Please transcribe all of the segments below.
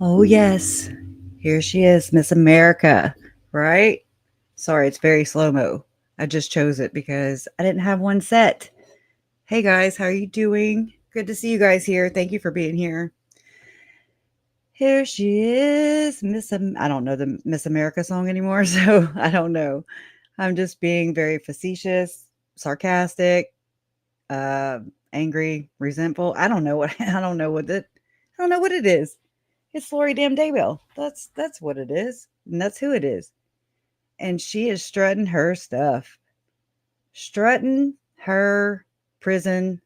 Oh, yes. Here she is, Miss America, right? Sorry, it's very slow mo. I just chose it because I didn't have one set. Hey guys, how are you doing? Good to see you guys here. Thank you for being here. Here she is, I don't know the Miss America song anymore, so I don't know. I'm just being very facetious, sarcastic, uh, angry, resentful. I don't know what I don't know what it is. It's Lori Damn Daybell. That's what it is. And that's who it is. And she is strutting her stuff. Strutting her prison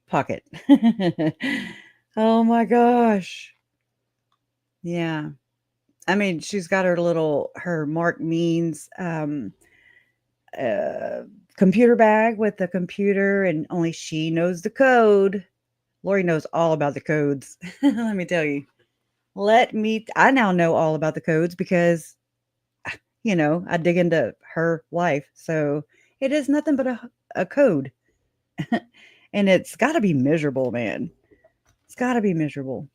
pocket. Oh my gosh. Yeah. I mean, she's got her Mark Means uh computer bag with the computer, and only she knows the code. Lori knows all about the codes. Let me tell you. I now know all about the codes because I dig into her life. So it is nothing but a code. And it's got to be miserable, man. It's got to be miserable.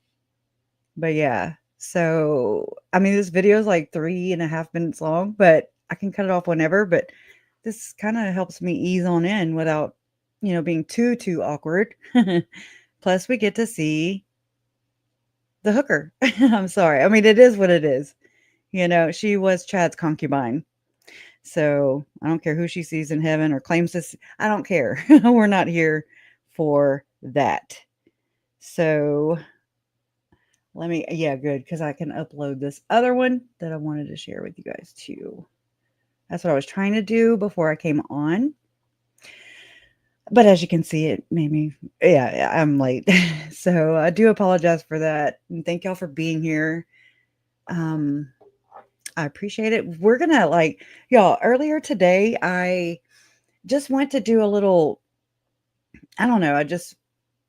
But yeah. So, I mean, this video is like 3.5 minutes long, but I can cut it off whenever. But this kind of helps me ease on in without, being too awkward. Plus, we get to see the hooker. I'm sorry. I mean, it is what it is. She was Chad's concubine. So I don't care who she sees in heaven or claims this. I don't care. We're not here for that. So yeah, good. Because I can upload this other one that I wanted to share with you guys too. That's what I was trying to do before I came on. But as you can see, it made me, yeah, I'm late. So I do apologize for that. And thank y'all for being here. I appreciate it. We're gonna y'all, earlier today, I just went to do a little, I don't know,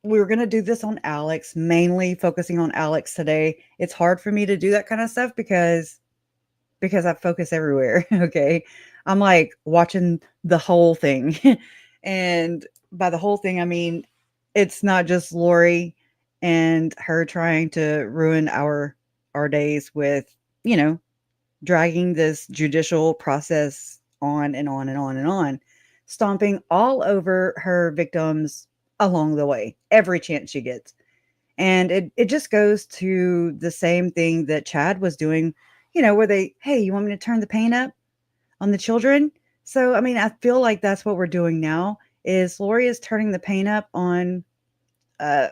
we were gonna do this on Alex, mainly focusing on Alex today. It's hard for me to do that kind of stuff because I focus everywhere. Okay. I'm like watching the whole thing. And by the whole thing, I mean it's not just Lori and her trying to ruin our days with, you know, dragging this judicial process on and on and on and on, stomping all over her victims along the way, every chance she gets. And it just goes to the same thing that Chad was doing, where hey, you want me to turn the paint up on the children? So, I mean, I feel like that's what we're doing now is Lori is turning the paint up on uh,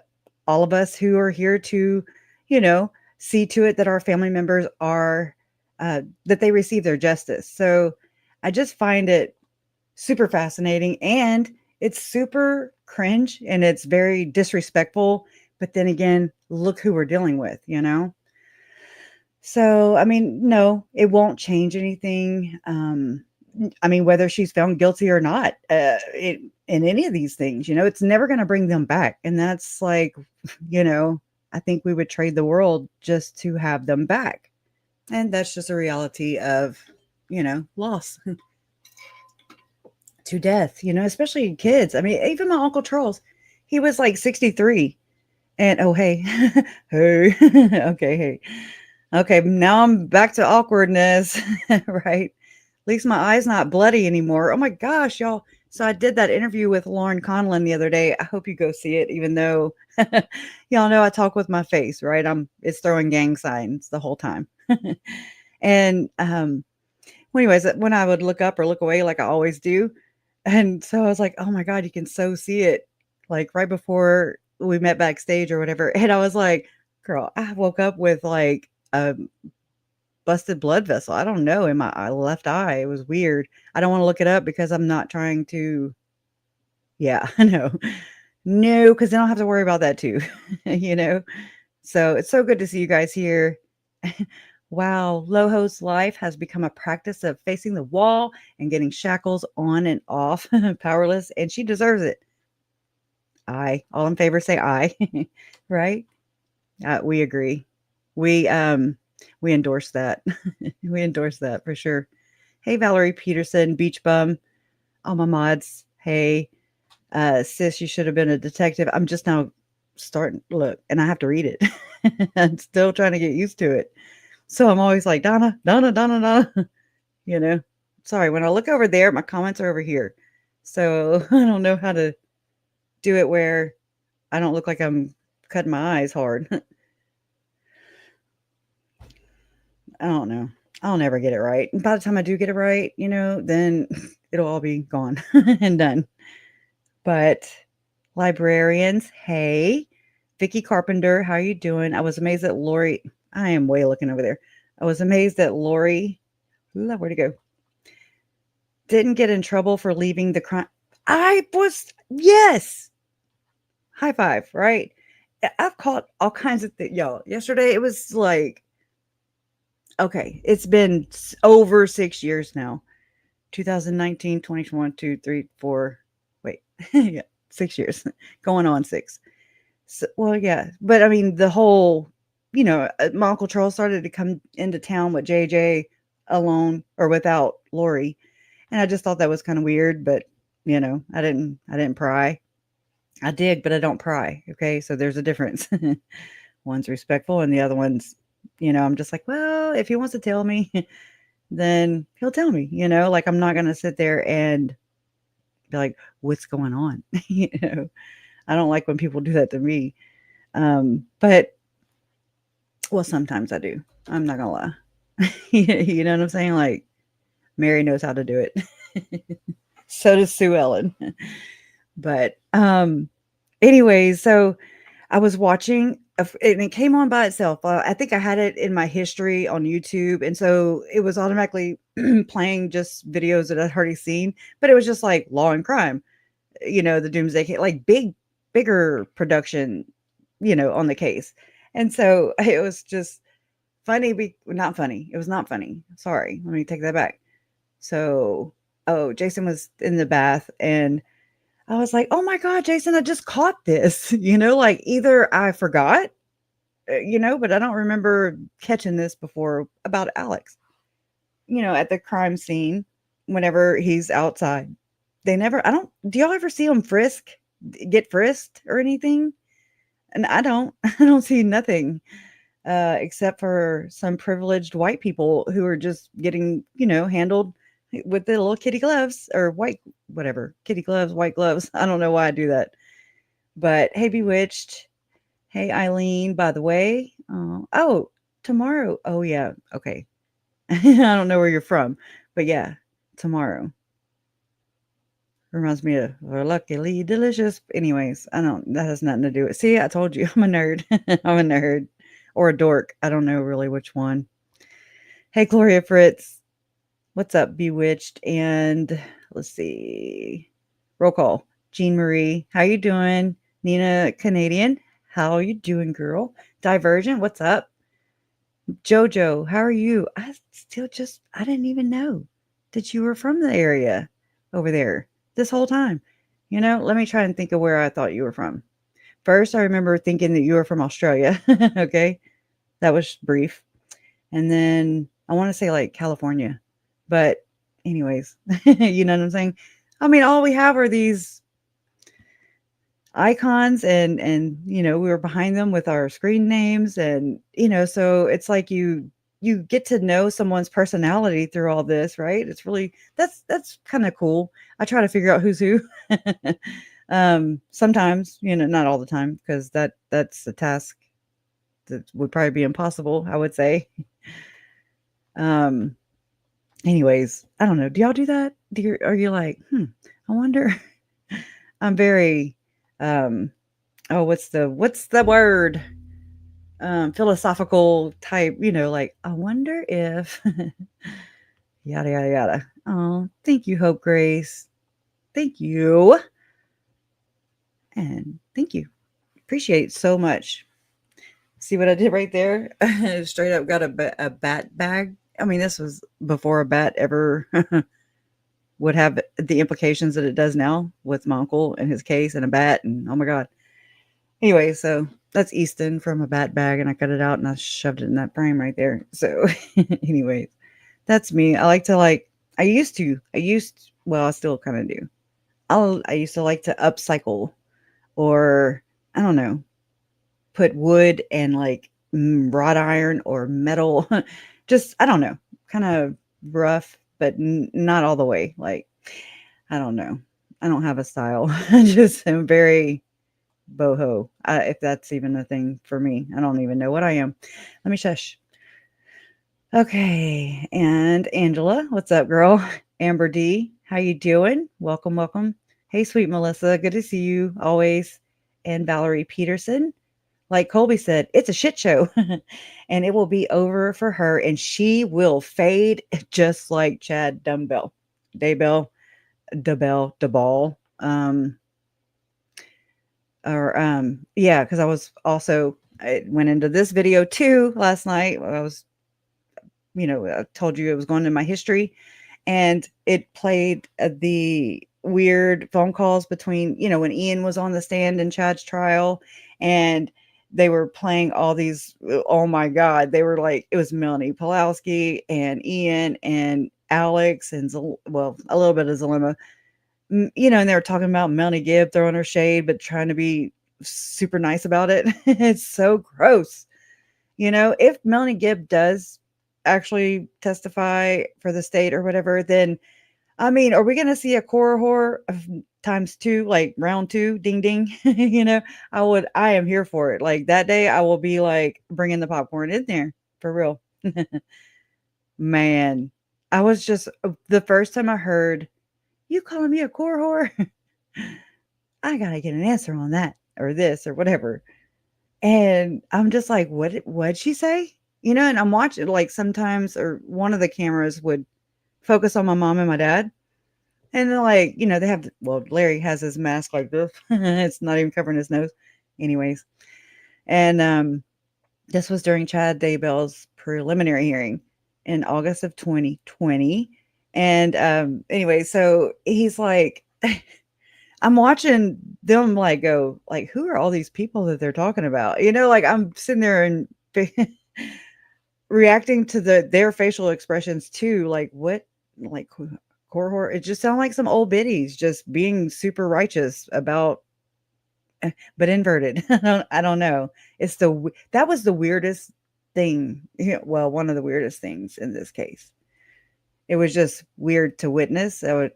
all of us who are here to, you know, see to it that our family members are that they receive their justice. So I just find it super fascinating, and it's super cringe and it's very disrespectful. But then again, look who we're dealing with. So, I mean, no, it won't change anything. I mean, whether she's found guilty or not, in any of these things, it's never going to bring them back. And that's like, I think we would trade the world just to have them back. And that's just a reality of, loss to death, especially kids. I mean, even my Uncle Charles, he was like 63. And oh, hey, hey, okay, hey. Okay, now I'm back to awkwardness, right? At least my eye's not bloody anymore. Oh my gosh, y'all. So I did that interview with Lauren Conlon the other day. I hope you go see it, even though y'all know I talk with my face, right? It's throwing gang signs the whole time. And well, anyways, when I would look up or look away like I always do. And so I was like, oh my God, you can so see it. Like right before we met backstage or whatever. And I was like, girl, I woke up with like a busted blood vessel. I don't know, in my left eye. It was weird. I don't want to look it up because I'm not trying to. Yeah, I know. No, because then I'll have to worry about that too. you know. So it's so good to see you guys here. Wow, Loho's life has become a practice of facing the wall and getting shackles on and off, powerless, and she deserves it. I, all in favor, say I, right? We agree. We we endorse that. We endorse that for sure. Hey, Valerie Peterson, Beach Bum, all my mods. Hey, sis, you should have been a detective. I'm just now starting. Look, and I have to read it. I'm still trying to get used to it. So I'm always like, Donna, Donna, Donna, Donna, you know. Sorry, when I look over there, my comments are over here. So I don't know how to do it where I don't look like I'm cutting my eyes hard. I don't know. I'll never get it right. And by the time I do get it right, then it'll all be gone and done. But librarians, hey. Vicky Carpenter, how you doing? I was amazed that Lori, I am way looking over there. I was amazed that Lori, where'd it go? Didn't get in trouble for leaving the crime. Yes. High five, right? I've caught all kinds of things. Y'all, yesterday it was like, okay, it's been over 6 years now. 2019, 2021, 2, 3, 4. Wait, yeah, 6 years. Going on 6. So, well, yeah. But I mean, the whole, my Uncle Charles started to come into town with JJ alone or without Lori. And I just thought that was kind of weird, but I didn't pry. I dig, but I don't pry. Okay. So there's a difference. One's respectful and the other one's, I'm just like, well, if he wants to tell me, then he'll tell me, like I'm not going to sit there and be like, what's going on? I don't like when people do that to me. But well, sometimes I do. I'm not going to lie. You know what I'm saying? Like Mary knows how to do it. So does Sue Ellen. But anyways, so I was watching and it came on by itself. I think I had it in my history on YouTube. And so it was automatically playing just videos that I'd already seen, but it was just like Law and Crime, the Doomsday Case, like bigger production, on the case. And so it was just funny. Not funny. It was not funny. Sorry. Let me take that back. So, Jason was in the bath and I was like, oh my God, Jason, I just caught this, like either I forgot, but I don't remember catching this before about Alex, at the crime scene, whenever he's outside, do y'all ever see him get frisked or anything? And I don't see nothing, except for some privileged white people who are just getting, handled with the little kitty gloves or kitty gloves, white gloves. I don't know why I do that. But hey, Bewitched. Hey, Eileen, by the way. Tomorrow. Oh, yeah. Okay. I don't know where you're from, but yeah, tomorrow. Reminds me of Luckily Delicious. Anyways, that has nothing to do with it. See, I told you I'm a nerd. I'm a nerd or a dork. I don't know really which one. Hey, Gloria Fritz. What's up, Bewitched? And let's see. Roll call. Jean Marie, how you doing? Nina Canadian, how you doing, girl? Divergent, what's up? Jojo, how are you? I didn't even know that you were from the area over there this whole time. Let me try and think of where I thought you were from. First, I remember thinking that you were from Australia. Okay. That was brief. And then I want to say like California. But anyways, you know what I'm saying? I mean, all we have are these icons and we were behind them with our screen names and, so it's like you get to know someone's personality through all this, right? It's really, that's kind of cool. I try to figure out who's who. Sometimes, not all the time, because that's a task that would probably be impossible, I would say. Anyways, I don't know. Do y'all do that? Are you like, I wonder? I'm very, what's the word? Philosophical type, like, I wonder if, yada, yada, yada. Oh, thank you, Hope Grace. Thank you. And thank you. Appreciate so much. See what I did right there? Straight up got a bat bag. I mean, this was before a bat ever would have the implications that it does now with my uncle and his case and a bat. And oh my God. Anyway, so that's Easton from a bat bag, and I cut it out and I shoved it in that frame right there. So anyways, that's me. I still kind of do. I used to like to upcycle, or I don't know, put wood and like wrought iron or metal. Just, I don't know, kind of rough, but not all the way. Like, I don't know. I don't have a style. I just am very boho, if that's even a thing for me. I don't even know what I am. Let me shush. Okay, and Angela, what's up, girl? Amber D, how you doing? Welcome, welcome. Hey, sweet Melissa, good to see you always. And Valerie Peterson, like Colby said, it's a shit show, and it will be over for her, and she will fade just like Chad Dumbbell, Daybell, Deball. Yeah, because I went into this video too last night. I was, I told you it was going in my history, and it played the weird phone calls between, when Ian was on the stand in Chad's trial, and they were playing all these. Oh my God, they were like, it was Melanie Pulowski and Ian and Alex and well, a little bit of Zalema, and they were talking about Melanie Gibb throwing her shade, but trying to be super nice about it. It's so gross. If Melanie Gibb does actually testify for the state or whatever, then, I mean, are we going to see a horror of times two, like round two, ding, ding? I am here for it. Like that day, I will be like bringing the popcorn in there for real. Man, I was just, the first time I heard, you calling me a core whore? I gotta get an answer on that or this or whatever. And I'm just like, what'd she say? And I'm watching, like, sometimes, or one of the cameras would focus on my mom and my dad. And they're like, they have, well, Larry has his mask like this. It's not even covering his nose. Anyways. And this was during Chad Daybell's preliminary hearing in August of 2020. And anyway, so he's like, I'm watching them like go, like, who are all these people that they're talking about? Like I'm sitting there and reacting to their facial expressions too. Like what, like core horror. It just sounded like some old biddies just being super righteous about, but inverted. I don't know. That was the weirdest thing. Well, one of the weirdest things in this case. It was just weird to witness. I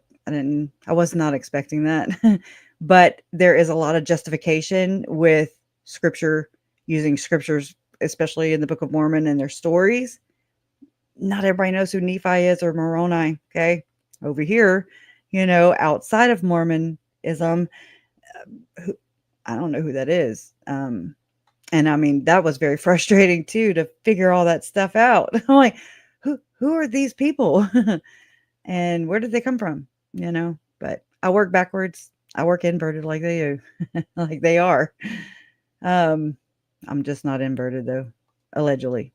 was not expecting that. But there is a lot of justification with scripture, using scriptures, especially in the Book of Mormon and their stories. Not everybody knows who Nephi is or Moroni. Okay. Over here, outside of Mormonism, I don't know who that is. And I mean, that was very frustrating too, to figure all that stuff out. I'm like, who are these people? And where did they come from? But I work backwards. I work inverted like they do, like they are. I'm just not inverted though, allegedly.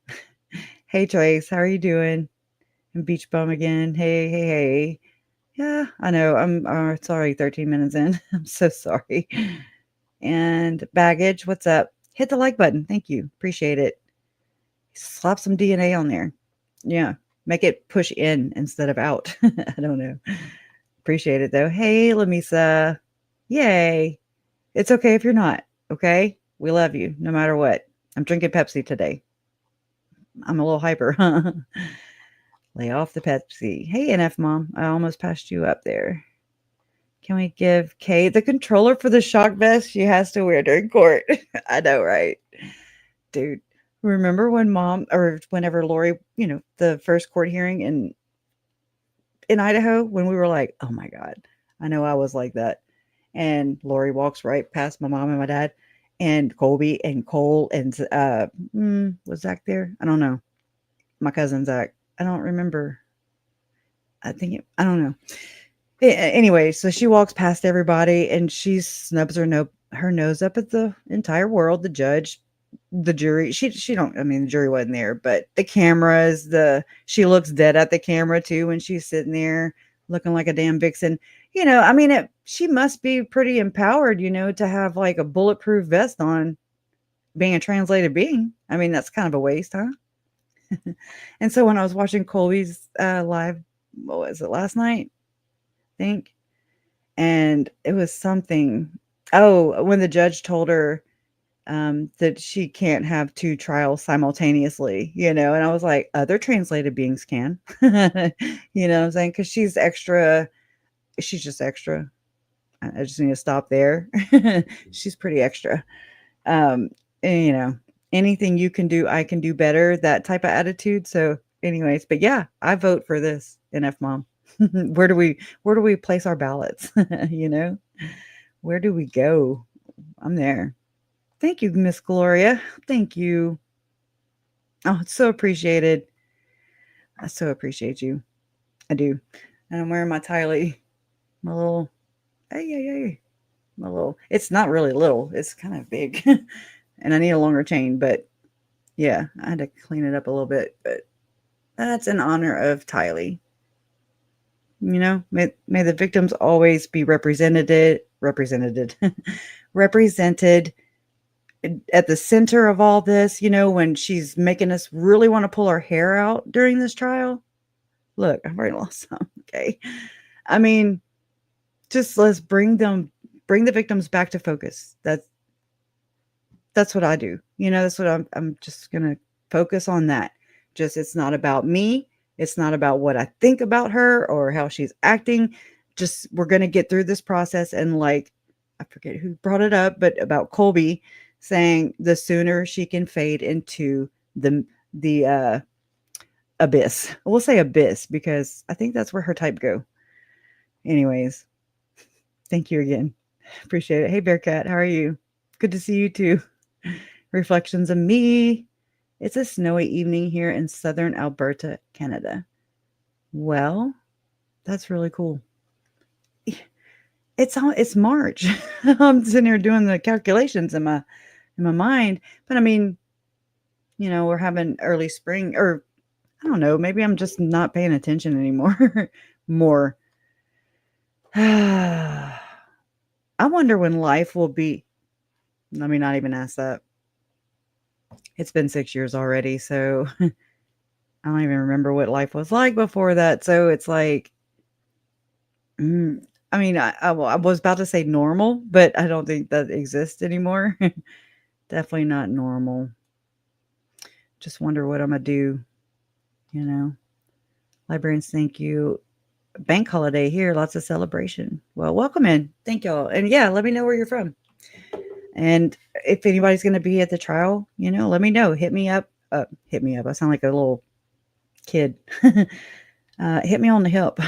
Hey Trace, how are you doing? And Beach Bum again. Hey. Yeah, I know. I'm sorry, 13 minutes in. I'm so sorry. And Baggage, what's up? Hit the like button. Thank you. Appreciate it. Slap some DNA on there. Yeah. Make it push in instead of out. I don't know. Appreciate it though. Hey, Lamisa. Yay. It's okay if you're not. Okay. We love you no matter what. I'm drinking Pepsi today. I'm a little hyper. Lay off the Pepsi. Hey, NF Mom. I almost passed you up there. Can we give Kay the controller for the shock vest she has to wear during court? I know, right? Dude. Remember when Mom, or whenever Lori, the first court hearing in Idaho, when we were like, oh my God, I know I was like that. And Lori walks right past my mom and my dad and Colby and Cole and was Zach there? I don't know. My cousin Zach. I don't remember. I don't know. Anyway, so she walks past everybody and she snubs her nose up at the entire world, the judge, the jury. The jury wasn't there, but the cameras, she looks dead at the camera too when she's sitting there looking like a damn vixen. She must be pretty empowered, to have like a bulletproof vest on, being a translated being. That's kind of a waste, huh? And so when I was watching Colby's live, what was it, last night? I think. And it was something. Oh, when the judge told her, that she can't have 2 trials simultaneously, and I was like, other translated beings can. You know what I'm saying? Because she's just extra. I just need to stop there. She's pretty extra. Um, and, anything you can do, I can do better, that type of attitude. So anyways, but yeah, I vote for this NF mom. Where do we place our ballots? You know? Where do we go? I'm there. Thank you, Miss Gloria. Thank you. Oh, it's so appreciated. I so appreciate you. I do. And I'm wearing my Tylee, my little, hey, my little, it's not really little, it's kind of big. And I need a longer chain, but yeah, I had to clean it up a little bit, but that's in honor of Tylee. May the victims always be represented, represented at the center of all this, when she's making us really want to pull our hair out during this trial. Look, I've already lost some. Okay. I mean, just let's bring the victims back to focus. That's what I do. That's what I'm just going to focus on that. Just, it's not about me. It's not about what I think about her or how she's acting. Just, we're going to get through this process. And like, I forget who brought it up, but about Colby saying the sooner she can fade into the abyss. We'll say abyss because I think that's where her type go. Anyways, thank you again. Appreciate it. Hey, Bearcat, how are you? Good to see you too. Reflections of me. It's a snowy evening here in southern Alberta, Canada. Well, that's really cool. It's March. I'm sitting here doing the calculations in my mind, but I mean, we're having early spring, or I don't know, maybe I'm just not paying attention anymore. More. I wonder when life will be. Let me not even ask that. It's been 6 years already, so I don't even remember what life was like before that. So it's like, I mean, I was about to say normal, but I don't think that exists anymore. Definitely not normal. Just wonder what I'm going to do, Librarians, thank you. Bank holiday here, lots of celebration. Well, welcome in. Thank y'all. And yeah, let me know where you're from. And if anybody's going to be at the trial, let me know. Hit me up. Hit me up. I sound like a little kid. Hit me on the hip.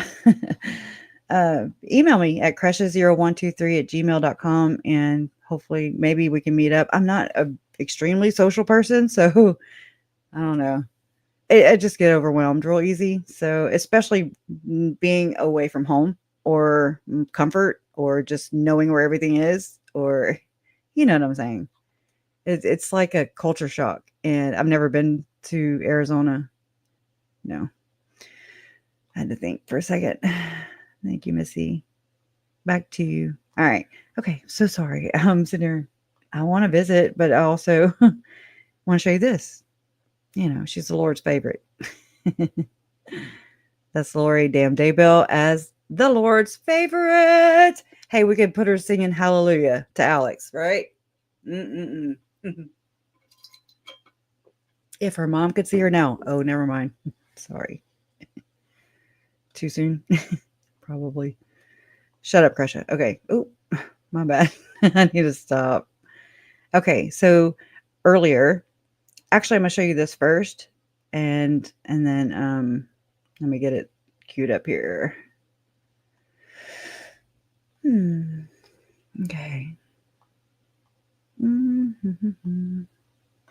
Email me at kresha0123@gmail.com and hopefully maybe we can meet up. I'm not an extremely social person, so I don't know. I just get overwhelmed real easy. So especially being away from home or comfort or just knowing where everything is, or you know what I'm saying. It's like a culture shock, and I've never been to Arizona. No. I had to think for a second. Thank you, Missy. Back to you. All right. Okay. So sorry. I'm sitting here. I want to visit, but I also want to show you this. She's the Lord's favorite. That's Vallow Daybell as the Lord's favorite. Hey, we could put her singing hallelujah to Alex, right? If her mom could see her now. Oh, never mind. Sorry. Too soon? Probably. Shut up, Kresha. Okay. Oh, my bad. I need to stop. Okay, so earlier, actually, I'm going to show you this first, and then let me get it queued up here. Okay.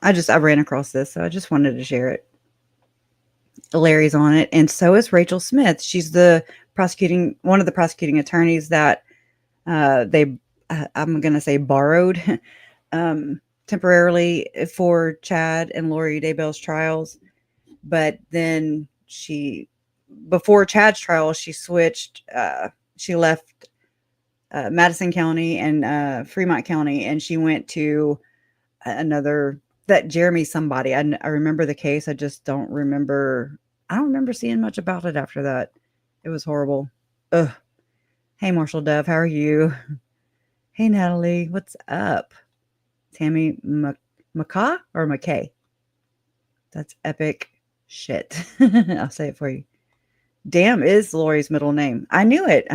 I ran across this, so I just wanted to share it. Larry's on it, and so is Rachel Smith. She's one of the prosecuting attorneys that I'm going to say borrowed temporarily for Chad and Vallow Daybell's trials. But then before Chad's trial, she switched. She left Madison County and Fremont County, and she went to that Jeremy somebody. I remember the case. I just don't remember. I don't remember seeing much about it after that. It was horrible. Ugh. Hey, Marshall Dove, how are you? Hey, Natalie, what's up? Tammy McCaw or McKay. That's epic shit. I'll say it for you. Damn is Lori's middle name. I knew it.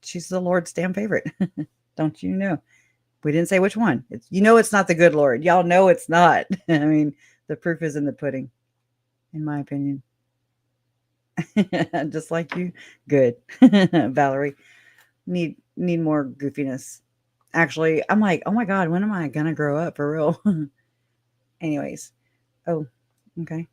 She's the Lord's damn favorite. Don't you know? We didn't say which one. It's not the good Lord. Y'all know it's not. I mean, the proof is in the pudding, in my opinion. Just like you. Good. Valerie. Need more goofiness. Actually, I'm like, oh my God, when am I gonna grow up for real? Anyways. Oh, okay.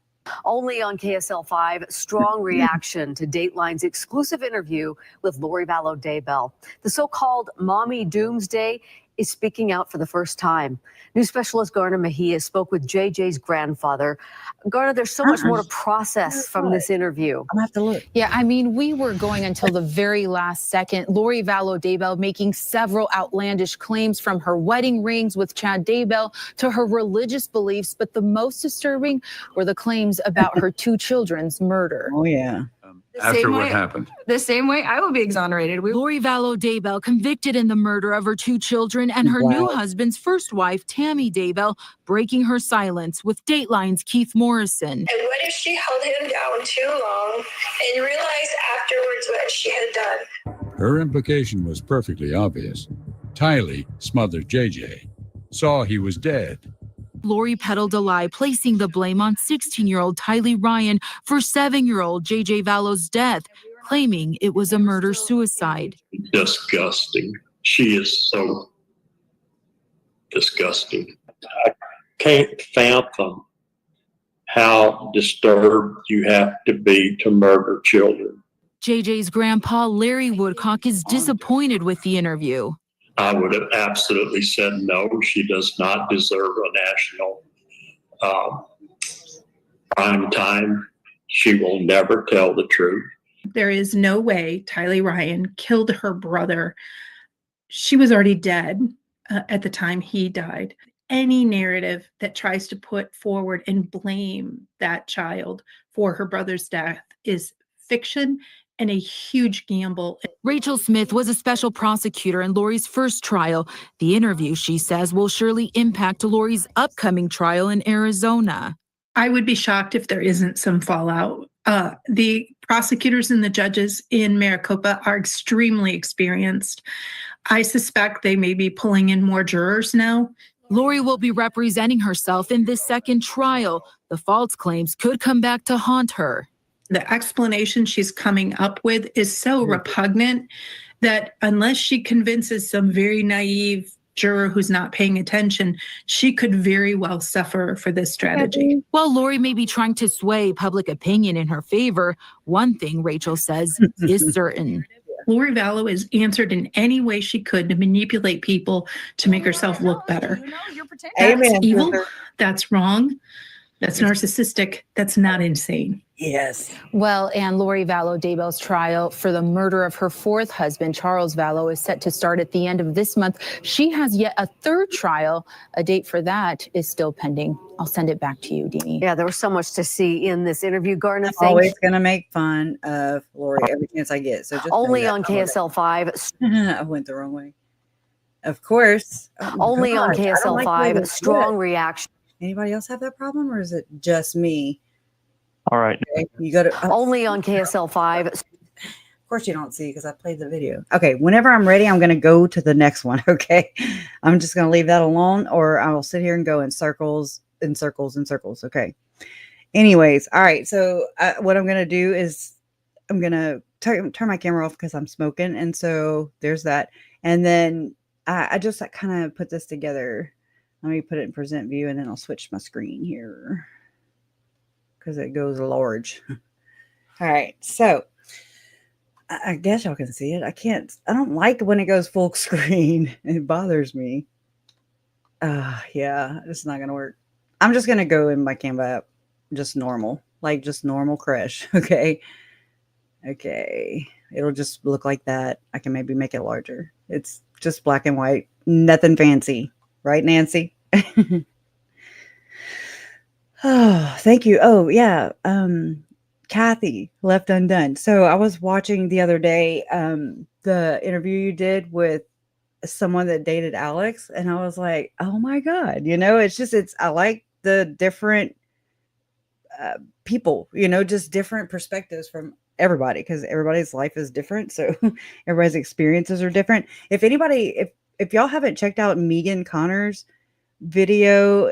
Only on KSL5, strong reaction to Dateline's exclusive interview with Vallow Daybell. The so-called Mommy Doomsday is speaking out for the first time. News specialist Garner Mejia spoke with JJ's grandfather. Garner, there's so much more to process from this interview. I'm gonna have to look. Yeah, I mean, we were going until the very last second. Vallow Daybell making several outlandish claims, from her wedding rings with Chad Daybell to her religious beliefs. But the most disturbing were the claims about her 2 children's murder. Oh, yeah. After what happened. The same way I will be exonerated. Vallow Daybell convicted in the murder of her 2 children and her new husband's first wife, Tammy Daybell, breaking her silence with Dateline's Keith Morrison. And what if she held him down too long and realized afterwards what she had done? Her implication was perfectly obvious. Tylee smothered JJ, saw he was dead. Lori peddled a lie, placing the blame on 16-year-old Tylee Ryan for 7-year-old JJ Vallow's death, claiming it was a murder-suicide. Disgusting. She is so disgusting. I can't fathom how disturbed you have to be to murder children. JJ's grandpa, Larry Woodcock, is disappointed with the interview. I would have absolutely said no. She does not deserve a national prime time. She will never tell the truth. There is no way Tylee Ryan killed her brother. She was already dead at the time he died. Any narrative that tries to put forward and blame that child for her brother's death is fiction and a huge gamble. Rachel Smith was a special prosecutor in Lori's first trial. The interview, she says, will surely impact Lori's upcoming trial in Arizona. I would be shocked if there isn't some fallout. The prosecutors and the judges in Maricopa are extremely experienced. I suspect they may be pulling in more jurors now. Lori will be representing herself in this second trial. The false claims could come back to haunt her. The explanation she's coming up with is so repugnant that unless she convinces some very naive juror who's not paying attention, she could very well suffer for this strategy. While Lori may be trying to sway public opinion in her favor, one thing Rachel says is certain. Lori Vallow has answered in any way she could to manipulate people to make herself look better. That's evil. That's wrong. That's narcissistic. That's not insane. Yes. Well, and Lori Vallow Daybell's trial for the murder of her 4th husband, Charles Vallow, is set to start at the end of this month. She has yet a 3rd trial. A date for that is still pending. I'll send it back to you, Deanie. Yeah, there was so much to see in this interview. Garner, I'm always going to make fun of Lori every chance I get. So just only on KSL5. I went the wrong way. Of course. Only on KSL5. Strong reaction. Anybody else have that problem, or is it just me? All right. Okay, you go to only on KSL5. Of course you don't see because I played the video. Okay, whenever I'm ready, I'm going to go to the next one. Okay, I'm just going to leave that alone, or I will sit here and go in circles and circles and circles. Okay. Anyways, all right. So what I'm going to do is I'm going to turn my camera off because I'm smoking, and so there's that. And then I just kind of put this together. Let me put it in present view, and then I'll switch my screen here because it goes large. All right, so I guess y'all can see it. I don't like when it goes full screen. It bothers me. Yeah, it's not going to work. I'm just going to go in my Canva app, just normal, like just normal Kresha. Okay. Okay. It'll just look like that. I can maybe make it larger. It's just black and white, nothing fancy. Right, Nancy? Oh, thank you. Oh, yeah. Kathy, Left Undone. So I was watching the other day the interview you did with someone that dated Alex, and I was like, oh my God, it's I like the different people, just different perspectives from everybody, because everybody's life is different. So everybody's experiences are different. If y'all haven't checked out Megan Connor's video,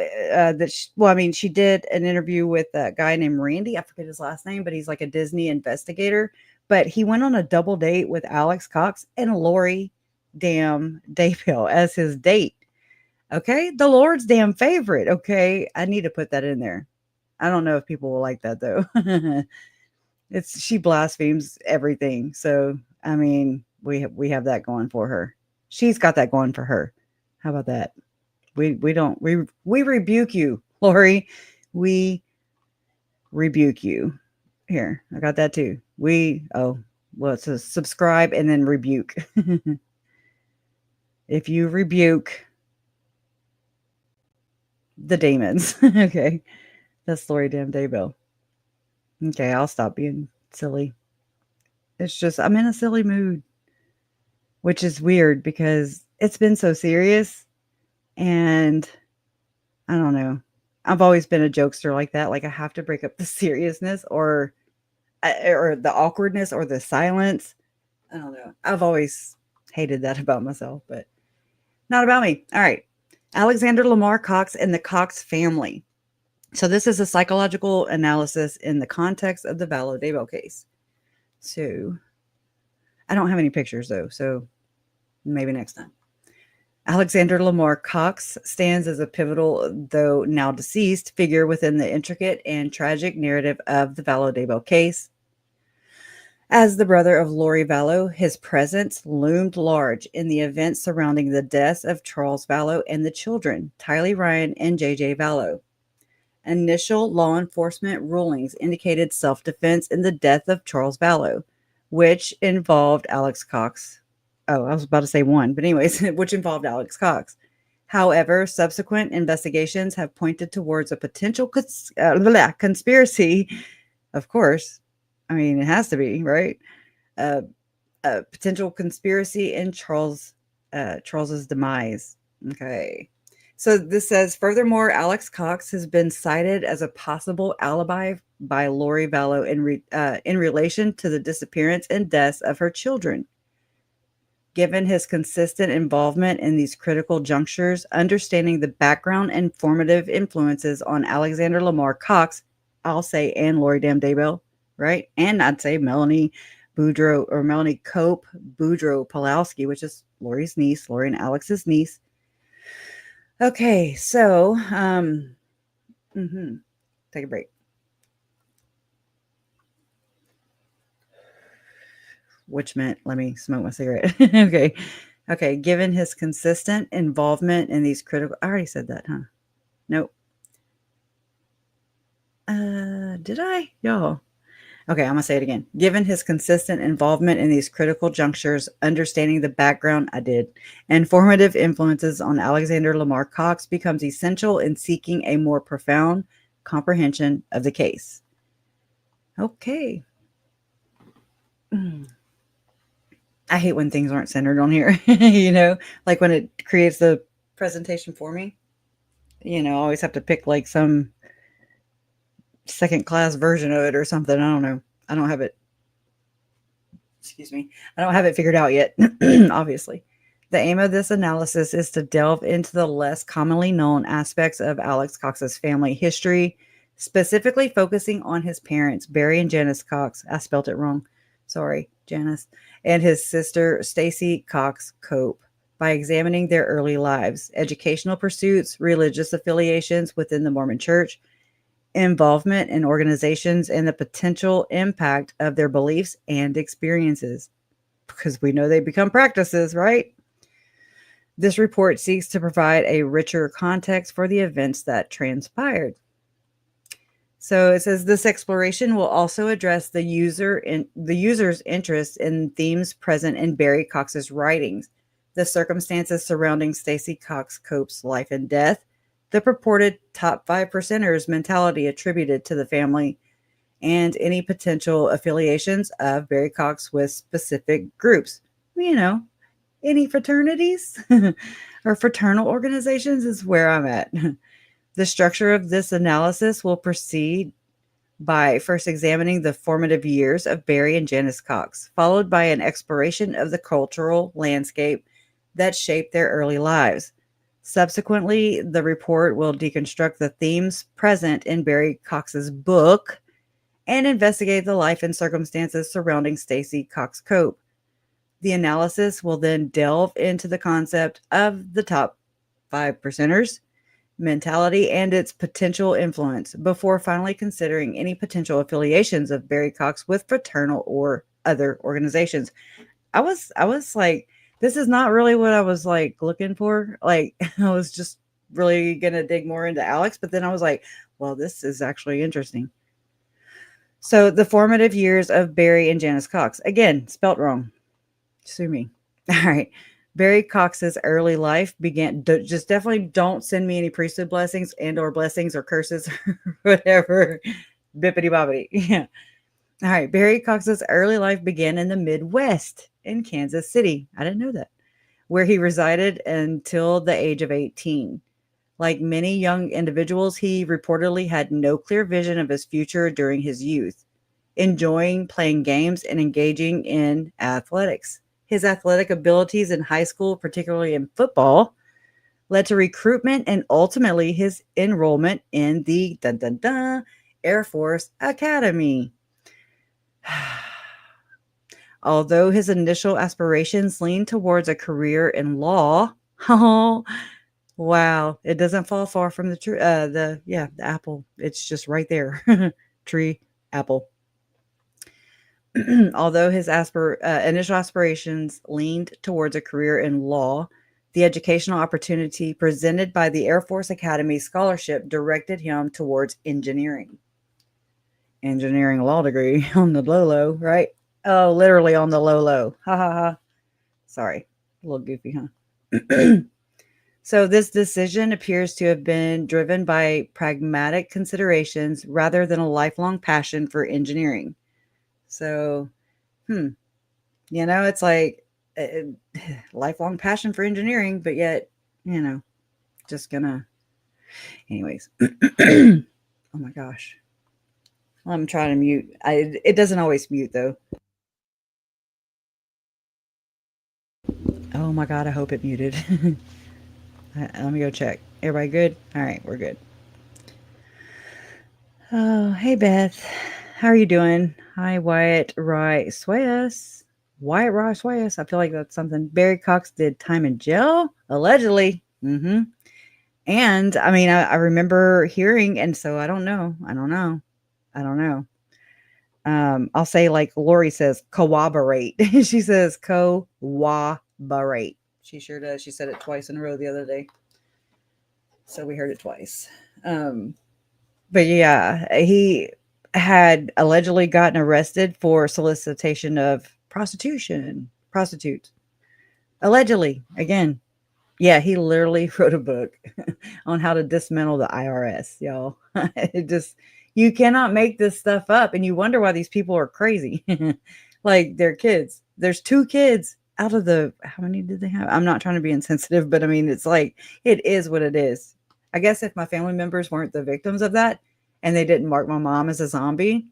she did an interview with a guy named Randy. I forget his last name, but he's like a Disney investigator. But he went on a double date with Alex Cox and Lori Daybell as his date. Okay, the Lord's damn favorite. Okay, I need to put that in there. I don't know if people will like that though. She blasphemes everything. So I mean, we have that going for her. She's got that going for her. How about that? We rebuke you, Lori. We rebuke you. Here, I got that too. It's a subscribe and then rebuke. If you rebuke the demons, okay, that's Lori Daybell. Okay, I'll stop being silly. It's just I'm in a silly mood, which is weird because it's been so serious. And I don't know. I've always been a jokester like that. Like I have to break up the seriousness or the awkwardness or the silence. I don't know. I've always hated that about myself, but not about me. All right. Alexander Lamar Cox and the Cox family. So this is a psychological analysis in the context of the Vallow Daybell case. So I don't have any pictures though. So maybe next time. Alexander Lamar Cox stands as a pivotal, though now deceased, figure within the intricate and tragic narrative of the Vallow Daybell case. As the brother of Lori Vallow, his presence loomed large in the events surrounding the deaths of Charles Vallow and the children, Tylee Ryan and J.J. Vallow. Initial law enforcement rulings indicated self-defense in the death of Charles Vallow, which involved Alex Cox. Oh, I was about to say one, but anyways, which involved Alex Cox. However, subsequent investigations have pointed towards a potential conspiracy. Of course, I mean, it has to be, right? A potential conspiracy in Charles's demise. Okay. So this says, furthermore, Alex Cox has been cited as a possible alibi by Lori Vallow in relation to the disappearance and deaths of her children. Given his consistent involvement in these critical junctures, understanding the background and formative influences on Alexander Lamar Cox, I'll say, and Lori Daybell, right? And I'd say Melanie Boudreaux or Melanie Cope Boudreaux Pulowski, which is Lori's niece, Lori and Alex's niece. Okay, so take a break. Which meant let me smoke my cigarette. Okay. Given his consistent involvement in these critical, I already said that, huh? Nope. Did I? Y'all. Okay, I'm gonna say it again. Given his consistent involvement in these critical junctures, understanding the background, I did, and formative influences on Alexander Lamar Cox becomes essential in seeking a more profound comprehension of the case. Okay. I hate when things aren't centered on here, like when it creates the presentation for me, I always have to pick like some second class version of it or something. I don't know. I don't have it. Excuse me. I don't have it figured out yet, obviously. The aim of this analysis is to delve into the less commonly known aspects of Alex Cox's family history, specifically focusing on his parents, Barry and Janice Cox. I spelt it wrong. Sorry, Janice. And his sister, Stacy Cox Cope, by examining their early lives, educational pursuits, religious affiliations within the Mormon Church, involvement in organizations, and the potential impact of their beliefs and experiences. Because we know they become practices, right? This report seeks to provide a richer context for the events that transpired. So it says this exploration will also address the user's interest in themes present in Barry Cox's writings, the circumstances surrounding Stacy Cox Cope's life and death, the purported top 5%ers mentality attributed to the family, and any potential affiliations of Barry Cox with specific groups. any fraternities or fraternal organizations is where I'm at. The structure of this analysis will proceed by first examining the formative years of Barry and Janice Cox, followed by an exploration of the cultural landscape that shaped their early lives. Subsequently, the report will deconstruct the themes present in Barry Cox's book and investigate the life and circumstances surrounding Stacey Cox Cope. The analysis will then delve into the concept of the top 5%ers mentality and its potential influence before finally considering any potential affiliations of Barry Cox with fraternal or other organizations. I was like, this is not really what I was like looking for. Like, I was just really gonna dig more into Alex, but then I was like, well, this is actually interesting. So the formative years of Barry and Janice Cox, again, spelt wrong. Sue me. All right. Barry Cox's early life began, just definitely don't send me any priesthood blessings and or blessings or curses or whatever. Bippity bobbity. Yeah. All right. Barry Cox's early life began in the Midwest in Kansas City. I didn't know that. Where he resided until the age of 18. Like many young individuals, he reportedly had no clear vision of his future during his youth, enjoying playing games and engaging in athletics. His athletic abilities in high school, particularly in football, led to recruitment and ultimately his enrollment in the Air Force Academy. Although his initial aspirations leaned towards a career in law, oh, wow, it doesn't fall far from the tree. The apple. It's just right there. Tree, apple. Although his initial aspirations leaned towards a career in law, the educational opportunity presented by the Air Force Academy scholarship directed him towards engineering. Engineering law degree on the low, right? Oh, literally on the low. Ha ha ha. Sorry. A little goofy, huh? So this decision appears to have been driven by pragmatic considerations rather than a lifelong passion for engineering. So, it's like a lifelong passion for engineering, but yet, just gonna, anyways. Oh my gosh. I'm trying to mute. It doesn't always mute though. Oh my God, I hope it muted. Let me go check. Everybody good? All right, we're good. Oh, hey Beth. How are you doing? Hi, Wyatt Rye Swayas. Wyatt Rye Swayas. I feel like that's something. Barry Cox did time in jail, allegedly. And I mean, I remember hearing, and so I don't know. I'll say like Lori says, corroborate. She says corroborate. She sure does. She said it twice in a row the other day. So we heard it twice. But yeah, he had allegedly gotten arrested for solicitation of prostitutes. Allegedly, again. Yeah, he literally wrote a book on how to dismantle the IRS, y'all. You cannot make this stuff up, and you wonder why these people are crazy. Like, they're kids. There's 2 kids out of how many did they have? I'm not trying to be insensitive, but I mean, it's like, it is what it is. I guess if my family members weren't the victims of that, and they didn't mark my mom as a zombie,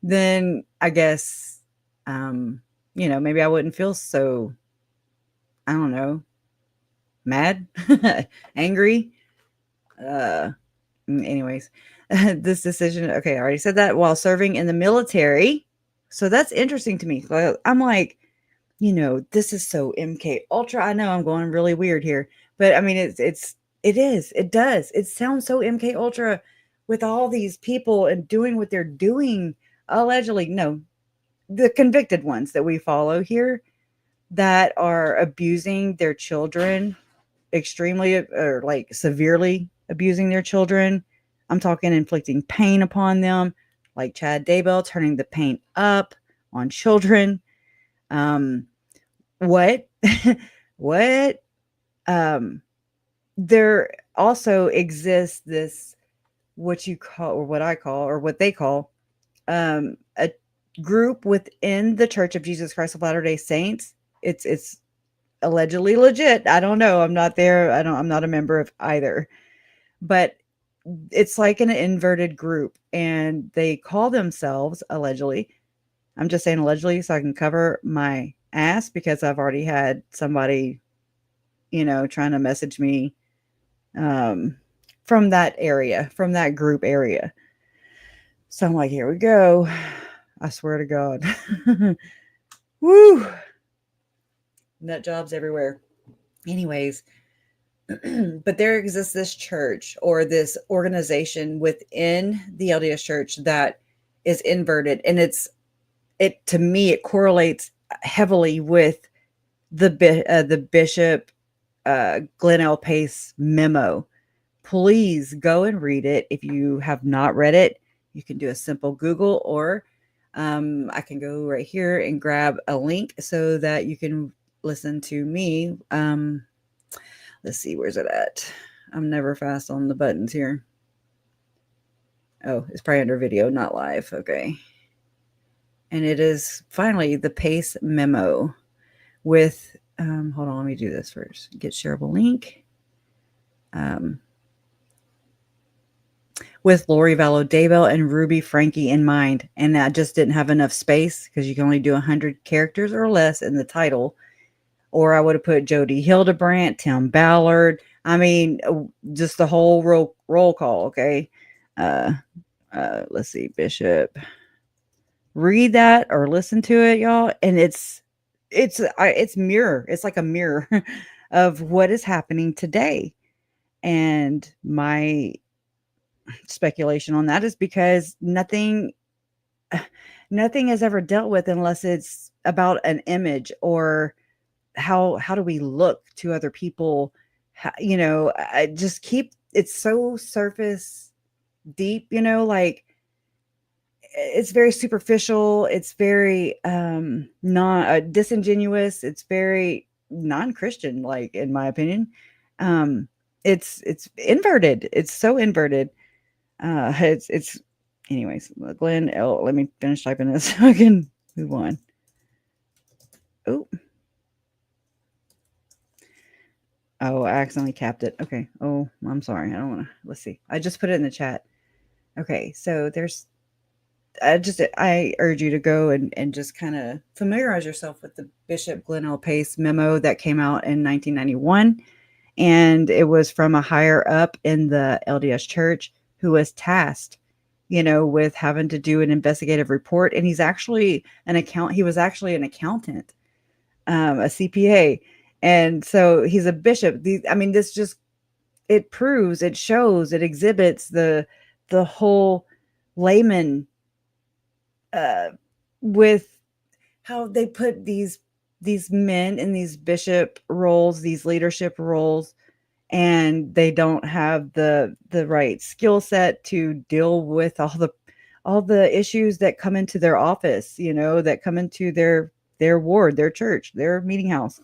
then I guess, maybe I wouldn't feel so, I don't know, mad, angry. Anyways, this decision. Okay, I already said that. While serving in the military, so that's interesting to me. I'm like, this is so MK Ultra. I know I'm going really weird here, but I mean, it does. It sounds so MK Ultra with all these people and doing what they're doing. Allegedly, no, the convicted ones that we follow here that are abusing their children extremely or like severely abusing their children. I'm talking inflicting pain upon them, like Chad Daybell turning the pain up on children. What? There also exists this, what you call, or what I call, or what they call, a group within the Church of Jesus Christ of Latter-day Saints. It's allegedly legit. I don't know. I'm not there. I'm not a member of either. But it's like an inverted group, and they call themselves allegedly. I'm just saying allegedly so I can cover my ass, because I've already had somebody, trying to message me from that area, from that group area. So I'm like, here we go. I swear to God. Woo. Nut jobs everywhere. Anyways, but there exists this church or this organization within the LDS church that is inverted. And to me, it correlates heavily with the Bishop Glenn L. Pace memo. Please go and read it. If you have not read it, you can do a simple Google, or I can go right here and grab a link so that you can listen to me. Let's see, where's it at? I'm never fast on the buttons here. Oh, it's probably under video, not live. Okay. And it is finally the Pace memo with, hold on, let me do this first. Get shareable link. With Lori Vallow Daybell and Ruby Franke in mind. And I just didn't have enough space because you can only do 100 characters or less in the title. Or I would have put Jody Hildebrandt, Tim Ballard. I mean, just the whole roll call. Okay. Let's see, Bishop. Read that or listen to it, y'all. And it's mirror. It's like a mirror of what is happening today. And my speculation on that is because nothing is ever dealt with unless it's about an image, or how do we look to other people. I just keep, it's so surface deep, like it's very superficial, it's very non disingenuous, it's very non-Christian, like, in my opinion. It's inverted, it's so inverted. It's anyways, Glenn L. Let me finish typing this so I can move on. Oh, I accidentally capped it. Okay. Oh, I'm sorry. I don't want to. Let's see. I just put it in the chat. Okay. So I urge you to go and just kind of familiarize yourself with the Bishop Glenn L. Pace memo that came out in 1991. And it was from a higher up in the LDS church who was tasked, with having to do an investigative report. And he was actually an accountant, a CPA. And so he's a bishop. This just, it proves, it shows, it exhibits the whole layman with how they put these men in these bishop roles, these leadership roles, and they don't have the right skill set to deal with all the issues that come into their office, that come into their ward, their church, their meeting house.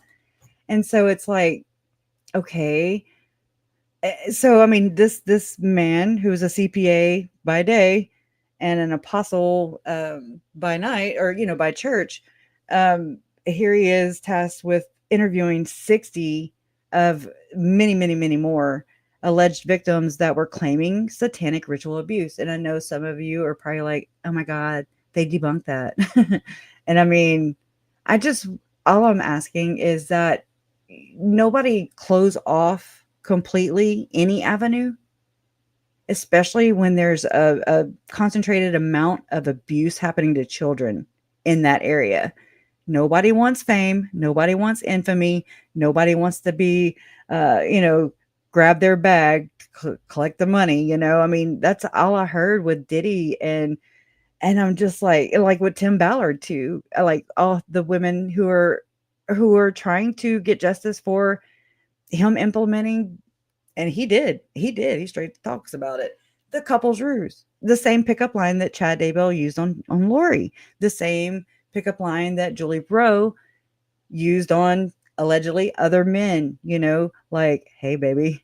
And so it's like, okay. So, this man who's a CPA by day and an apostle by night, or, by church, here he is tasked with interviewing 60 of many, many, many more alleged victims that were claiming satanic ritual abuse. And I know some of you are probably like, oh my God, they debunked that. And all I'm asking is that nobody close off completely any avenue, especially when there's a concentrated amount of abuse happening to children in that area. Nobody wants fame. Nobody wants infamy. Nobody wants to be, grab their bag, collect the money. That's all I heard with Diddy. And I'm just like with Tim Ballard too, like all the women who are trying to get justice for him implementing. And he straight talks about it. The couple's ruse, the same pickup line that Chad Daybell used on Lori, the same pickup line that Julie Bro used on allegedly other men, like, hey baby.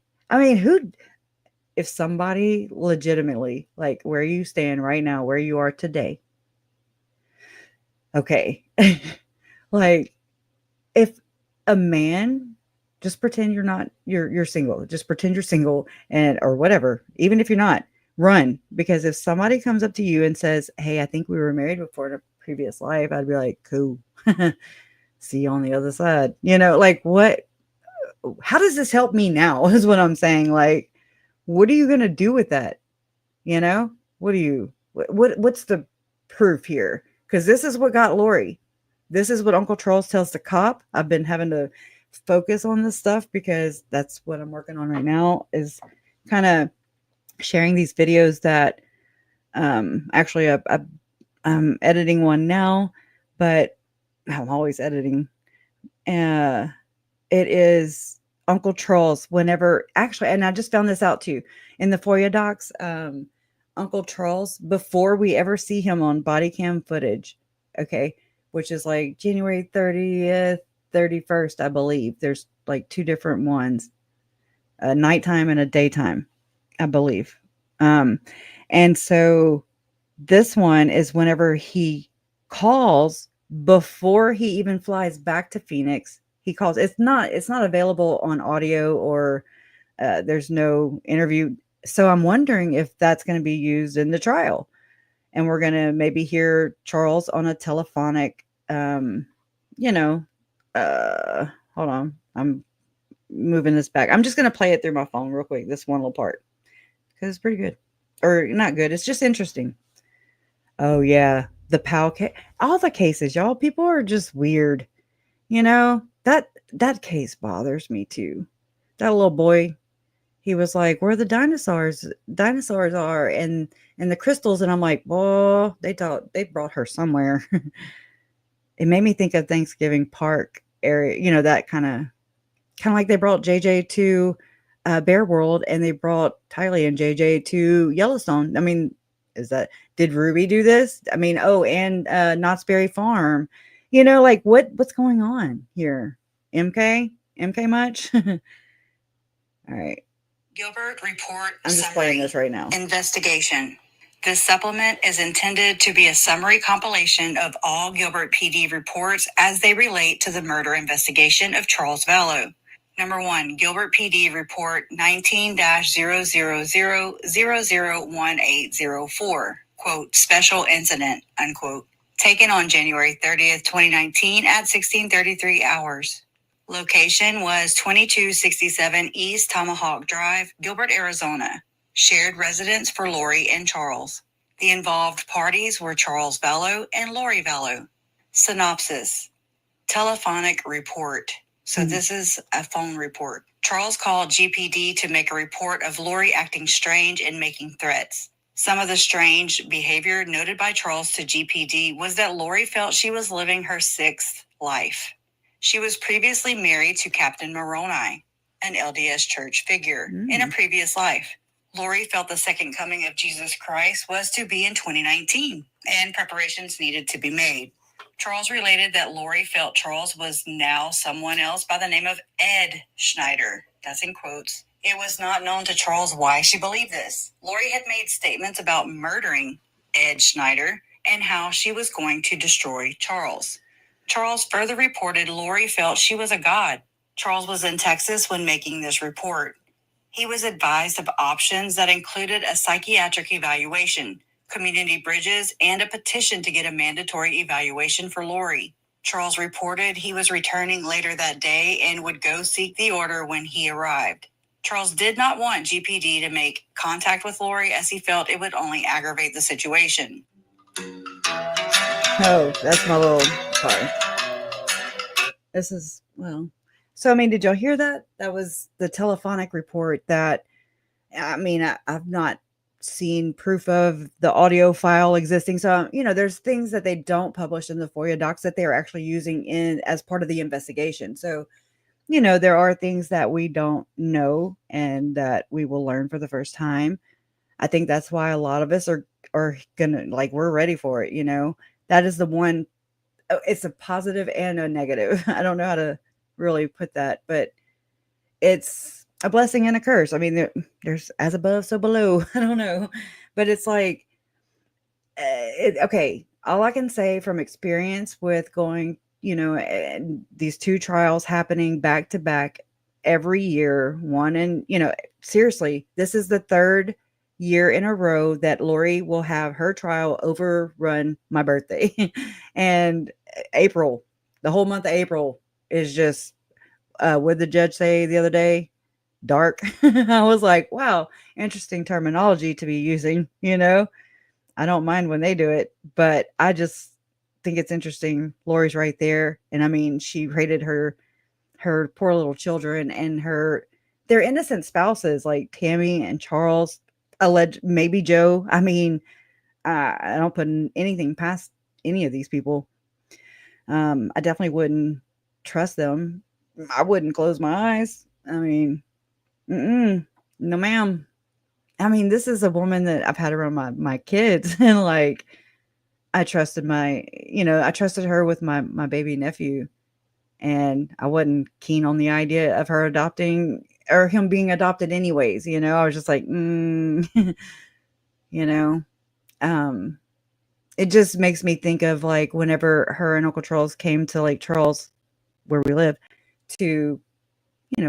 If somebody legitimately, like where you stand right now, where you are today, okay, like if a man, just pretend you're single. Just pretend you're single and or whatever. Even if you're not, run. Because if somebody comes up to you and says, "Hey, I think we were married before in a previous life," I'd be like, "Cool. See you on the other side." Like what? How does this help me now? Is what I'm saying. Like, what are you gonna do with that? What's the proof here? Because this is what got Lori. This is what Uncle Charles tells the cop. I've been having to focus on this stuff because that's what I'm working on right now, is kind of sharing these videos that actually I'm editing one now, but I'm always editing. It is Uncle Charles whenever actually, and I just found this out too in the FOIA docs. Uncle Charles, before we ever see him on body cam footage, okay, which is like January 30th, 31st, I believe. There's like two different ones, a nighttime and a daytime, I believe. And so this one is whenever he calls before he even flies back to Phoenix. He calls. It's not available on audio or there's no interview. So I'm wondering if that's going to be used in the trial. And we're going to maybe hear Charles on a telephonic, hold on. I'm moving this back. I'm just going to play it through my phone real quick. This one little part, because it's pretty good, or not good. It's just interesting. Oh yeah. The Powell case, all the cases, y'all, people are just weird. That case bothers me too. That little boy, he was like, "Where the dinosaurs are and the crystals," and I'm like, "Well, they thought they brought her somewhere." It made me think of Thanksgiving Park area, that kind of like they brought JJ to Bear World and they brought Tylee and JJ to Yellowstone. I mean, did Ruby do this? I mean, and Knott's Berry Farm. Like what's going on here? MK much? All right. Gilbert Report I'm just Summary. playing this right now. Investigation. This supplement is intended to be a summary compilation of all Gilbert PD reports as they relate to the murder investigation of Charles Vallow. Number 1, Gilbert PD Report 19-00001804, quote, special incident, unquote, taken on January 30th, 2019 at 16:33 hours. Location was 2267 East Tomahawk Drive, Gilbert, Arizona. Shared residence for Lori and Charles. The involved parties were Charles Vallow and Lori Vallow. Synopsis. Telephonic report. So this is a phone report. Charles called GPD to make a report of Lori acting strange and making threats. Some of the strange behavior noted by Charles to GPD was that Lori felt she was living her sixth life. She was previously married to Captain Moroni, an LDS church figure, in a previous life. Lori felt the second coming of Jesus Christ was to be in 2019, and preparations needed to be made. Charles related that Lori felt Charles was now someone else by the name of Ed Schneider. That's in quotes. It was not known to Charles why she believed this. Lori had made statements about murdering Ed Schneider and how she was going to destroy Charles. Charles further reported Lori felt she was a god. Charles was in Texas when making this report. He was advised of options that included a psychiatric evaluation, community bridges, and a petition to get a mandatory evaluation for Lori. Charles reported he was returning later that day and would go seek the order when he arrived. Charles did not want GPD to make contact with Lori as he felt it would only aggravate the situation. Oh, that's my little car. This is, well, so, I mean, did y'all hear that? That was the telephonic report that, I mean, I've not seen proof of the audio file existing. So, there's things that they don't publish in the FOIA docs that they're actually using as part of the investigation. So, there are things that we don't know and that we will learn for the first time. I think that's why a lot of us are gonna, like, we're ready for it. That is the one. It's a positive and a negative. I don't know how to really put that, but it's a blessing and a curse. I mean, there's as above, so below. I don't know, but it's like, okay. All I can say from experience with going, and these 2 trials happening back to back every year, one. And, seriously, this is the 3rd year in a row that Lori will have her trial overrun my birthday. And April, the whole month of April is just, what did the judge say the other day? Dark. I was like, wow, interesting terminology to be using, I don't mind when they do it, but I just think it's interesting. Lori's right there. And I mean, she rated her poor little children and their innocent spouses like Tammy and Charles, maybe Joe. I mean, I don't put anything past any of these people. I definitely wouldn't trust them. I wouldn't close my eyes. I mean, no, ma'am. I mean, this is a woman that I've had around my kids, and like, I trusted I trusted her with my baby nephew, and I wasn't keen on the idea of her adopting or him being adopted anyways. I was just like, it just makes me think of like whenever her and Uncle Charles came to Lake Charles, where we live, to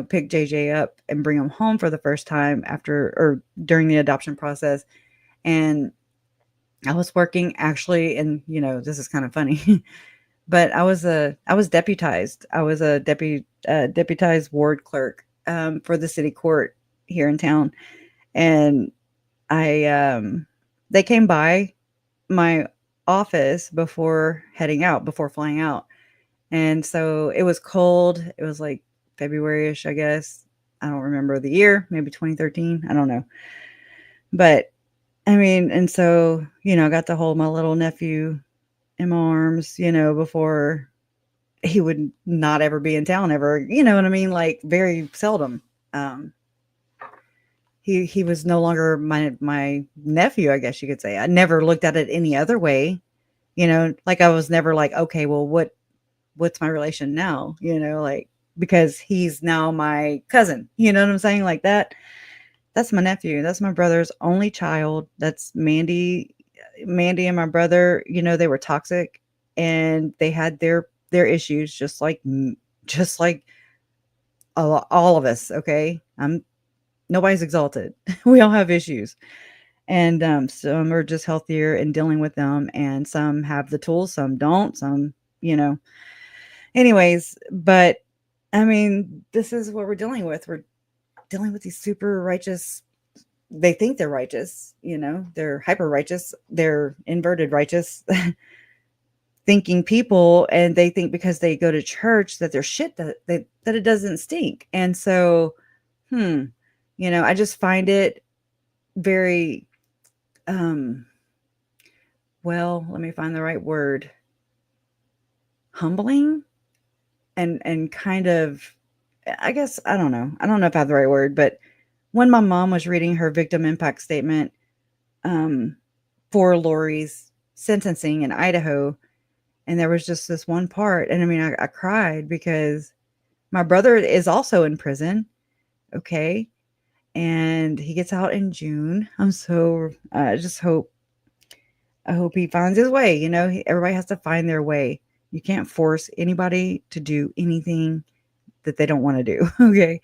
pick JJ up and bring him home for the first time during the adoption process. And I was working actually, and this is kind of funny, but I was deputized. I was a deputized ward clerk for the city court here in town. And they came by my office before flying out. And so it was cold. It was like February-ish, I guess. I don't remember the year, maybe 2013. I don't know. But I mean, and so, I got to hold my little nephew in my arms, before he would not ever be in town ever, you know what I mean? Like very seldom. He was no longer my nephew, I guess you could say. I never looked at it any other way, like I was never like, okay, well, what's my relation now? Like, because he's now my cousin, you know what I'm saying? Like that's my nephew. That's my brother's only child. That's Mandy and my brother, they were toxic and they had their issues just like all of us. Okay. Nobody's exalted. We all have issues. And some are just healthier in dealing with them. And some have the tools, some don't, some, anyways, but I mean, this is what we're dealing with. We're dealing with these super righteous, they think they're righteous, they're hyper righteous, they're inverted righteous thinking people. And they think because they go to church that they're shit, that it doesn't stink. And so, I just find it very, well, let me find the right word. Humbling and kind of, I guess, I don't know if I have the right word, but when my mom was reading her victim impact statement for Lori's sentencing in Idaho, and there was just this one part, and I mean, I cried because my brother is also in prison, okay, and he gets out in June. I hope he finds his way. Everybody has to find their way. You can't force anybody to do anything that they don't want to do. Okay.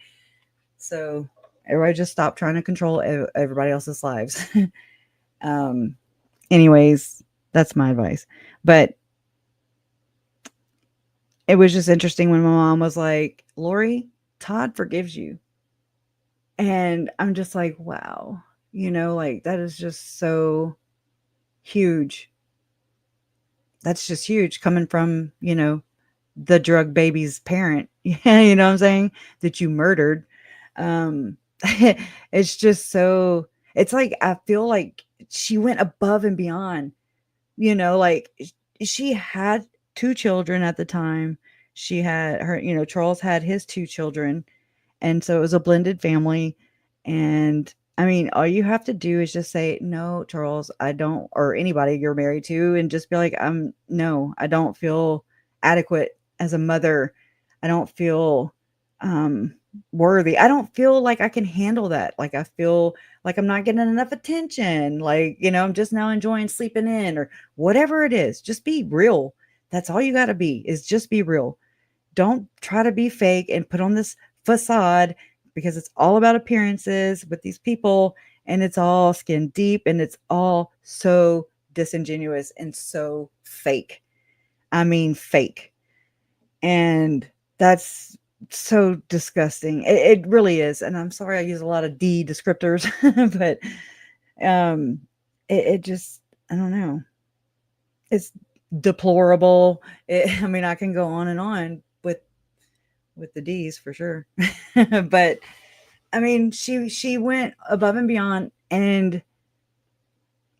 So everybody just stop trying to control everybody else's lives. Anyways, that's my advice. But it was just interesting when my mom was like, Lori, Todd forgives you. And I'm just like, wow, like that is just so huge. That's just huge coming from, the drug baby's parent. Yeah, you know what I'm saying? That you murdered. It's just so, it's like, I feel like she went above and beyond, like she had 2 children at the time. She had her, Charles had his 2 children. And so it was a blended family. And I mean, all you have to do is just say, no, Charles, I don't, or anybody you're married to, and just be like, no, I don't feel adequate as a mother. I don't feel worthy. I don't feel like I can handle that. Like, I feel like I'm not getting enough attention. Like, I'm just now enjoying sleeping in or whatever it is. Just be real. That's all you got to be, is just be real. Don't try to be fake and put on this facade, because it's all about appearances with these people, and it's all skin deep, and it's all so disingenuous and so fake. I mean, fake. And that's so disgusting. It really is. And I'm sorry I use a lot of D descriptors, but it just, I don't know. It's deplorable. I mean, I can go on and on with the D's for sure. But I mean, she went above and beyond, and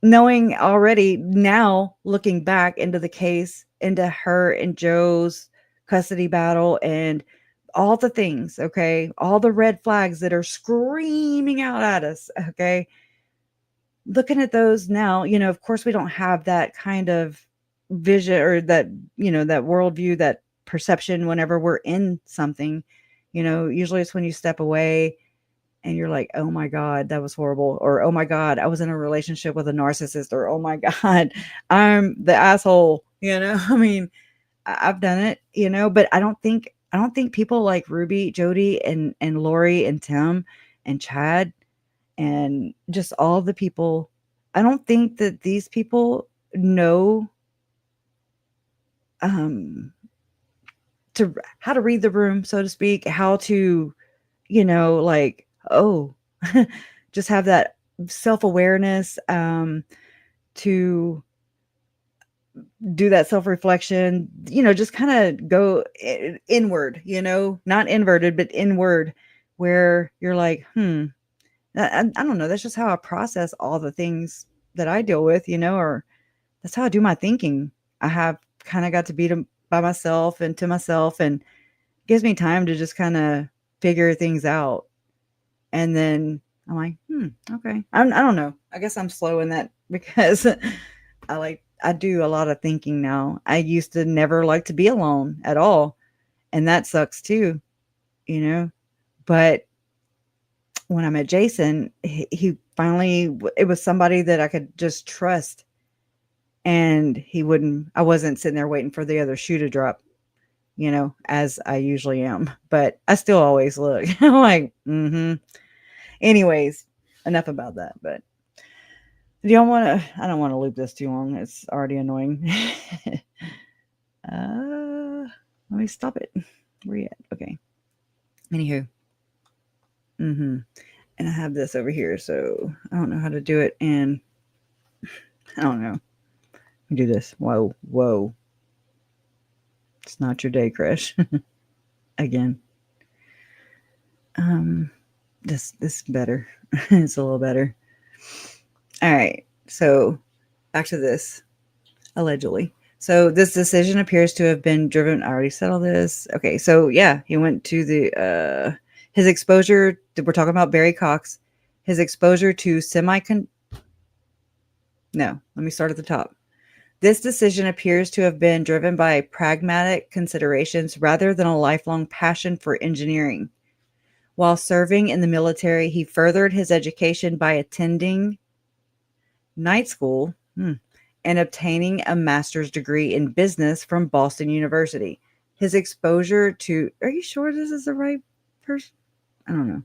knowing already now, looking back into the case, into her and Joe's custody battle and all the things, okay, all the red flags that are screaming out at us, okay, looking at those now, of course we don't have that kind of vision, or that, that worldview, that perception whenever we're in something. Usually it's when you step away and you're like, oh my God, that was horrible. Or, oh my God, I was in a relationship with a narcissist. Or, oh my God, I'm the asshole. I mean, I've done it, but I don't think people like Ruby, Jody, and Lori and Tim and Chad and just all the people, I don't think that these people know how to read the room, so to speak, how to, like, oh, just have that self-awareness, to do that self-reflection, just kind of go inward, not inverted, but inward, where you're like, I don't know. That's just how I process all the things that I deal with, or that's how I do my thinking. I have kind of got to be by myself and to myself, and it gives me time to just kind of figure things out. And then I'm like, okay. I don't know. I guess I'm slow in that, because I do a lot of thinking now. I used to never like to be alone at all. And that sucks too, but when I met Jason, he finally, it was somebody that I could just trust. And I wasn't sitting there waiting for the other shoe to drop, as I usually am, but I still always look. I'm like, anyways, enough about that. But do y'all I don't want to loop this too long. It's already annoying. Let me stop it. Where you at? Okay. Anywho. And I have this over here, so I don't know how to do it. And I don't know. Do this. Whoa. It's not your day, Crash. Again. This is better. It's a little better. All right. So back to this. Allegedly. So this decision appears to have been driven. I already said all this. Okay. So yeah, he went to the his exposure. We're talking about Barry Cox. His exposure to No, let me start at the top. This decision appears to have been driven by pragmatic considerations rather than a lifelong passion for engineering. While serving in the military, he furthered his education by attending night school and obtaining a master's degree in business from Boston University. His exposure to, are you sure this is the right person? I don't know.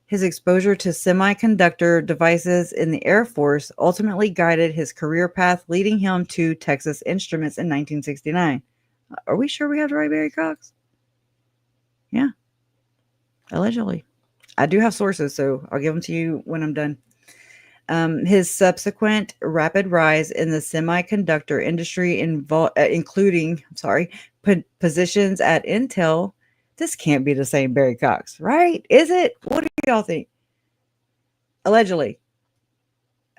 His exposure to semiconductor devices in the Air Force ultimately guided his career path, leading him to Texas Instruments in 1969. Are we sure we have the right Barry Cox? Yeah. Allegedly. I do have sources, so I'll give them to you when I'm done. His subsequent rapid rise in the semiconductor industry, including positions at Intel. This can't be the same Barry Cox, right? Is it? What do y'all think? Allegedly.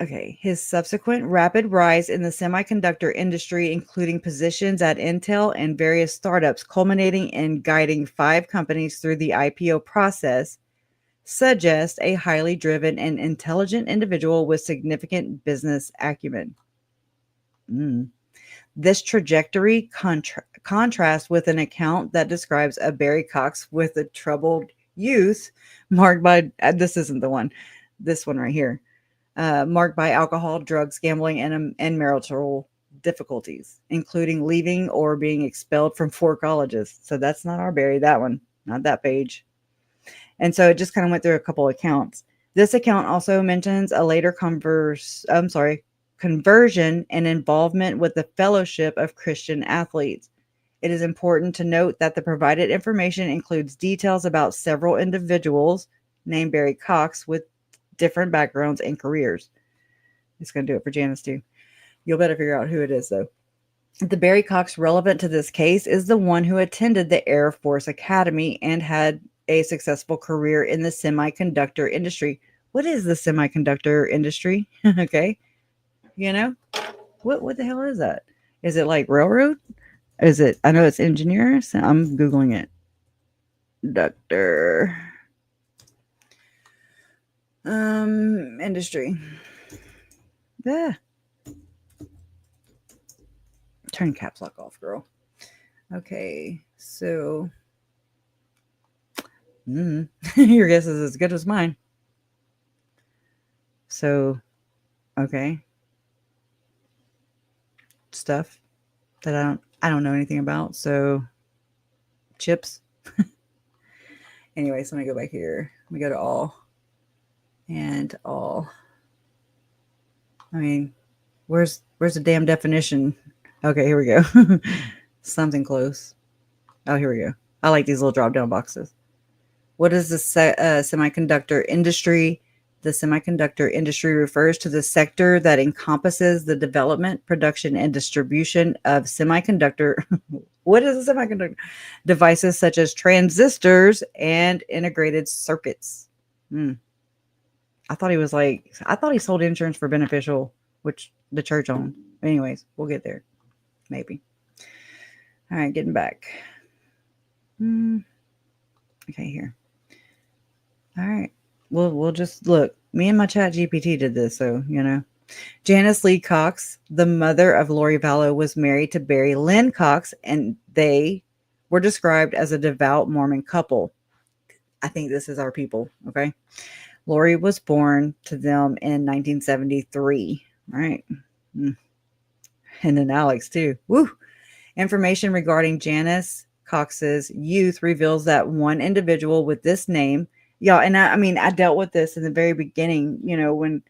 Okay. His subsequent rapid rise in the semiconductor industry, including positions at Intel and various startups, culminating in guiding 5 companies through the IPO process, suggest a highly driven and intelligent individual with significant business acumen. This trajectory contrasts with an account that describes a Barry Cox with a troubled youth marked by, this isn't the one, this one right here, marked by alcohol, drugs, gambling, and marital difficulties, including leaving or being expelled from 4 colleges. So that's not our Barry, that one, not that page. And so it just kind of went through a couple accounts. This account also mentions a later conversion and involvement with the Fellowship of Christian Athletes. It is important to note that the provided information includes details about several individuals named Barry Cox with different backgrounds and careers. It's going to do it for Janice too. You'll better figure out who it is though. The Barry Cox relevant to this case is the one who attended the Air Force Academy and had a successful career in the semiconductor industry. What is the semiconductor industry? Okay. You know, what the hell is that? Is it like railroad? Is it, I know it's engineers. I'm Googling it. Doctor. Industry. Yeah. Turn caps lock off, girl. Okay. So, your guess is as good as mine. So, okay. Stuff that I don't know anything about. So, chips. Anyways, let me go back here. Let me go to all. And all. I mean, where's the damn definition? Okay, here we go. Something close. Oh, here we go. I like these little drop down boxes. What is the semiconductor industry? The semiconductor industry refers to the sector that encompasses the development, production, and distribution of semiconductor. What is a semiconductor? Devices such as transistors and integrated circuits. I thought he sold insurance for Beneficial, which the church owned. Anyways, we'll get there. Maybe. All right, getting back. Okay, here. All right. We'll just look. Me and my chat GPT did this, so, you know. Janice Lee Cox, the mother of Lori Vallow, was married to Barry Lynn Cox, and they were described as a devout Mormon couple. I think this is our people, okay? Lori was born to them in 1973, right? And then Alex, too. Woo! Information regarding Janice Cox's youth reveals that one individual with this name, y'all, and I mean, I dealt with this in the very beginning, you know, when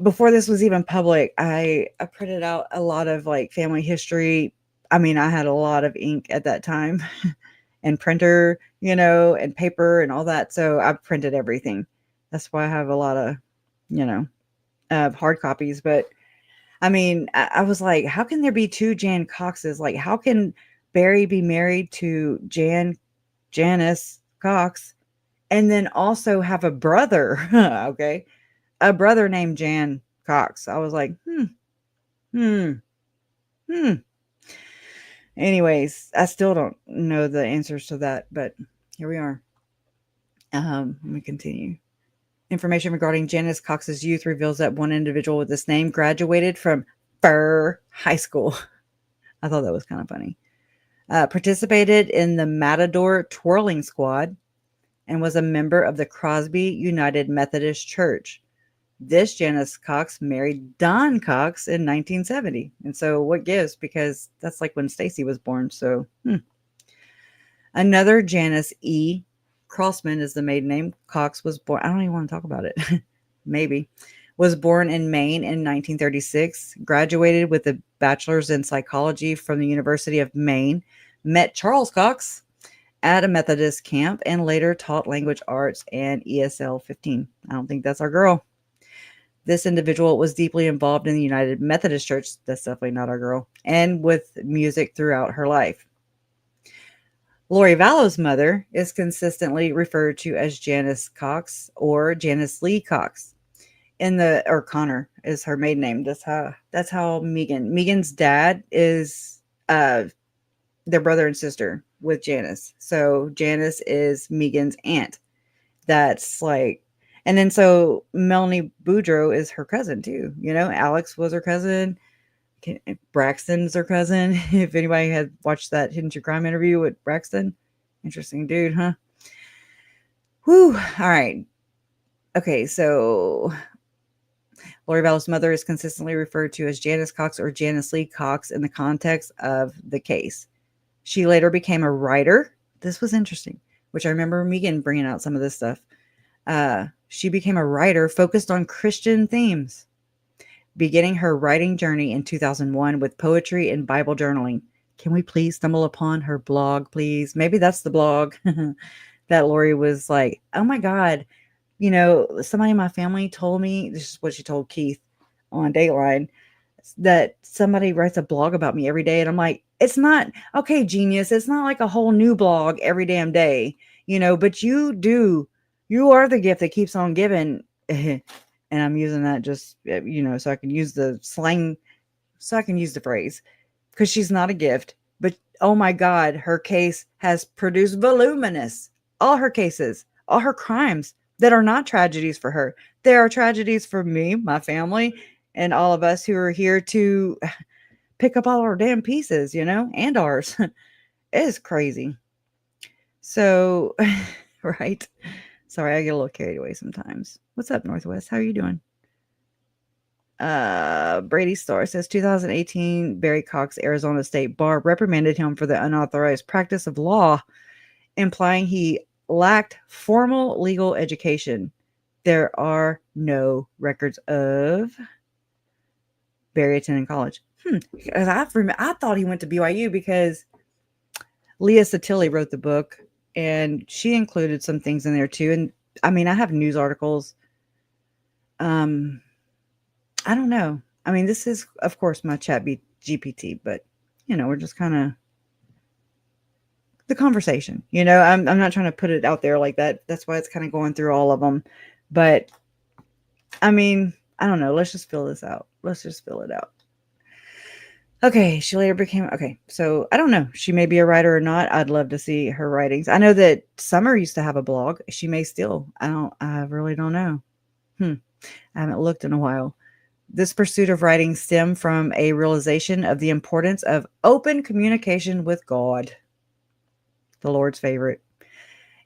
before this was even public, I printed out a lot of like family history. I mean, I had a lot of ink at that time and printer, you know, and paper and all that. So I printed everything. That's why I have a lot of, you know, hard copies. But I mean, I was like, how can there be 2 Jan Coxes? Like, how can Barry be married to Janice Cox and then also have a brother? Okay. A brother named Jan Cox. I was like, Anyways, I still don't know the answers to that, but here we are. Let me continue. Information regarding Janice Cox's youth reveals that one individual with this name graduated from Furr High School. I thought that was kind of funny. Participated in the Matador Twirling Squad and was a member of the Crosby United Methodist Church. This Janice Cox married Don Cox in 1970. And so what gives? Because that's like when Stacy was born. So another Janice E. Crossman is the maiden name. Cox was born. I don't even want to talk about it. Maybe. Was born in Maine in 1936. Graduated with a bachelor's in psychology from the University of Maine. Met Charles Cox at a Methodist camp and later taught language arts and ESL 15. I don't think that's our girl. This individual was deeply involved in the United Methodist Church. That's definitely not our girl. And with music throughout her life. Lori Vallow's mother is consistently referred to as Janice Cox or Janice Lee Cox. Or Connor is her maiden name. That's how Megan's dad is their brother and sister with Janice. So Janice is Megan's aunt. That's like, and then so Melanie Boudreaux is her cousin too. You know, Alex was her cousin. Braxton's her cousin. If anybody had watched that Hidden True Crime interview with Braxton, interesting dude, huh? Whew. All right. Okay, so Lori Vallow's mother is consistently referred to as Janice Cox or Janice Lee Cox in the context of the case. She later became a writer. This was interesting, which I remember Megan bringing out some of this stuff. She became a writer focused on Christian themes, beginning her writing journey in 2001 with poetry and Bible journaling. Can we please stumble upon her blog, please? Maybe that's the blog that Lori was like, oh my God, you know, somebody in my family told me, this is what she told Keith on Dateline, that somebody writes a blog about me every day. And I'm like, it's not, okay, genius. It's not like a whole new blog every damn day, you know, but you are the gift that keeps on giving. And I'm using that just, you know, so I can use the slang, so I can use the phrase, because she's not a gift, but oh my God, her case has produced voluminous, all her cases, all her crimes that are not tragedies for her. They are tragedies for me, my family, and all of us who are here to pick up all our damn pieces, you know, and ours. It is crazy. So, right. Sorry, I get a little carried away sometimes. What's up, Northwest? How are you doing? Brady Starr says 2018 Barry Cox Arizona State Bar reprimanded him for the unauthorized practice of law, implying he lacked formal legal education. There are no records of Barry attending college. I thought he went to BYU because Leah Satilli wrote the book and she included some things in there too. And I mean, I have news articles. I don't know. I mean, this is, of course, my chat GPT, but you know, we're just kind of the conversation, you know, I'm not trying to put it out there like that. That's why it's kind of going through all of them. But I mean, I don't know. Let's just fill this out. Let's just fill it out. Okay. She later became, okay. So I don't know. She may be a writer or not. I'd love to see her writings. I know that Summer used to have a blog. She may still, I really don't know. I haven't looked in a while. This pursuit of writing stemmed from a realization of the importance of open communication with God, the Lord's favorite.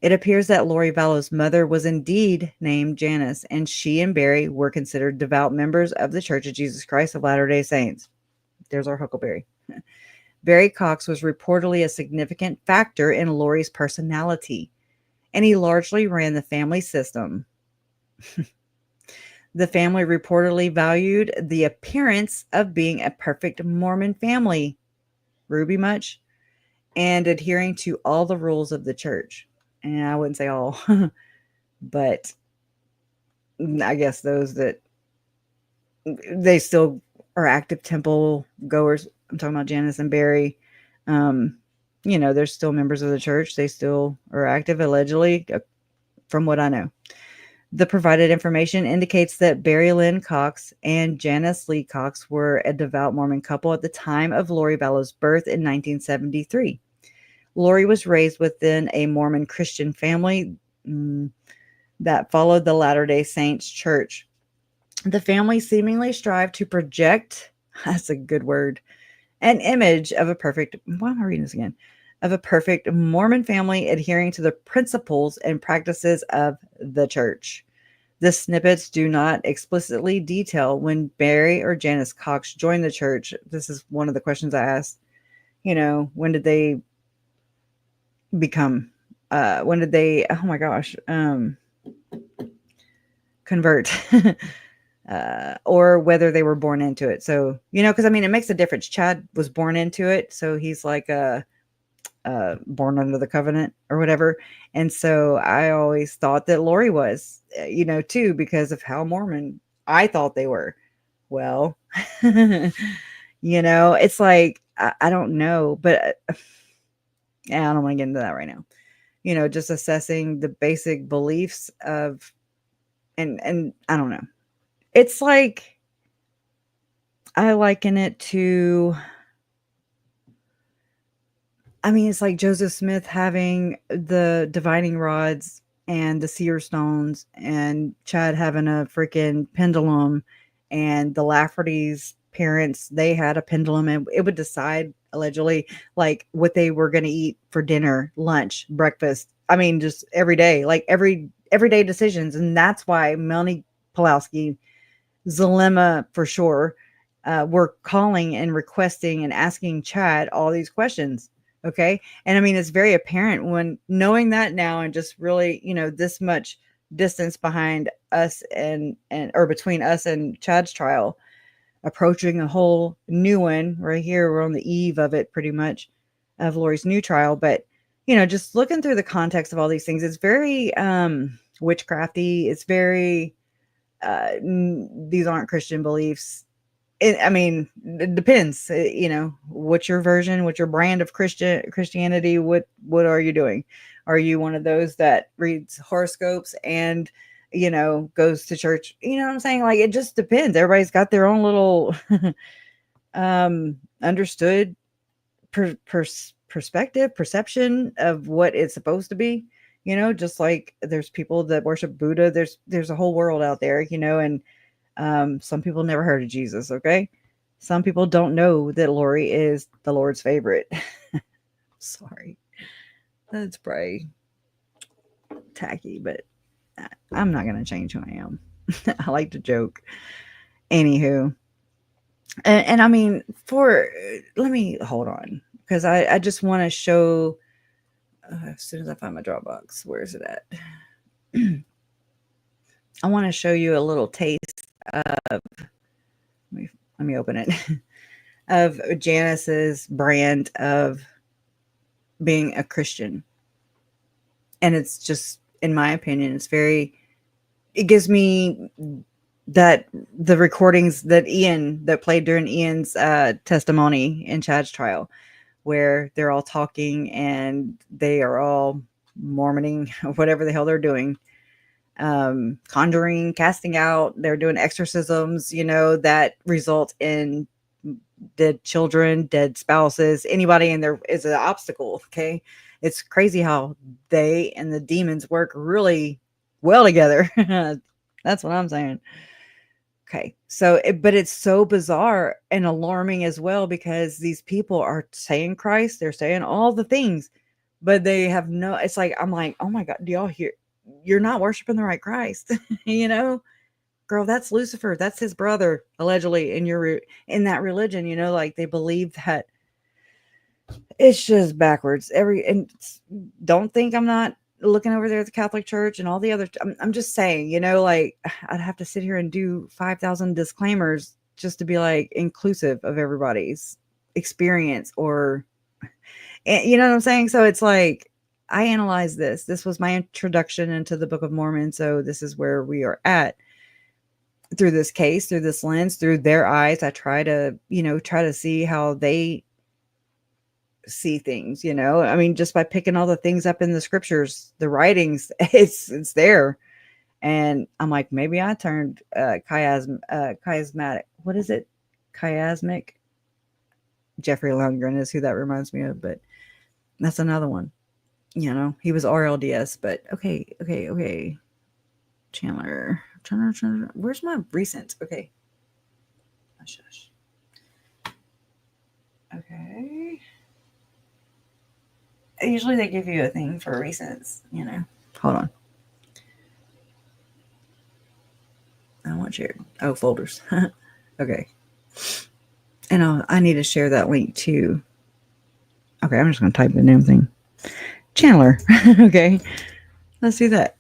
It appears that Lori Vallow's mother was indeed named Janice, and she and Barry were considered devout members of the Church of Jesus Christ of Latter-day Saints. There's our Huckleberry. Barry Cox was reportedly a significant factor in Lori's personality, and he largely ran the family system. The family reportedly valued the appearance of being a perfect Mormon family, Ruby much, and adhering to all the rules of the church. And I wouldn't say all, but I guess those that they still are active temple goers. I'm talking about Janice and Barry. You know, they're still members of the church. They still are active, allegedly, from what I know. The provided information indicates that Barry Lynn Cox and Janice Lee Cox were a devout Mormon couple at the time of Lori Vallow's birth in 1973. Lori was raised within a Mormon Christian family that followed the Latter-day Saints church. The family seemingly strived to project, that's a good word, an image of a perfect, why am I reading this again? Of a perfect Mormon family adhering to the principles and practices of the church. The snippets do not explicitly detail when Barry or Janice Cox joined the church. This is one of the questions I asked. You know, when did they become, when did they, oh my gosh, convert, or whether they were born into it. So, you know, because I mean, it makes a difference. Chad was born into it. So he's like born under the covenant or whatever. And so I always thought that Lori was, you know, too, because of how Mormon I thought they were. Well, you know, it's like, I don't know, but I don't want to get into that right now. You know, just assessing the basic beliefs of, and I don't know. It's like, I liken it to, I mean, it's like Joseph Smith having the divining rods and the seer stones, and Chad having a freaking pendulum, and the Lafferty's parents, they had a pendulum, and it would decide allegedly like what they were going to eat for dinner, lunch, breakfast. I mean, just every day, like everyday decisions. And that's why Melanie Pulowski Zalema for sure, were calling and requesting and asking Chad all these questions. Okay. And I mean, it's very apparent when knowing that now and just really, this much distance behind us and or between us and Chad's trial, approaching a whole new one right here. We're on the eve of it pretty much, of Lori's new trial. But, just looking through the context of all these things, it's very witchcrafty. It's very, these aren't Christian beliefs. It depends, what's your version, what's your brand of Christianity? What are you doing? Are you one of those that reads horoscopes and, goes to church? You know what I'm saying? Like, it just depends. Everybody's got their own little, understood perspective, perception of what it's supposed to be, just like there's people that worship Buddha. There's a whole world out there, and some people never heard of Jesus, okay? Some people don't know that Lori is the Lord's favorite. Sorry. That's probably tacky, but I'm not going to change who I am. I like to joke. Anywho. And I mean, let me hold on, because I just want to show, as soon as I find my Dropbox, where is it at? I want to show you a little taste of, let me open it, of Janice's brand of being a Christian. And it's just, in my opinion, it gives me that the recordings that played during Ian's testimony in Chad's trial, where they're all talking and they are all Mormoning, whatever the hell they're doing. Conjuring, casting out, they're doing exorcisms, that result in dead children, dead spouses, anybody in there is an obstacle. Okay. It's crazy how they and the demons work really well together. That's what I'm saying. Okay. So, but it's so bizarre and alarming as well, because these people are saying Christ, they're saying all the things, but they have it's like, I'm like, oh my God, do y'all hear? You're not worshiping the right Christ, girl, that's Lucifer. That's his brother, allegedly, in that religion, like they believe that. It's just backwards. Don't think I'm not looking over there at the Catholic Church and all the other. I'm just saying, like I'd have to sit here and do 5,000 disclaimers just to be like inclusive of everybody's experience, or, you know what I'm saying? So it's like, I analyzed this. This was my introduction into the Book of Mormon. So this is where we are at through this case, through this lens, through their eyes. I try to see how they see things, just by picking all the things up in the scriptures, the writings, it's there. And I'm like, maybe I turned chiasmatic. What is it? Chiasmic. Jeffrey Lundgren is who that reminds me of, but that's another one. He was RLDS, but okay. Chandler. Where's my recent? Okay. Shush. Okay. Usually they give you a thing for recents, Hold on. I want your folders. Okay. And I need to share that link too. Okay, I'm just going to type the damn thing. Chandler. Okay. Let's do that.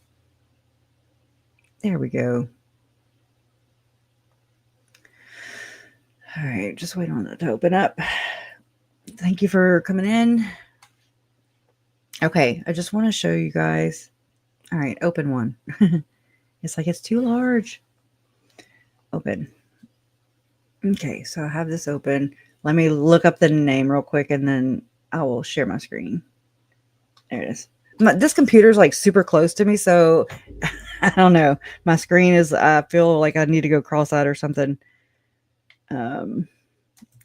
There we go. All right, just wait on it to open up. Thank you for coming in. Okay, I just want to show you guys. All right, open one. It's like it's too large. Open. Okay, so I have this open. Let me look up the name real quick, and then I will share my screen. There it is. This computer is like super close to me, so I don't know. My screen is, I feel like I need to go cross-eyed or something.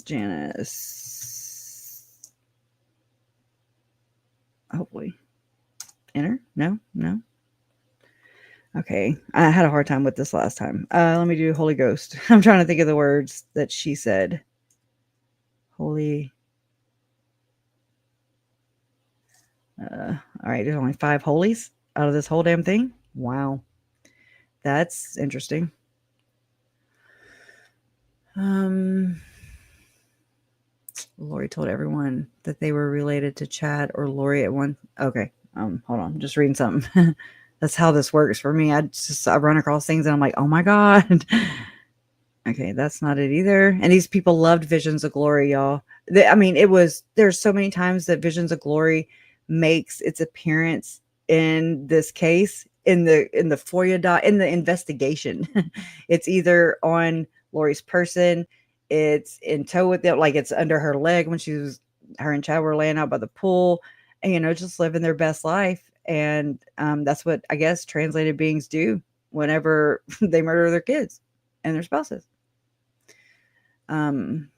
Janice. Hopefully. Enter? No. Okay. I had a hard time with this last time. Let me do Holy Ghost. I'm trying to think of the words that she said. Holy. All right. There's only 5 holies out of this whole damn thing. Wow. That's interesting. Lori told everyone that they were related to Chad or Lori at one. Okay. Hold on. Just reading something. That's how this works for me. I run across things and I'm like, oh my God. Okay. That's not it either. And these people loved Visions of Glory, y'all. There's so many times that Visions of Glory makes its appearance in this case, in the FOIA in the investigation. It's either on Lori's person, it's in tow with it, like it's under her leg when her and Chad were laying out by the pool, and just living their best life. And that's what I guess translated beings do whenever they murder their kids and their spouses. Okay,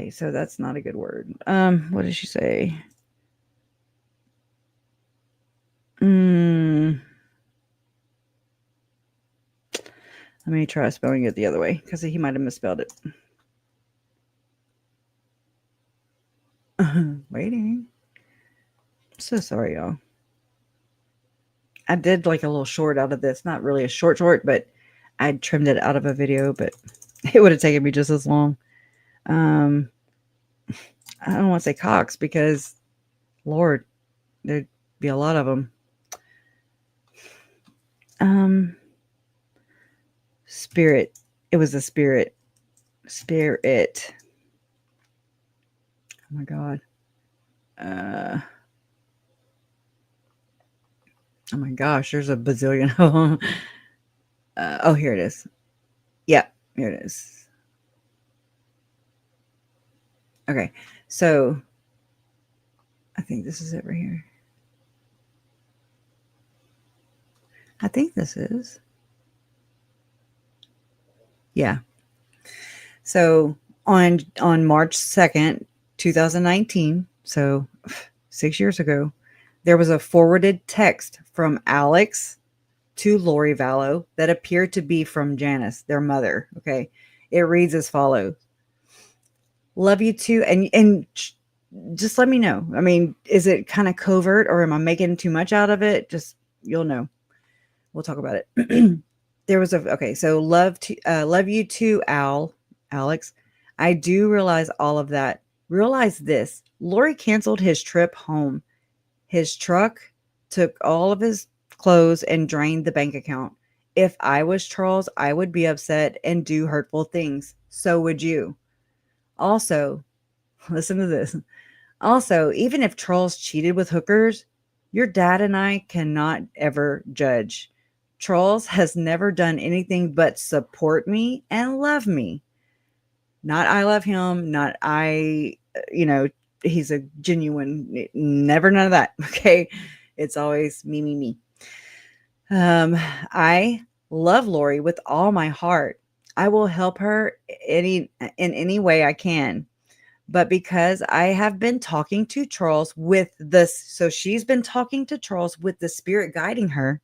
so that's not a good word. What did she say? Let me try spelling it the other way because he might have misspelled it. Waiting. So sorry, y'all. I did like a little short out of this. Not really a short, but I trimmed it out of a video, but it would have taken me just as long. I don't want to say Cox because, Lord, there'd be a lot of them. Spirit. It was a spirit. Spirit. Oh my God. Oh my gosh, there's a bazillion of them. Oh, here it is. Yeah, here it is. Okay, so I think this is it right here. I think this is. Yeah. So on March 2nd, 2019, so 6 years ago, there was a forwarded text from Alex to Lori Vallow that appeared to be from Janice, their mother. Okay. It reads as follows. Love you too. And just let me know. I mean, is it kind of covert or am I making too much out of it? Just, you'll know. We'll talk about it. There was so love you too, Alex. I do realize all of that. Realize this. Lori canceled his trip home. His truck took all of his clothes and drained the bank account. If I was Charles, I would be upset and do hurtful things. So would you. Also, listen to this. Also, even if Charles cheated with hookers, your dad and I cannot ever judge. Charles has never done anything but support me and love me. Not I love him, not I, he's a genuine, never none of that. Okay. It's always me. I love Lori with all my heart. I will help her in any way I can. But because I have been talking to Charles so she's been talking to Charles with the spirit guiding her.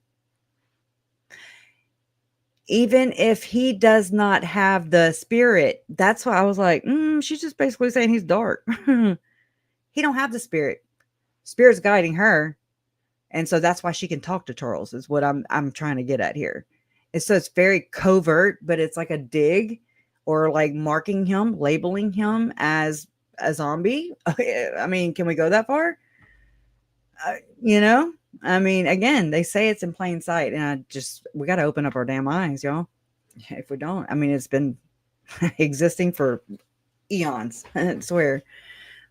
Even if he does not have the spirit, that's why I was like, she's just basically saying he's dark. He don't have the spirit. Spirit's guiding her. And so that's why she can talk to Charles is what I'm trying to get at here. And so it's very covert, but it's like a dig or like marking him, labeling him as a zombie. I mean, can we go that far? Again, they say it's in plain sight and we got to open up our damn eyes, y'all. If we don't, it's been existing for eons, I swear.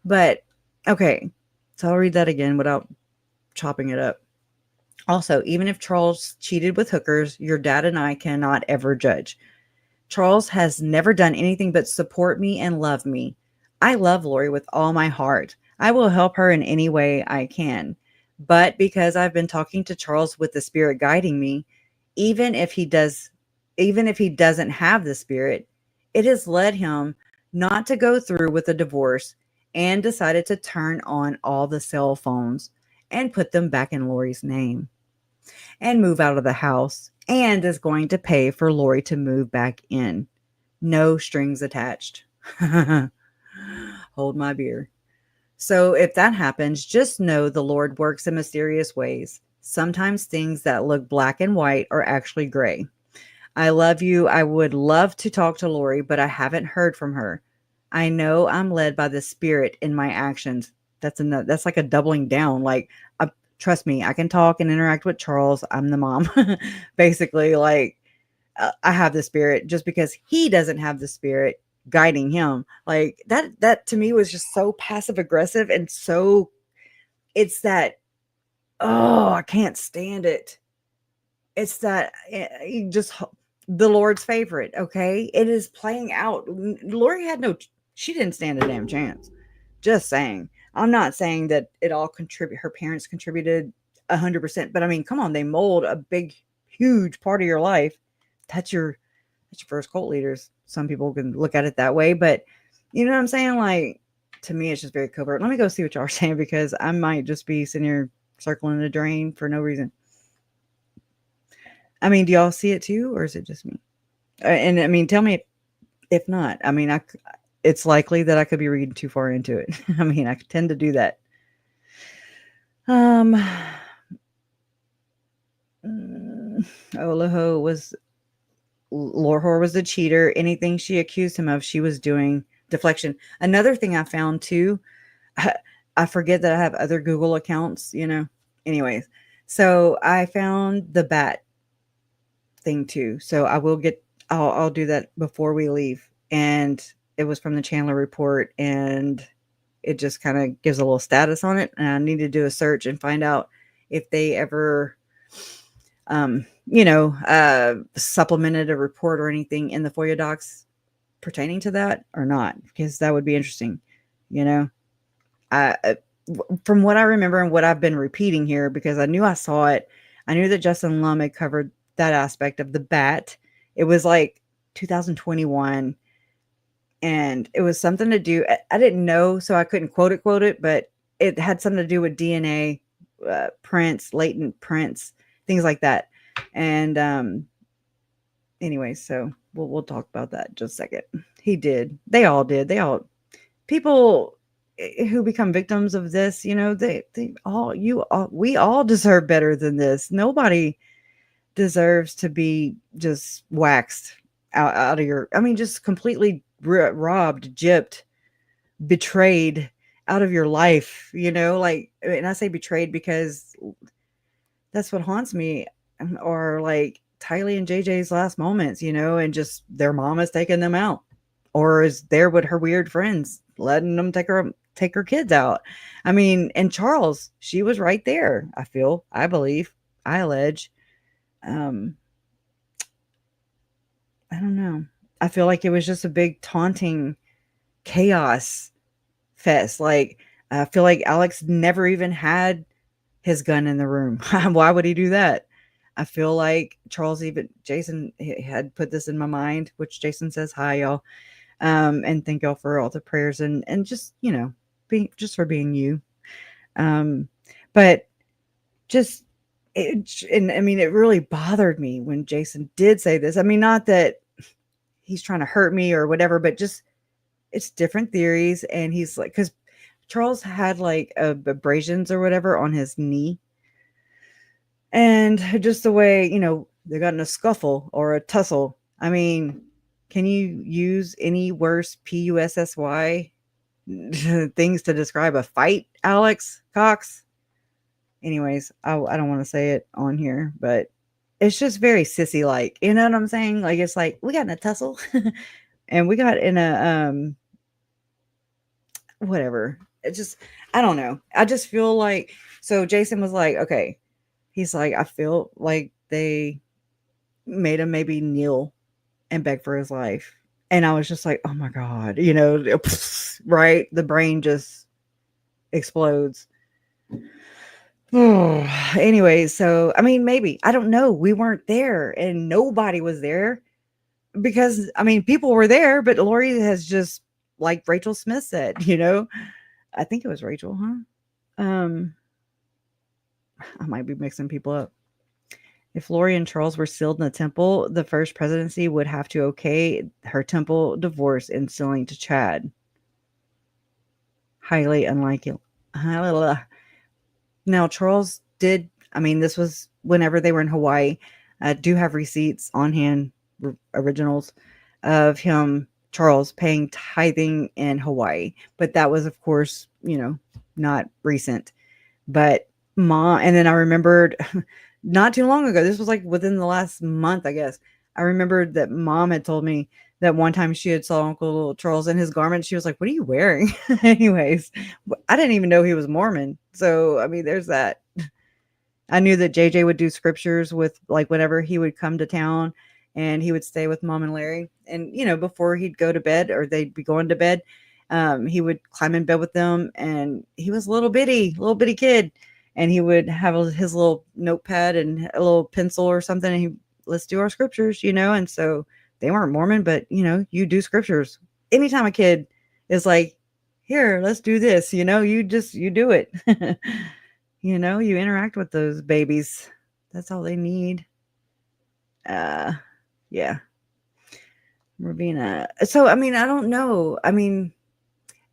But okay, so I'll read that again without chopping it up. Also, even if Charles cheated with hookers, your dad and I cannot ever judge. Charles has never done anything but support me and love me. I love Lori with all my heart. I will help her in any way I can. But because I've been talking to Charles with the spirit guiding me, even if he doesn't have the spirit, it has led him not to go through with the divorce and decided to turn on all the cell phones and put them back in Lori's name and move out of the house and is going to pay for Lori to move back in. No strings attached. Hold my beer. So if that happens, just know the Lord works in mysterious ways. Sometimes things that look black and white are actually gray. I love you. I would love to talk to Lori, but I haven't heard from her. I know I'm led by the Spirit in my actions. That's like a doubling down. Like, trust me, I can talk and interact with Charles. I'm the mom. Basically, like, I have the Spirit just because he doesn't have the Spirit guiding him. Like, that to me was just so passive aggressive and so, it's that, oh, I can't stand it. It's that just the Lord's favorite. Okay. It is playing out. Lori had she didn't stand a damn chance. Just saying. I'm not saying that it all her parents contributed 100%, but I mean, come on, they mold a big, huge part of your life. That's your first cult leaders. Some people can look at it that way, but you know what I'm saying? Like, to me, it's just very covert. Let me go see what y'all are saying, because I might just be sitting here circling the drain for no reason. I mean, do y'all see it too, or is it just me? And I mean, tell me if not. I mean, it's likely that I could be reading too far into it. I mean, I tend to do that. Lorhor was the cheater. Anything she accused him of, she was doing deflection. Another thing I found too, I forget that I have other Google accounts, anyways. So I found the bat thing too. So I'll do that before we leave. And it was from the Chandler report, and it just kind of gives a little status on it. And I need to do a search and find out if they ever, supplemented a report or anything in the FOIA docs pertaining to that or not, because that would be interesting. From what I remember and what I've been repeating here, because I knew I saw it, I knew that Justin Lum had covered that aspect of the bat. It was like 2021, and it was something to do, I didn't know, so I couldn't quote it, but it had something to do with DNA prints, latent prints, things like that. And anyway, so we'll talk about that in just a second. He did. They all did. People who become victims of this, we all deserve better than this. Nobody deserves to be just waxed out of just completely robbed, gypped, betrayed out of your life, and I say betrayed because that's what haunts me, or like Tylee and JJ's last moments, and just their mom is taking them out, or is there with her weird friends, letting them take her kids out. I mean, and Charles, she was right there. I believe, I allege. I don't know. I feel like it was just a big taunting chaos fest. Like, I feel like Alex never even had his gun in the room. Why would he do that? I feel like Jason had put this in my mind, which Jason says, hi, y'all. And thank y'all for all the prayers and just, for being you. But just, it really bothered me when Jason did say this. I mean, not that he's trying to hurt me or whatever, but just, it's different theories. And he's like, because Charles had like abrasions or whatever on his knee. And just the way, they got in a scuffle or a tussle. I mean, can you use any worse PUSSY things to describe a fight, Alex Cox? Anyways, I don't want to say it on here, but it's just very sissy-like. You know what I'm saying? Like, it's like, we got in a tussle and we got in a, whatever. It just, I don't know. I just feel like, so Jason was like, okay. He's like, I feel like they made him maybe kneel and beg for his life. And I was just like, oh my God, right? The brain just explodes. Anyway, so, maybe, I don't know. We weren't there and nobody was there because, people were there, but Lori has just, like Rachel Smith said, I think it was Rachel, huh? I might be mixing people up. If Lori and Charles were sealed in the temple, the first presidency would have to okay her temple divorce and sealing to Chad. Highly unlikely. Now, Charles did, this was whenever they were in Hawaii, do have receipts on hand originals of him, Charles, paying tithing in Hawaii. But that was, of course, not recent. But mom, and then I remembered not too long ago, this was like within the last month, I guess. I remembered that mom had told me that one time she had saw Uncle Charles in his garment. She was like, "What are you wearing?" Anyways, I didn't even know he was Mormon. So, I mean, there's that. I knew that JJ would do scriptures with, like, whenever he would come to town, and he would stay with Mom and Larry. And, before he'd go to bed, or they'd be going to bed, he would climb in bed with them. And he was a little bitty kid. And he would have his little notepad and a little pencil or something. And let's do our scriptures, And so they weren't Mormon, but, you do scriptures. Anytime a kid is like, here, let's do this, you do it. You interact with those babies. That's all they need. Yeah. Ravina. So, I mean, I don't know. I mean,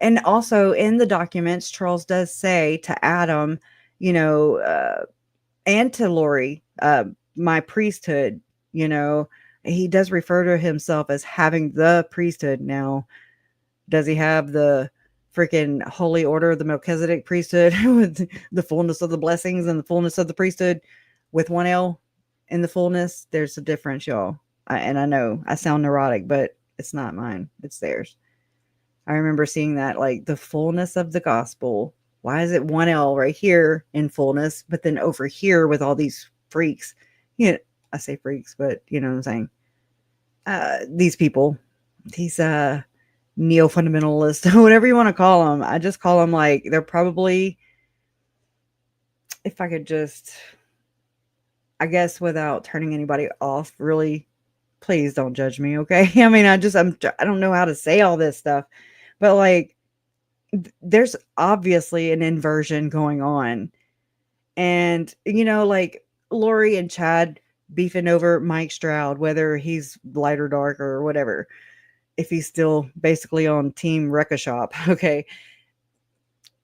and also in the documents, Charles does say to Adam, and to Lori, my priesthood, he does refer to himself as having the priesthood. Now, does he have the freaking holy order of the Melchizedek priesthood with the fullness of the blessings and the fullness of the priesthood with one L in the fullness? There's a difference, y'all. And I know I sound neurotic, but it's not mine. It's theirs. I remember seeing that, like, the fullness of the gospel. Why is it one L right here in fullness, but then over here with all these freaks? I say freaks, but you know what I'm saying? These people, these neo-fundamentalists, whatever you want to call them. I just call them, like, they're probably, if I could just, I guess without turning anybody off, really, please don't judge me, okay? I mean, I don't know how to say all this stuff, but, like, there's obviously an inversion going on. And, like, Lori and Chad beefing over Mike Stroud, whether he's light or dark or whatever, if he's still basically on Team Wrecka Shop, okay,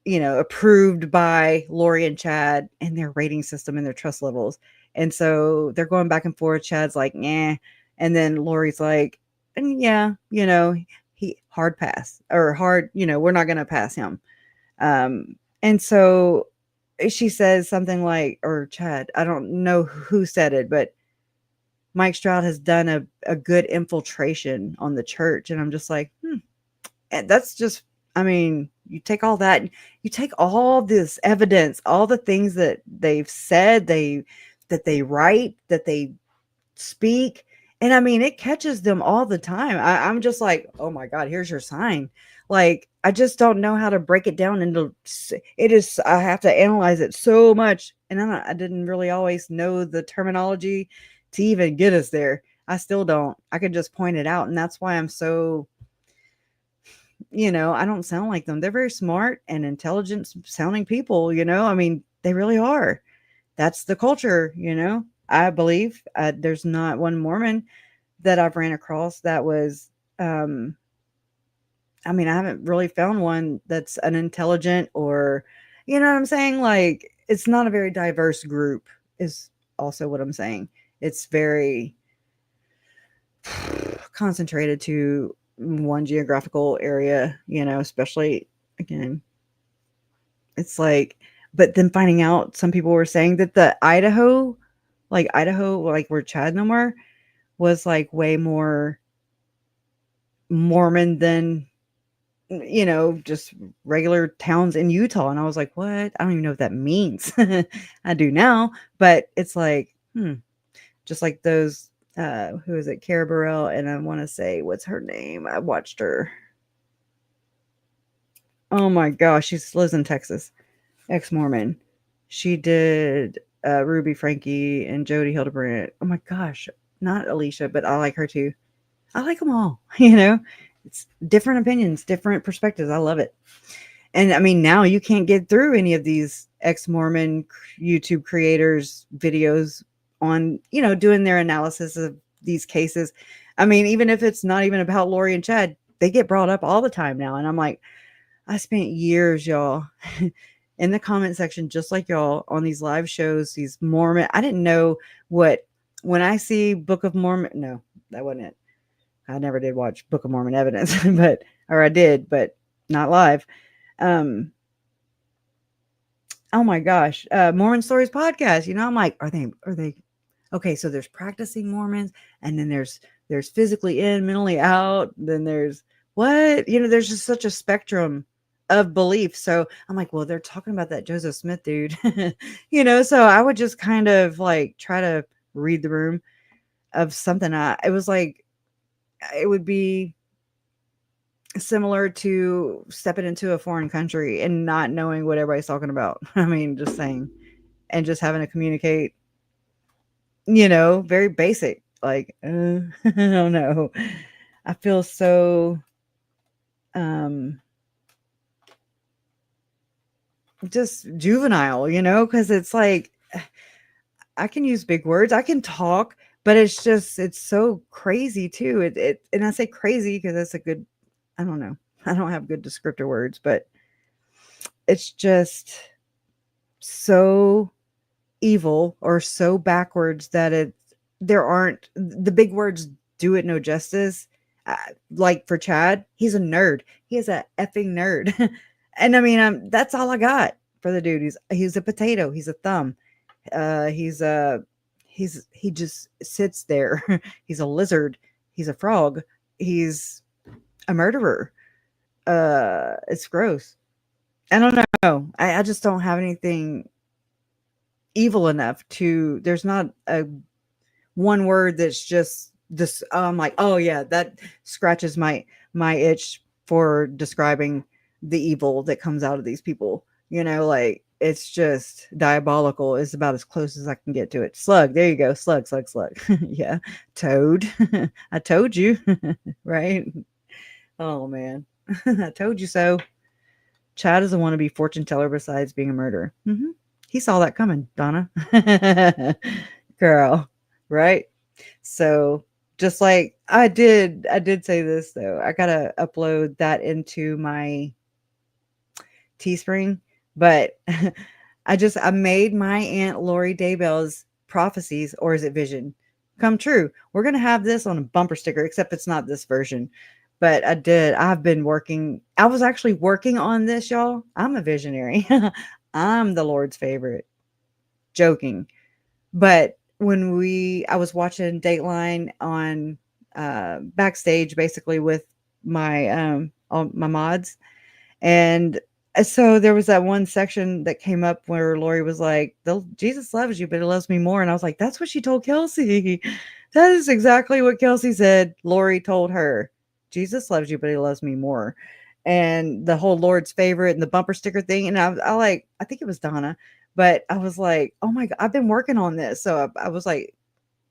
approved by Lori and Chad and their rating system and their trust levels. And so they're going back and forth. Chad's like, nah. And then Lori's like, yeah, he hard pass, or hard, we're not going to pass him. And so she says something like, or Chad, I don't know who said it, but Mike Stroud has done a good infiltration on the church. And I'm just like, And that's just, I mean, you take all that, you take all this evidence, all the things that they've said, that they write, that they speak. And I mean, it catches them all the time. I'm just like, oh my God, here's your sign. Like, I just don't know how to break it down into, I have to analyze it so much. And I didn't really always know the terminology to even get us there. I still don't. I could just point it out. And that's why I'm so, I don't sound like them. They're very smart and intelligent sounding people, I mean, they really are. That's the culture, I believe. There's not one Mormon that I've ran across that was, I mean, I haven't really found one that's an intelligent, or, you know what I'm saying? Like, it's not a very diverse group is also what I'm saying. It's very concentrated to one geographical area, especially, again, it's like, but then finding out some people were saying that the Idaho, like where Chad no more, was like way more Mormon than, just regular towns in Utah. And I was like, what? I don't even know what that means. I do now, but it's like, just like those, who is it? Cara Burrell. And I want to say, what's her name? I watched her. Oh my gosh. She lives in Texas. Ex-Mormon. She did Ruby Frankie and Jody Hildebrandt. Oh my gosh. Not Alicia, but I like her too. I like them all, It's different opinions, different perspectives. I love it. And I mean, now you can't get through any of these ex-Mormon YouTube creators' videos on, doing their analysis of these cases. I mean, even if it's not even about Lori and Chad, they get brought up all the time now. And I'm like, I spent years, y'all, in the comment section, just like y'all, on these live shows, these Mormon. I didn't know when I see Book of Mormon, no, that wasn't it. I never did watch Book of Mormon Evidence, or I did, but not live. Oh my gosh. Mormon Stories podcast. I'm like, are they okay? So there's practicing Mormons, and then there's physically in, mentally out. Then there's what? There's just such a spectrum of belief. So I'm like, well, they're talking about that Joseph Smith dude, so I would just kind of like try to read the room of something. It was like, it would be similar to stepping into a foreign country and not knowing what everybody's talking about. I mean, just saying, and just having to communicate, very basic, like, I don't know. I feel so, just juvenile, because it's like, I can use big words, I can talk, but it's so crazy too. And I say crazy because that's a good, I don't know. I don't have good descriptor words, but it's just so evil or so backwards that there aren't, the big words do it no justice. Like for Chad, he's a nerd. He is a effing nerd. And I mean, that's all I got for the dude. He's a potato. He's a thumb. He just sits there. He's a lizard. He's a frog. He's a murderer. It's gross. I don't know. I just don't have anything evil enough there's not a one word that's just this. I'm like, oh yeah, that scratches my itch for describing the evil that comes out of these people. Like, it's just diabolical is about as close as I can get to it. Slug. There you go. Slug. Yeah. Toad. I told you. Right. Oh man. I told you so. Chad doesn't want to be fortune teller besides being a murderer. Mm-hmm. He saw that coming, Donna. Girl, right? So just like I did say this though. I gotta upload that into my Teespring, but I made my Aunt Lori Daybell's prophecies, or is it vision, come true. We're gonna have this on a bumper sticker, except it's not this version. But I was actually working on this, y'all. I'm a visionary. I'm the Lord's favorite. Joking. But I was watching Dateline on backstage, basically with my mods. And so there was that one section that came up where Lori was like, Jesus loves you, but he loves me more. And I was like, that's what she told Kelsey. That is exactly what Kelsey said. Lori told her. Jesus loves you, but he loves me more. And the whole Lord's favorite and the bumper sticker thing. And I think it was Donna, but I was like, oh my God, I've been working on this. So I was like,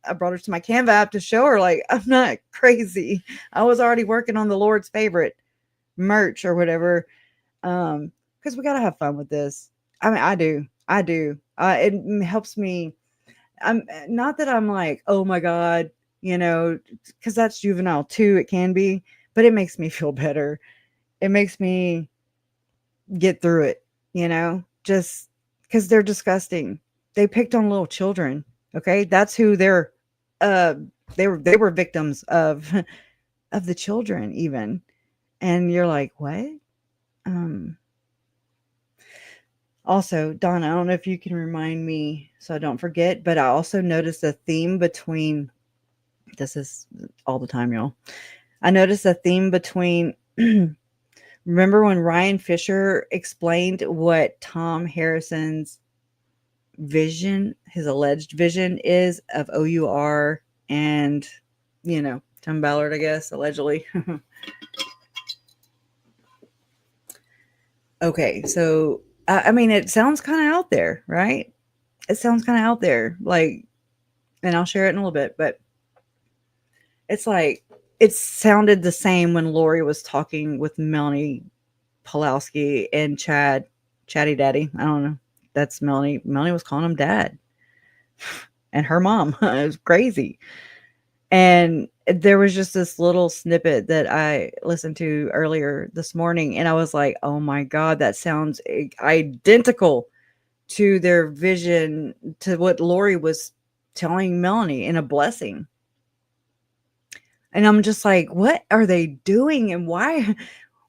I brought her to my Canva app to show her, like, I'm not crazy. I was already working on the Lord's favorite merch or whatever. Because we got to have fun with this. I mean, I do. It helps me. I'm not that I'm like, oh my God, because that's juvenile too. It can be, but it makes me feel better. It makes me get through it, just because they're disgusting. They picked on little children. Okay. That's who they were victims of the children even. And you're like, what? Also, Donna, I don't know if you can remind me so I don't forget, but I also noticed a theme between, this is all the time, y'all. I noticed a theme between, remember when Ryan Fisher explained what Tom Harrison's vision, his alleged vision is of OUR and, Tim Ballard, I guess, allegedly. Okay, so, I mean, it sounds kind of out there, right? It sounds kind of out there, like, and I'll share it in a little bit, but it's like, it sounded the same when Lori was talking with Melanie Pulowski and Chatty Daddy. I don't know. That's Melanie. Melanie was calling him dad. And her mom. It was crazy. And there was just this little snippet that I listened to earlier this morning. And I was like, oh my God, that sounds identical to their vision, to what Lori was telling Melanie in a blessing. And I'm just like, what are they doing? And why?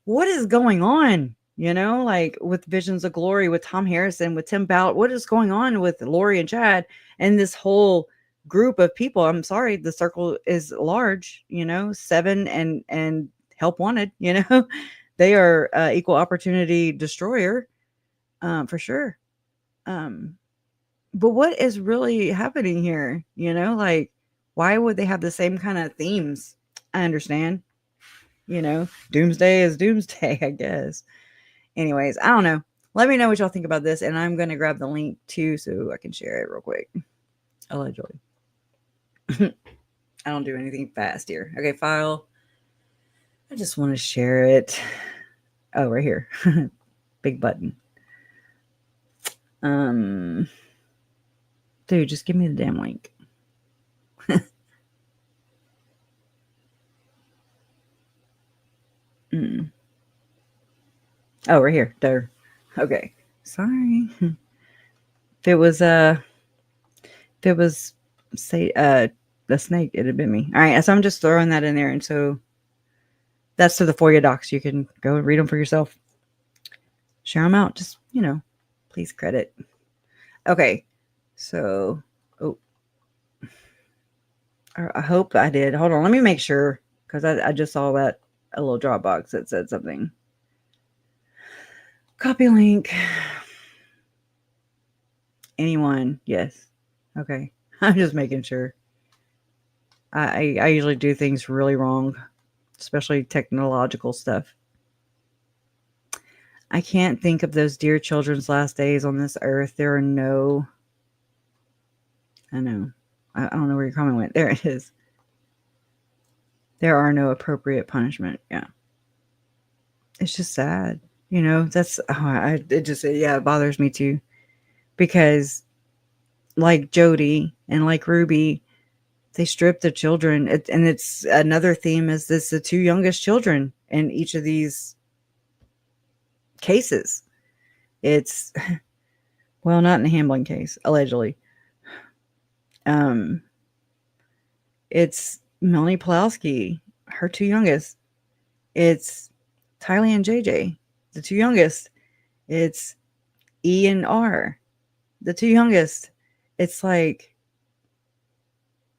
What is going on? You know, like with Visions of Glory, with Tom Harrison, with Tim Ballard, what is going on with Lori and Chad and this whole group of people? I'm sorry, the circle is large, you know, 7 and help wanted, you know, they are equal opportunity destroyer, for sure. But what is really happening here? You know, like, why would they have the same kind of themes? I understand, you know, doomsday is doomsday, I guess. Anyways, I don't know. Let me know what y'all think about this, and I'm going to grab the link too so I can share it real quick. Allegedly. I don't do anything fast here. Okay, file. I just want to share it. Oh, right here. Big button. Dude, just give me the damn link. Oh, right here. There. Okay. Sorry. If it was say the snake, it'd have been me. All right, so I'm just throwing that in there, and so that's to the FOIA docs. You can go and read them for yourself. Share them out. Just, you know, please credit. Okay. So, I hope I did. Hold on. Let me make sure, because I just saw that a little Dropbox that said something. Copy link. Anyone? Yes. Okay. I'm just making sure. I usually do things really wrong, especially technological stuff. I can't think of those dear children's last days on this earth. There are no... I know. I don't know where your comment went. There it is. There are no appropriate punishment. Yeah. It's just sad. You know, that's... it bothers me too. Because like Jody and like Ruby, they strip the children. And it's another theme is this, the 2 youngest children in each of these cases. It's, well, not in the Hamblin case, allegedly. It's Melanie Pulowski, her 2 youngest. It's Tylee and JJ, the 2 youngest. It's E and R, the 2 youngest. It's like,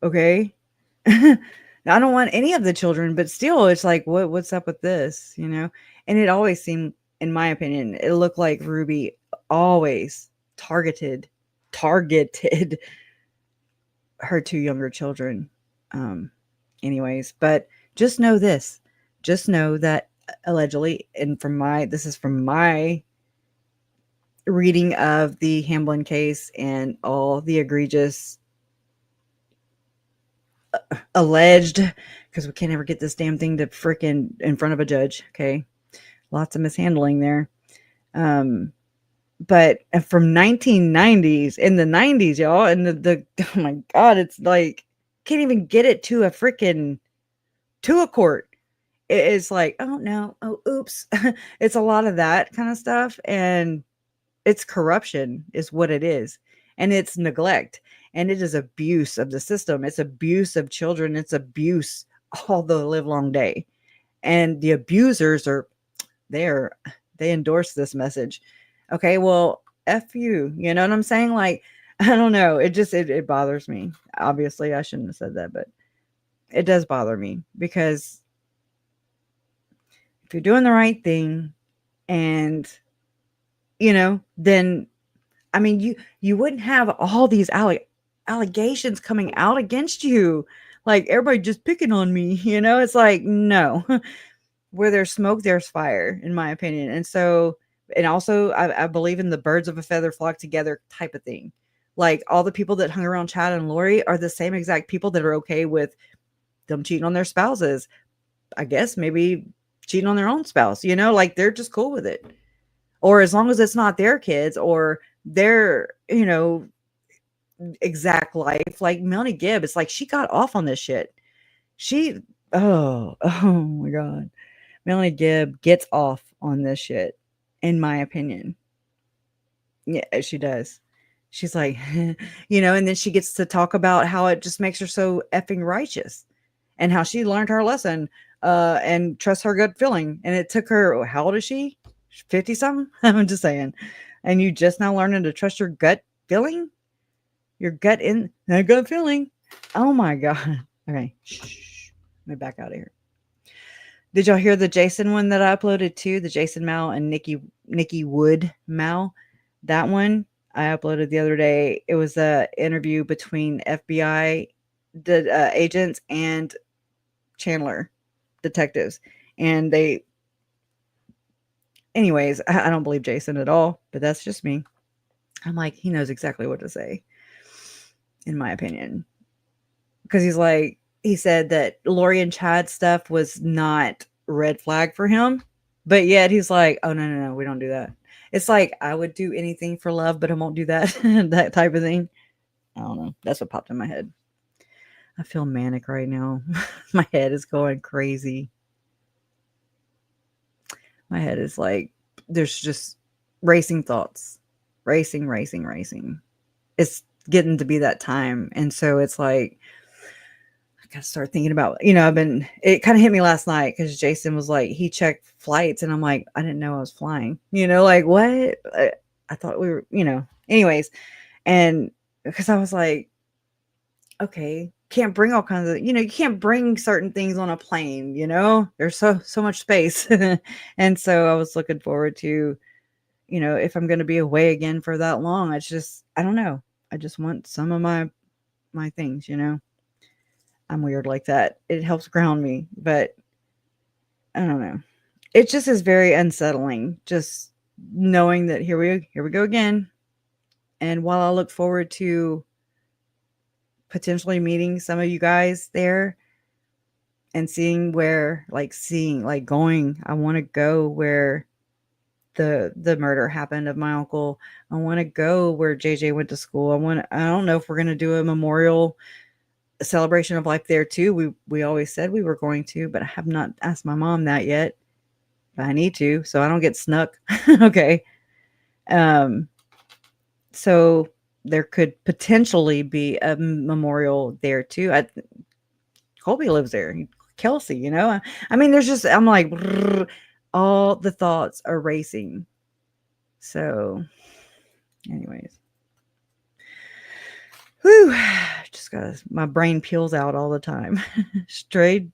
okay. I don't want any of the children, but still, it's like, what's up with this, you know? And it always seemed, in my opinion, it looked like Ruby always targeted her 2 younger children. Anyways, but just know this. Just know that allegedly, and this is from my reading of the Hamblin case and all the egregious alleged, because we can't ever get this damn thing to frickin' in front of a judge. Okay. Lots of mishandling there. But from 1990s, in the 90s, y'all, and the oh my God, it's like, can't even get it to a court. It's like, oh no, oh oops. It's a lot of that kind of stuff, and it's corruption is what it is, and it's neglect, and it is abuse of the system. It's abuse of children. It's abuse all the live long day, and the abusers are there. They endorse this message. Okay, well, F you. You know what I'm saying? Like, I don't know. It bothers me. Obviously, I shouldn't have said that, but it does bother me, because if you're doing the right thing, and, you know, then, I mean, you wouldn't have all these allegations coming out against you. Like, everybody just picking on me, you know? It's like, no. Where there's smoke, there's fire, in my opinion. And so, and also, I believe in the birds of a feather flock together type of thing. Like, all the people that hung around Chad and Lori are the same exact people that are okay with them cheating on their spouses. I guess maybe cheating on their own spouse, you know, like, they're just cool with it. Or as long as it's not their kids or their, you know, exact life. Like Melanie Gibb, it's like she got off on this shit. Oh my God. Melanie Gibb gets off on this shit, in my opinion. Yeah, she does. She's like, you know, and then she gets to talk about how it just makes her so effing righteous. and how she learned her lesson and trust her gut feeling. And it took her, how old is she? 50 something? I'm just saying. And you just now learning to trust your gut feeling? Your gut feeling. Oh my God. Okay. Shh. Let me back out of here. Did y'all hear the Jason one that I uploaded too? The Jason Mal and Nikki Wood Mal. That one I uploaded the other day. It was a interview between FBI agents and Chandler detectives. And anyways, I don't believe Jason at all, but that's just me. I'm like, he knows exactly what to say, in my opinion. Because he said that Lori and Chad stuff was not red flag for him, but yet he's like, oh, no, we don't do that. It's like, I would do anything for love, but I won't do that, that type of thing. I don't know. That's what popped in my head. I feel manic right now. My head is going crazy. My head is like, there's just racing thoughts. Racing. It's getting to be that time. And so it's like, I gotta start thinking about, it kind of hit me last night because Jason was like, he checked flights and I'm like, I didn't know I was flying, like what? I thought we were, anyways. And because I was like, okay, can't bring all kinds of, you can't bring certain things on a plane, there's so much space. And so I was looking forward to, if I'm going to be away again for that long, it's just, I don't know. I just want some of my things, I'm weird like that. It helps ground me, but I don't know. It just is very unsettling. Just knowing that here we go again. And while I look forward to potentially meeting some of you guys there and seeing where, going, I want to go where the murder happened of my uncle. I want to go where JJ went to school. I don't know if we're going to do a memorial celebration of life there too. We always said we were going to, but I have not asked my mom that yet. But I need to, so I don't get snuck. Okay. So there could potentially be a memorial there too. Colby lives there. Kelsey, I mean, there's just, I'm like, all the thoughts are racing. So anyways, whew, just my brain peels out all the time. Straight,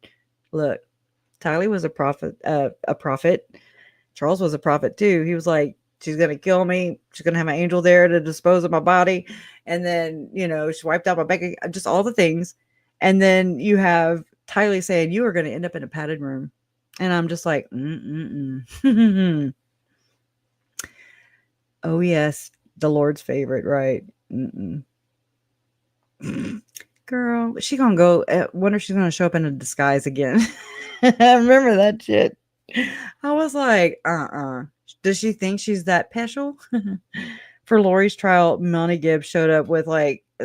look, Tylee was a prophet. Charles was a prophet too. He was like, she's going to kill me. She's going to have an angel there to dispose of my body. And then, she wiped out my bank, just all the things. And then you have Tylee saying, you are going to end up in a padded room. And I'm just like, oh yes, the Lord's favorite, right? Girl, she gonna go. I wonder if she's gonna show up in a disguise again. I remember that shit. I was like, does she think she's that special? For Lori's trial, Melanie Gibbs showed up with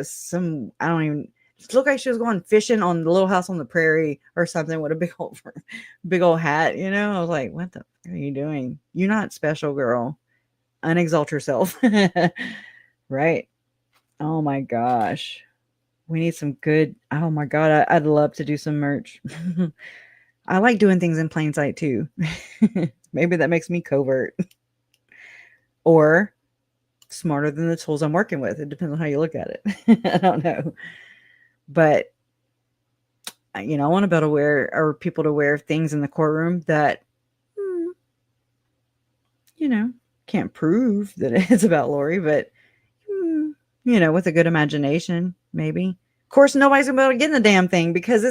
some, I don't even, it looked like she was going fishing on the Little House on the Prairie or something with a big old hat, I was like, what the fuck are you doing? You're not special, girl. Unexalt yourself. Right? Oh my gosh. We need some good, oh my God, I'd love to do some merch. I like doing things in plain sight too. Maybe that makes me covert. Or smarter than the tools I'm working with. It depends on how you look at it. I don't know. But, I want to be able to wear, people to wear things in the courtroom that, can't prove that it's about Lori, but, with a good imagination, maybe. Of course, nobody's going to be able to get in the damn thing because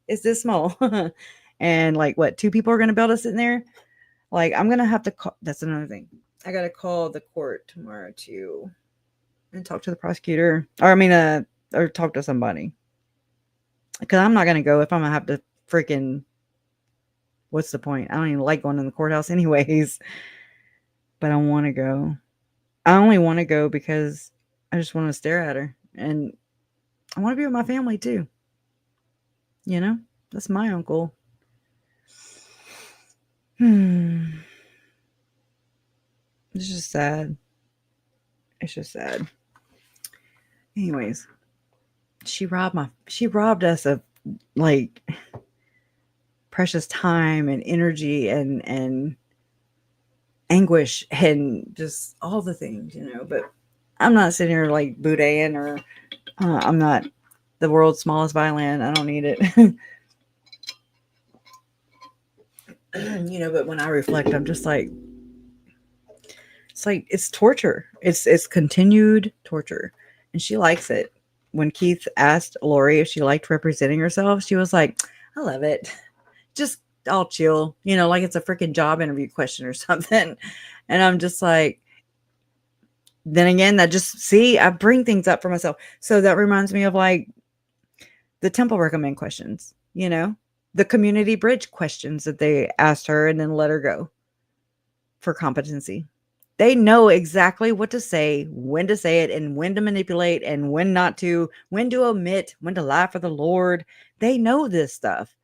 it's this small. And what, 2 people are going to be able to sit in there? I'm going to have to call. That's another thing. I got to call the court tomorrow too and talk to the prosecutor or talk to somebody. Because I'm not going to go if I'm going to have to freaking, what's the point? I don't even like going in the courthouse anyways. But I want to go. I only want to go because I just want to stare at her. And I want to be with my family too. That's my uncle. It's just sad. It's just sad. Anyways, she robbed us of like precious time and energy and anguish and just all the things, but I'm not sitting here like boudin or I'm not the world's smallest violin. I don't need it. But when I reflect, I'm just like, it's torture. It's continued torture. And she likes it. When Keith asked Lori if she liked representing herself, she was like, I love it. Just all chill, like it's a freaking job interview question or something. And I'm just like, then again, I bring things up for myself. So that reminds me of like the temple recommend questions, the community bridge questions that they asked her and then let her go for competency. They know exactly what to say, when to say it, and when to manipulate and when not to, when to omit, when to lie for the Lord. They know this stuff.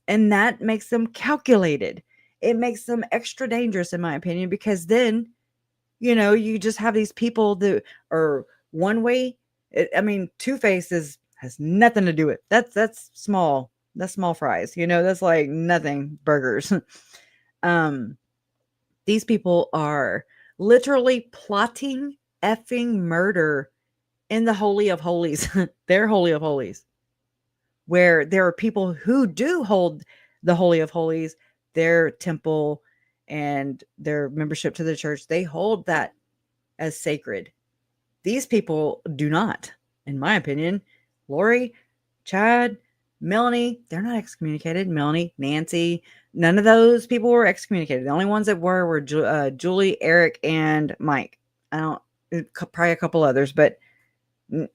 And that makes them calculated. It makes them extra dangerous, in my opinion, because then, you just have these people that are one way. Two-Face has nothing to do with it. That's small. That's small fries. That's like nothing burgers. These people are literally plotting effing murder in the Holy of Holies. Their Holy of Holies. Where there are people who do hold the Holy of Holies, their temple and their membership to the church, they hold that as sacred. These people do not, in my opinion. Lori, Chad, Melanie, they're not excommunicated. Melanie, Nancy, none of those people were excommunicated. The only ones that were Julie, Eric, and Mike. Probably a couple others, but, and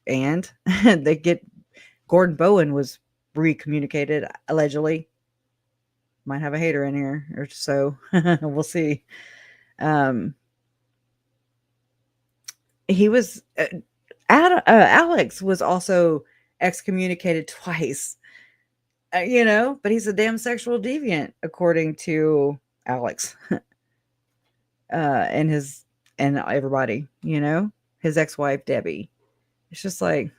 they get... Gordon Bowen was recommunicated, allegedly. Might have a hater in here or so. We'll see. He was... Alex was also excommunicated twice. But he's a damn sexual deviant, according to Alex. And everybody, his ex-wife, Debbie. It's just like,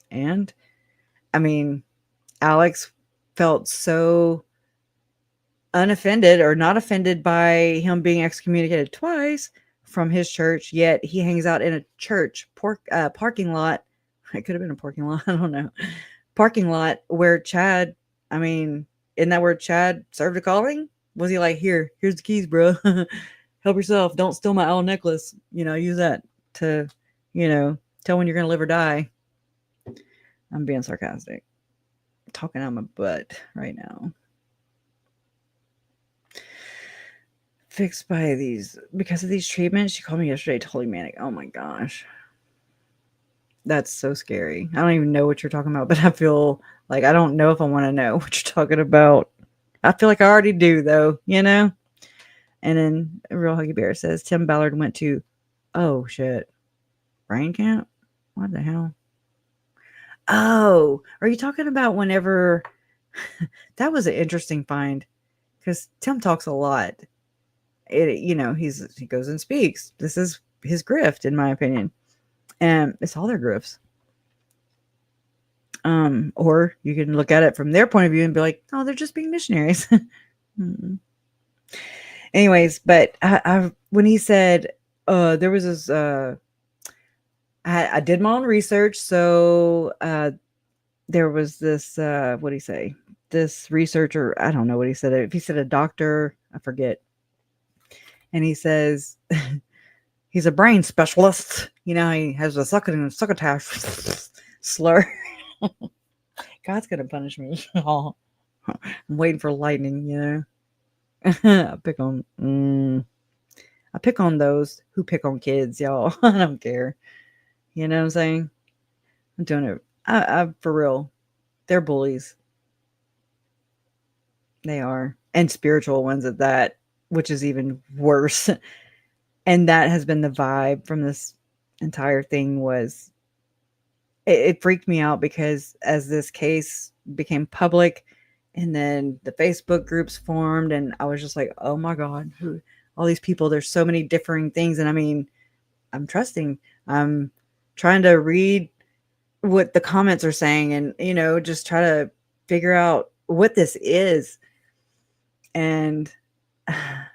And Alex felt so unoffended or not offended by him being excommunicated twice from his church, yet he hangs out in a church parking lot. It could have been a parking lot. I don't know. Parking lot where Chad, isn't that where Chad served a calling? Was he like, here's the keys, bro. Help yourself. Don't steal my owl necklace. Use that to, tell when you're going to live or die. I'm being sarcastic. I'm talking out my butt right now. Fixed because of these treatments. She called me yesterday, totally manic. Oh my gosh. That's so scary. I don't even know what you're talking about, but I feel like I don't know if I want to know what you're talking about. I feel like I already do, though, And then Real Huggy Bear says, Tim Ballard went to, oh shit, brain camp? What the hell? Oh, are you talking about whenever... That was an interesting find because Tim talks a lot. He goes and speaks. This is his grift, in my opinion. And it's all their grifts. Or you can look at it from their point of view and be like, oh, they're just being missionaries. Anyways, but I when he said, there was this... I did my own research, so there was this, what did he say? This researcher, I don't know what he said. If he said a doctor, I forget. And he says he's a brain specialist. He has a succotash slur. God's going to punish me. I'm waiting for lightning, I pick on those who pick on kids, y'all. I don't care. You know what I'm saying? I'm doing it. I for real. They're bullies. They are. And spiritual ones at that, which is even worse. And that has been the vibe from this entire thing. Was it freaked me out because as this case became public and then the Facebook groups formed and I was just like, oh my God, all these people, there's so many differing things. And I'm trusting. I'm trying to read what the comments are saying and, just try to figure out what this is. And I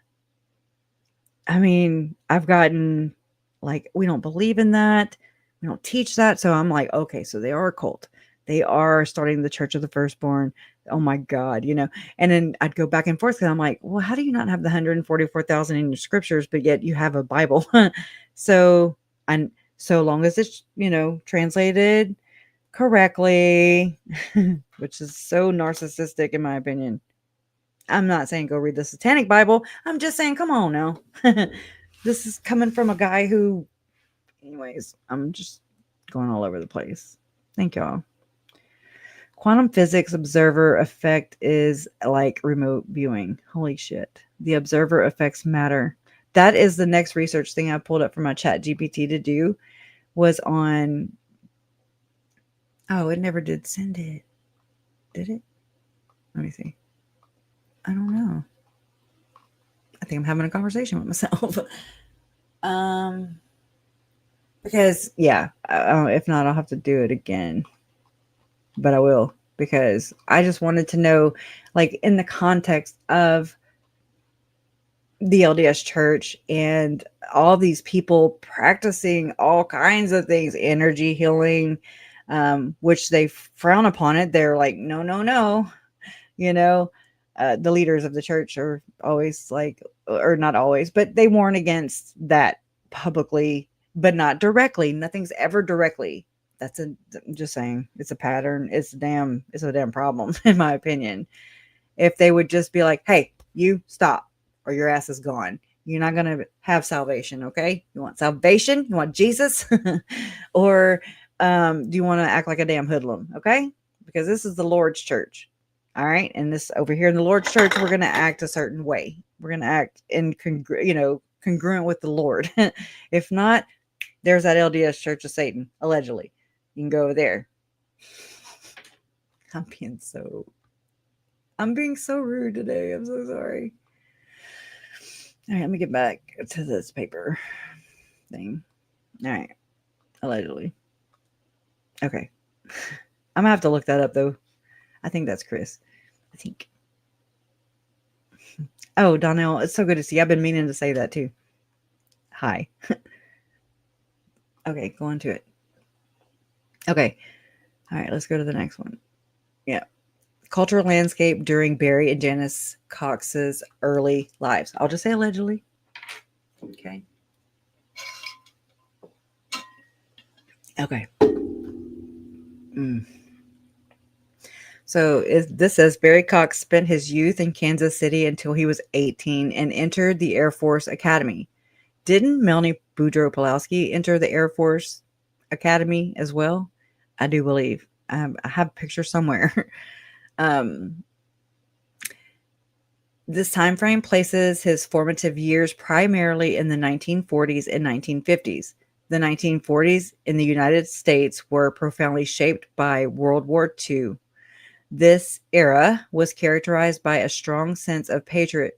mean, I've gotten like, we don't believe in that. We don't teach that. So I'm like, okay, so they are a cult. They are starting the Church of the Firstborn. Oh my God, and then I'd go back and forth because I'm like, well, how do you not have the 144,000 in your scriptures, but yet you have a Bible? So, and so long as it's, translated correctly, which is so narcissistic in my opinion. I'm not saying go read the Satanic Bible. I'm just saying, come on now. This is coming from a guy who, anyways, I'm just going all over the place. Thank y'all. Quantum physics observer effect is like remote viewing. Holy shit. The observer effects matter. That is the next research thing I pulled up from my chat GPT to do was on. Oh, it never did send it. Did it? Let me see. I don't know. I think I'm having a conversation with myself. Because if not, I'll have to do it again. But I will, because I just wanted to know, like, in the context of the LDS Church and all these people practicing all kinds of things, energy healing, which they frown upon it. They're like, no, no, no. The leaders of the church are always like, or not always, but they warn against that publicly, but not directly. Nothing's ever directly. I'm just saying, it's a pattern. It's a damn problem, in my opinion. If they would just be like, hey, you stop, or your ass is gone. You're not going to have salvation, okay? You want salvation? You want Jesus? Or do you want to act like a damn hoodlum, okay? Because this is the Lord's church, all right? And this over here in the Lord's church, we're going to act a certain way. We're going to act congruent with the Lord. If not, there's that LDS Church of Satan, allegedly. You can go over there. I'm being so rude today. I'm so sorry. All right, let me get back to this paper thing. All right. Allegedly. Okay. I'm going to have to look that up, though. I think that's Chris. I think. Oh, Donnell, it's so good to see you. I've been meaning to say that, too. Hi. Okay, go on to it. Okay. All right, let's go to the next one. Yeah. Cultural landscape during Barry and Janice Cox's early lives. I'll just say allegedly. Okay. Okay. So this says Barry Cox spent his youth in Kansas City until he was 18 and entered the Air Force Academy. Didn't Melanie Boudreaux Pulowski enter the Air Force Academy as well? I do believe. I have a picture somewhere. This time frame places his formative years primarily in the 1940s and 1950s. The 1940s in the United States were profoundly shaped by World War II. This era was characterized by a strong sense of patriotism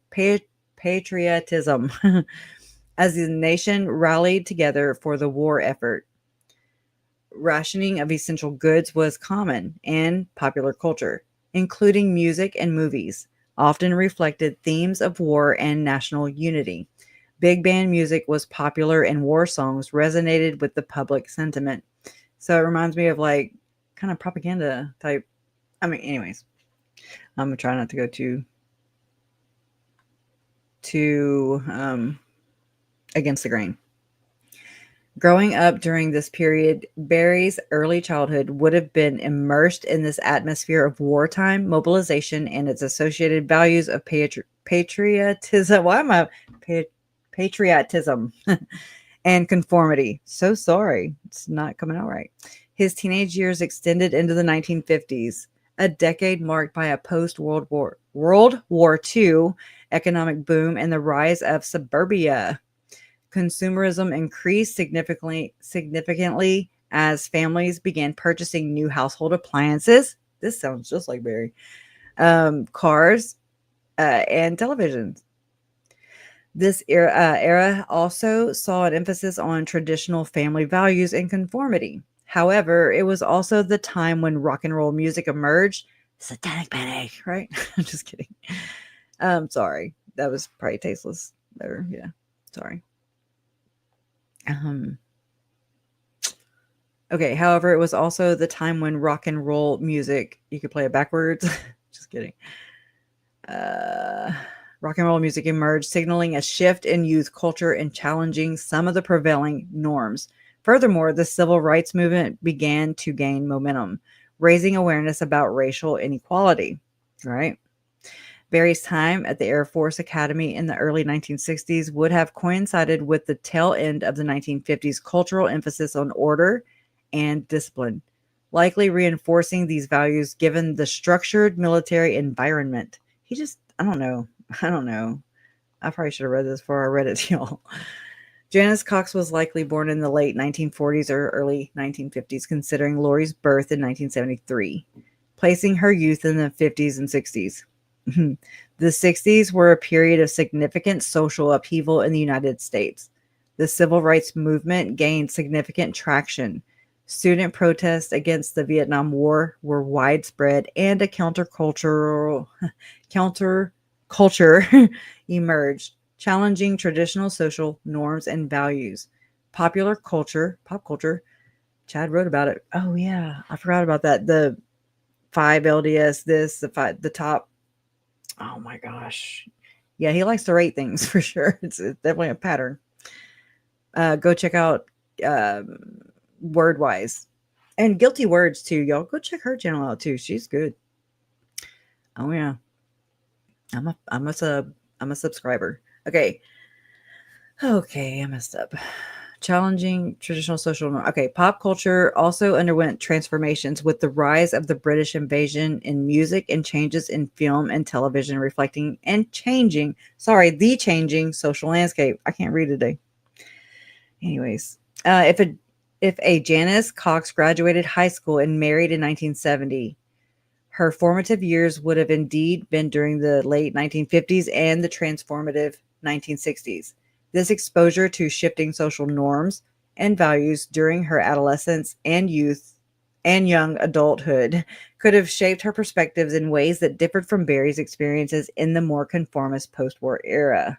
as the nation rallied together for the war effort. Rationing of essential goods was common in popular culture, including music and movies, often reflected themes of war and national unity. Big band music was popular and war songs resonated with the public sentiment. So it reminds me of like kind of propaganda type. I mean, anyways, I'm going to try not to go too against the grain. Growing up during this period, Barry's early childhood would have been immersed in this atmosphere of wartime mobilization and its associated values of patriotism. Why am I patriotism and conformity? So sorry, it's not coming out right. His teenage years extended into the 1950s, a decade marked by a post-World War II economic boom and the rise of suburbia. Consumerism increased significantly as families began purchasing new household appliances. This sounds just like Barry. Cars and televisions. This era also saw an emphasis on traditional family values and conformity. However, it was also the time when rock and roll music emerged. Satanic Panic, right? I'm just kidding. Sorry. That was probably tasteless. There, yeah. Sorry. Okay, however, it was also the time when rock and roll music, you could play it backwards. Just kidding. Rock and roll music emerged, signaling a shift in youth culture and challenging some of the prevailing norms. Furthermore, the civil rights movement began to gain momentum, raising awareness about racial inequality, right? Barry's time at the Air Force Academy in the early 1960s would have coincided with the tail end of the 1950s cultural emphasis on order and discipline, likely reinforcing these values given the structured military environment. I don't know. I probably should have read this before I read it to y'all. Janice Cox was likely born in the late 1940s or early 1950s, considering Lori's birth in 1973, placing her youth in the 50s and 60s. The 60s were a period of significant social upheaval in the United States. The civil rights movement gained significant traction. Student protests against the Vietnam War were widespread, and a counterculture emerged, challenging traditional social norms and values. Pop culture, Chad wrote about it. Oh yeah, I forgot about that. The 5 LDS, the top. Oh my gosh. Yeah, he likes to rate things for sure. It's definitely a pattern. Go check out Wordwise and Guilty Words too. Y'all go check her channel out too. She's good. Oh yeah. I'm a subscriber. Okay, I messed up. Challenging traditional social norm. Okay, pop culture also underwent transformations with the rise of the British invasion in music and changes in film and television reflecting and changing social landscape. I can't read today. Anyways, if a Janice Cox graduated high school and married in 1970, her formative years would have indeed been during the late 1950s and the transformative 1960s. This exposure to shifting social norms and values during her adolescence and youth and young adulthood could have shaped her perspectives in ways that differed from Barry's experiences in the more conformist post-war era.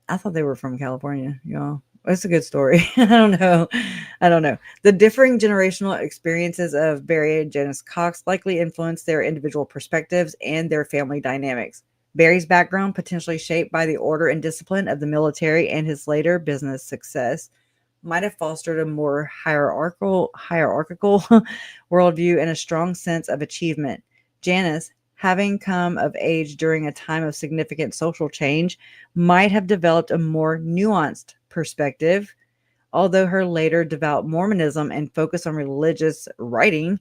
I thought they were from California, y'all. It's a good story. I don't know. The differing generational experiences of Barry and Janice Cox likely influenced their individual perspectives and their family dynamics. Barry's background, potentially shaped by the order and discipline of the military and his later business success, might have fostered a more hierarchical worldview and a strong sense of achievement. Janice, having come of age during a time of significant social change, might have developed a more nuanced perspective, although her later devout Mormonism and focus on religious writing.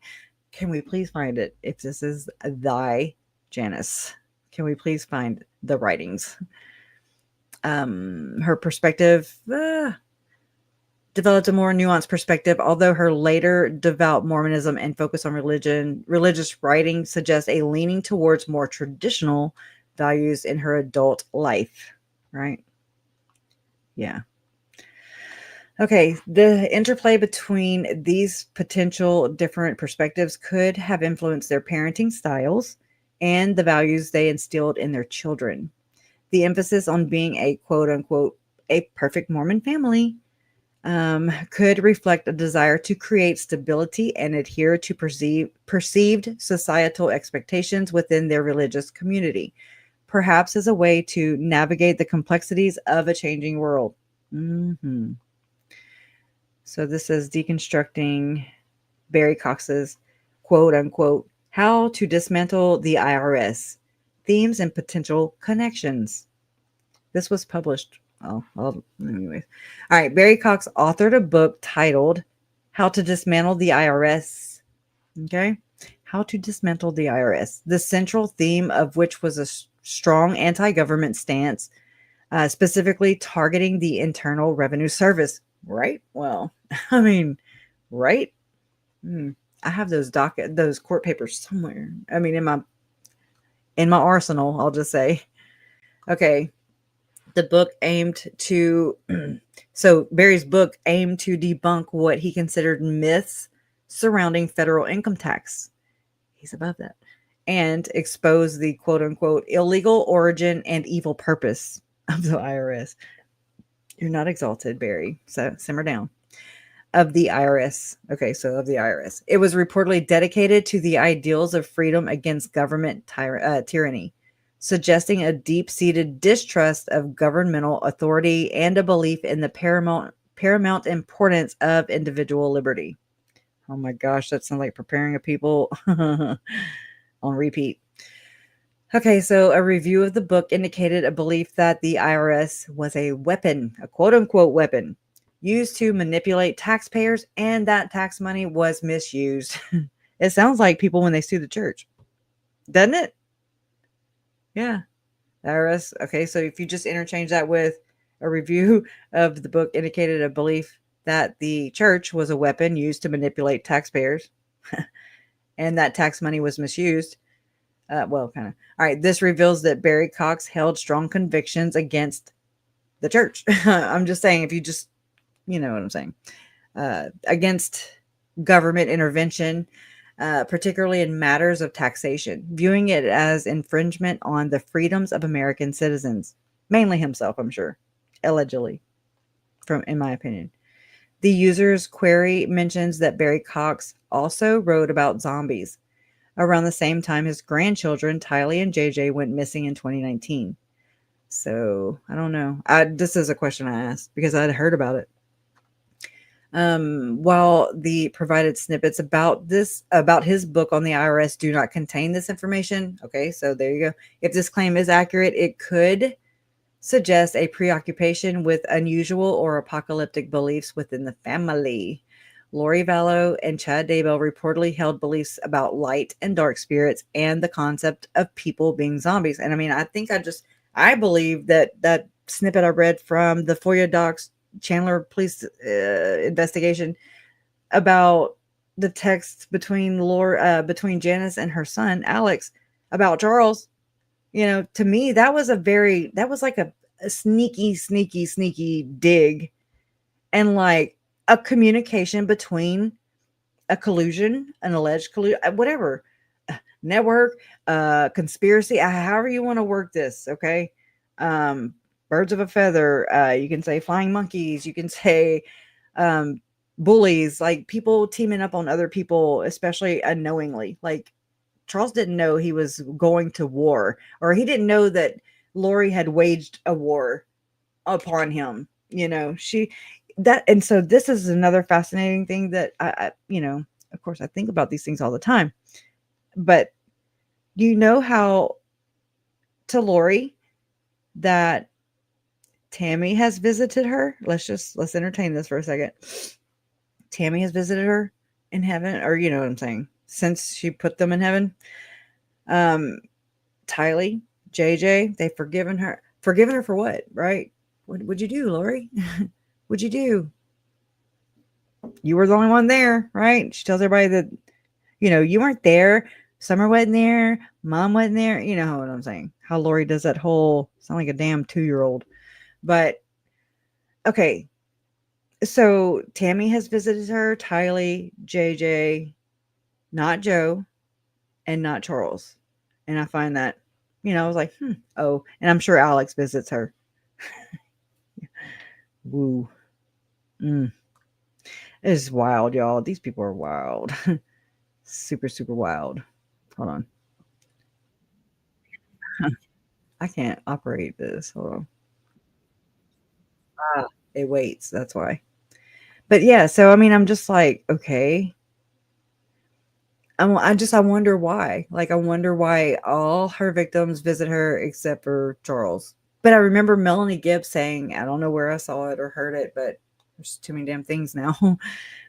Can we please find it? If this is thy Janice, can we please find the writings? Her perspective developed a more nuanced perspective, although her later devout Mormonism and focus on religious writing suggest a leaning towards more traditional values in her adult life, right? Yeah. Okay, the interplay between these potential different perspectives could have influenced their parenting styles and the values they instilled in their children. The emphasis on being a quote-unquote a perfect Mormon family could reflect a desire to create stability and adhere to perceived societal expectations within their religious community, perhaps as a way to navigate the complexities of a changing world. Mm-hmm. So this is Deconstructing Barry Cox's quote-unquote How to Dismantle the IRS, Themes and Potential Connections. This was published. Anyways. All right. Barry Cox authored a book titled How to Dismantle the IRS. Okay. How to Dismantle the IRS. The central theme of which was a strong anti-government stance, specifically targeting the Internal Revenue Service. Right? Well, I mean, right? I have those court papers somewhere. I mean, in my arsenal, I'll just say. Okay. The book aimed to, so Barry's book aimed to debunk what he considered myths surrounding federal income tax. He's above that. And expose the quote unquote illegal origin and evil purpose of the IRS. You're not exalted, Barry. So simmer down. Of the IRS. Okay, so of the IRS. It was reportedly dedicated to the ideals of freedom against government tyranny, suggesting a deep-seated distrust of governmental authority and a belief in the paramount importance of individual liberty. Oh my gosh, that sounds like preparing a people on repeat. Okay, so a review of the book indicated a belief that the IRS was a weapon, a quote-unquote weapon, used to manipulate taxpayers, and that tax money was misused. It sounds like people when they sue the church, doesn't it? Yeah. The IRS. Okay, so if you just interchange that with a review of the book indicated a belief that the church was a weapon used to manipulate taxpayers, and that tax money was misused. Well, kind of. All right, this reveals that Barry Cox held strong convictions against the church. I'm just saying, if you just, you know what I'm saying, against government intervention, particularly in matters of taxation, viewing it as infringement on the freedoms of American citizens, mainly himself, I'm sure, allegedly, in my opinion. The user's query mentions that Barry Cox also wrote about zombies around the same time his grandchildren, Tylee and JJ, went missing in 2019. So, I don't know. This is a question I asked because I'd heard about it. While the provided snippets about his book on the IRS do not contain this information. Okay, so there you go. If this claim is accurate, it could suggest a preoccupation with unusual or apocalyptic beliefs within the family. Lori Vallow and Chad Daybell reportedly held beliefs about light and dark spirits and the concept of people being zombies. And I mean, I believe that snippet I read from the FOIA docs Chandler police investigation about the text between Janice and her son Alex about Charles, to me that was like a sneaky dig, and like a communication between an alleged collusion, whatever, network, conspiracy, however you want to work this. Okay. Birds of a feather. You can say flying monkeys. You can say bullies, like people teaming up on other people, especially unknowingly. Like Charles didn't know he was going to war, or he didn't know that Lori had waged a war upon him. And so this is another fascinating thing that I of course I think about these things all the time. But how to Lori that Tammy has visited her. Let's entertain this for a second. Tammy has visited her in heaven, or you know what I'm saying, since she put them in heaven. Tylee, JJ, they've forgiven her. Forgiven her for what, right? What'd you do, Lori? What'd you do? You were the only one there, right? She tells everybody that, you weren't there. Summer wasn't there. Mom wasn't there. You know what I'm saying? How Lori does that whole, sound like a damn 2-year-old. But, okay. So Tammy has visited her, Tylee, JJ, not Joe, and not Charles. And I find that, I was like, oh, and I'm sure Alex visits her. Woo. It is wild, y'all. These people are wild. Super, super wild. Hold on. I can't operate this. Hold on. It waits. That's why. But yeah, so I mean, I'm just like, okay. I wonder why. Like, I wonder why all her victims visit her except for Charles. But I remember Melanie Gibbs saying, I don't know where I saw it or heard it, but there's too many damn things now.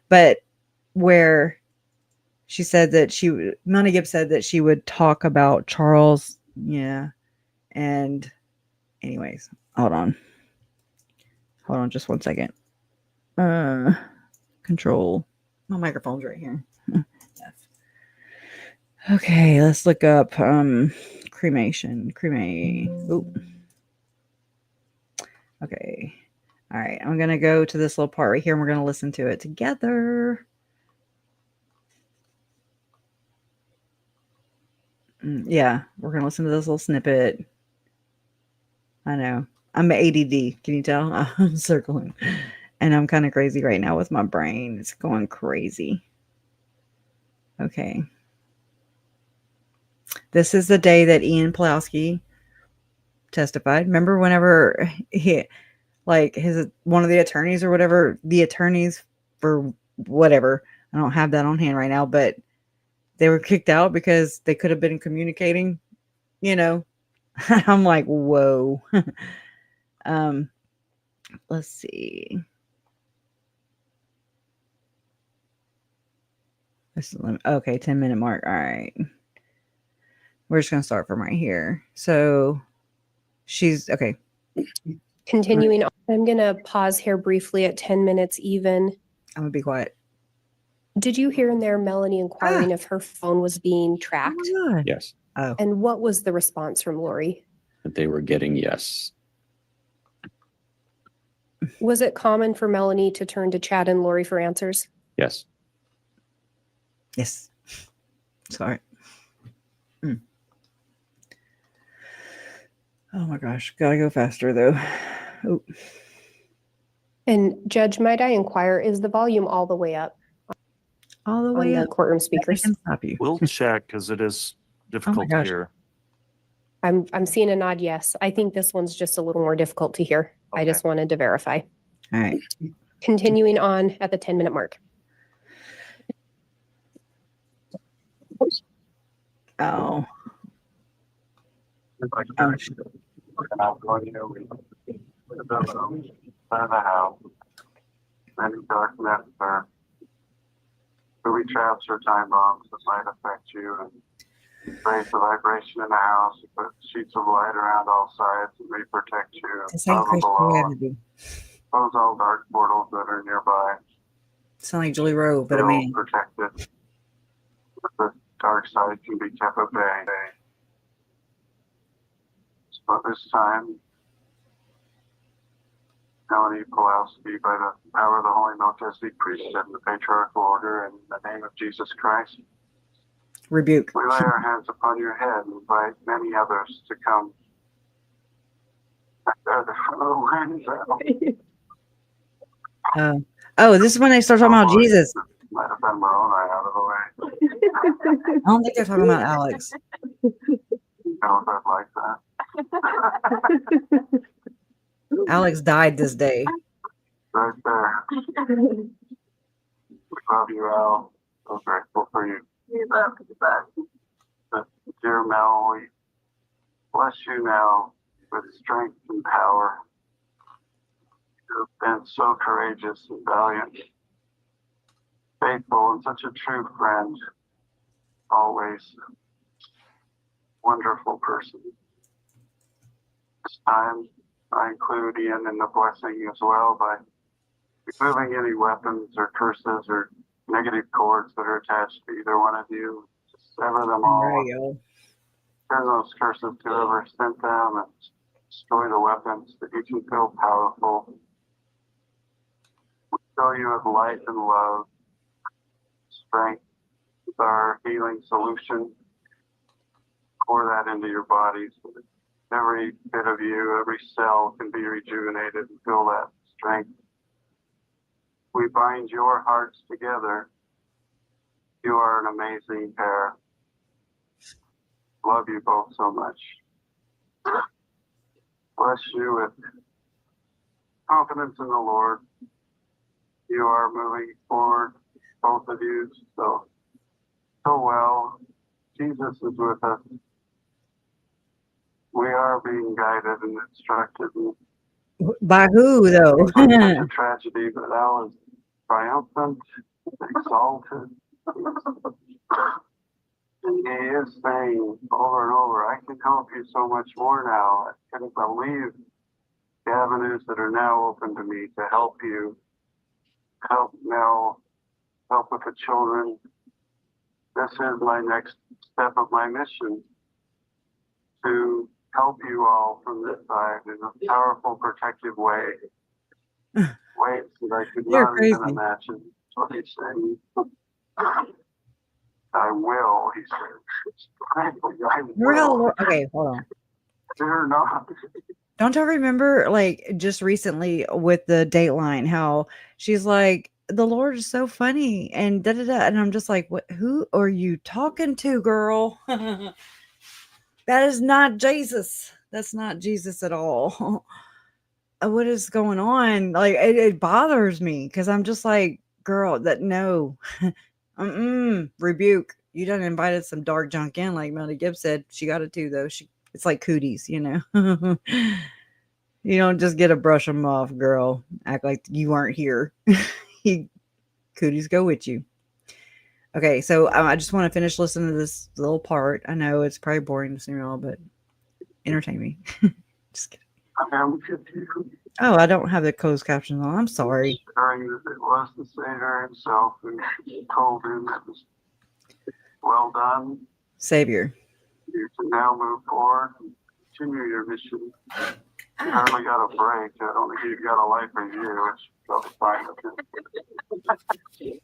But where she said that Melanie Gibbs said that she would talk about Charles. Yeah. And anyways, hold on just 1 second. Control. My microphone's right here. Okay, let's look up cremation. Okay. All right. I'm going to go to this little part right here and we're going to listen to it together. Yeah, we're going to listen to this little snippet. I know. I'm ADD. Can you tell? I'm circling. And I'm kind of crazy right now with my brain. It's going crazy. Okay. This is the day that Ian Pulaski testified. Remember whenever one of the attorneys or whatever, the attorneys for whatever, I don't have that on hand right now, but they were kicked out because they could have been communicating, I'm like, whoa. Let's see. Okay, 10-minute mark. All right. We're just going to start from right here. So she's okay. Continuing on, I'm going to pause here briefly at 10 minutes even. I'm going to be quiet. Did you hear in there Melanie inquiring if her phone was being tracked? Oh, Yes. oh. And what was the response from Lori? That they were getting yes. Was it common for Melanie to turn to Chad and Lori for answers? Yes. Yes. Sorry. Oh my gosh. Gotta go faster though. Oh. And Judge, might I inquire, is the volume all the way up? All the way on up. the courtroom speakers? I can stop you. We'll check because it is difficult to hear. I'm seeing a nod yes. I think this one's just a little more difficult to hear. Okay. I just wanted to verify. All right. Continuing on at the 10-minute mark. Oh. Many dark nectar. Booby traps or time bombs that might affect you, and raise the vibration in the house, put sheets of light around all sides and protect you. Close all dark portals that are nearby. Sound like Julie Rowe, but a man. Protected. The dark side can be kept at bay. So this time, Melanie Pulaski, by the power of the Holy Melchizedek priesthood and the patriarchal order, and in the name of Jesus Christ, rebuke. We lay our hands upon your head and invite many others to come. Oh, this is when they start talking about Jesus. Might have been Moroni out of the way. I don't think they're talking about Alex. No, I'd like that. Alex died this day. Right there. We love you, Al. So grateful for you. We love you back. Dear Mel, we bless you now with strength and power. You've been so courageous and valiant, faithful, and such a true friend. Always wonderful person. This time, I include Ian in the blessing as well by removing any weapons or curses or negative cords that are attached to either one of you. Just sever them all. Turn those curses to whoever sent them and destroy the weapons that you can feel powerful. We fill you with light and love, strength with our healing solution. Pour that into your bodies. Every bit of you, every cell can be rejuvenated and feel that strength. We bind your hearts together. You are an amazing pair. Love you both so much. Bless you with confidence in the Lord. You are moving forward, both of you, so well. Jesus is with us. We are being guided and instructed. By who, though? It's a tragedy, but Al is triumphant, exalted. And he is saying over and over, I can help you so much more now. I couldn't believe the avenues that are now open to me to help you, help Mel, help with the children. This is my next step of my mission, to help you all from this side in a powerful, protective way. Ways that I could You're not even crazy. imagine. What he's saying. I will, he said. I Remember how will. okay, hold on. They're not. Don't y'all remember, like, just recently with the Dateline, how she's like, the Lord is so funny and da da da. And I'm just like, what? Who are you talking to, girl? That is not Jesus. That's not Jesus at all. What is going on? Like, it bothers me because I'm just like, girl, that no, rebuke. You done invited some dark junk in, like Melody Gibbs said. She got it too, though. It's like cooties, you know. You don't just get to brush them off, girl. Act like you aren't here. Cooties go with you. Okay, so I just want to finish listening to this little part. I know it's probably boring to some of y'all, but entertain me. Just kidding. Oh, I don't have the closed captions on. I'm sorry. Sharing that it was the Savior himself who told him it was well done. Savior. You can now move forward and continue your mission. You hardly got a break. I don't think you've got a life review, which you'll be fine with him.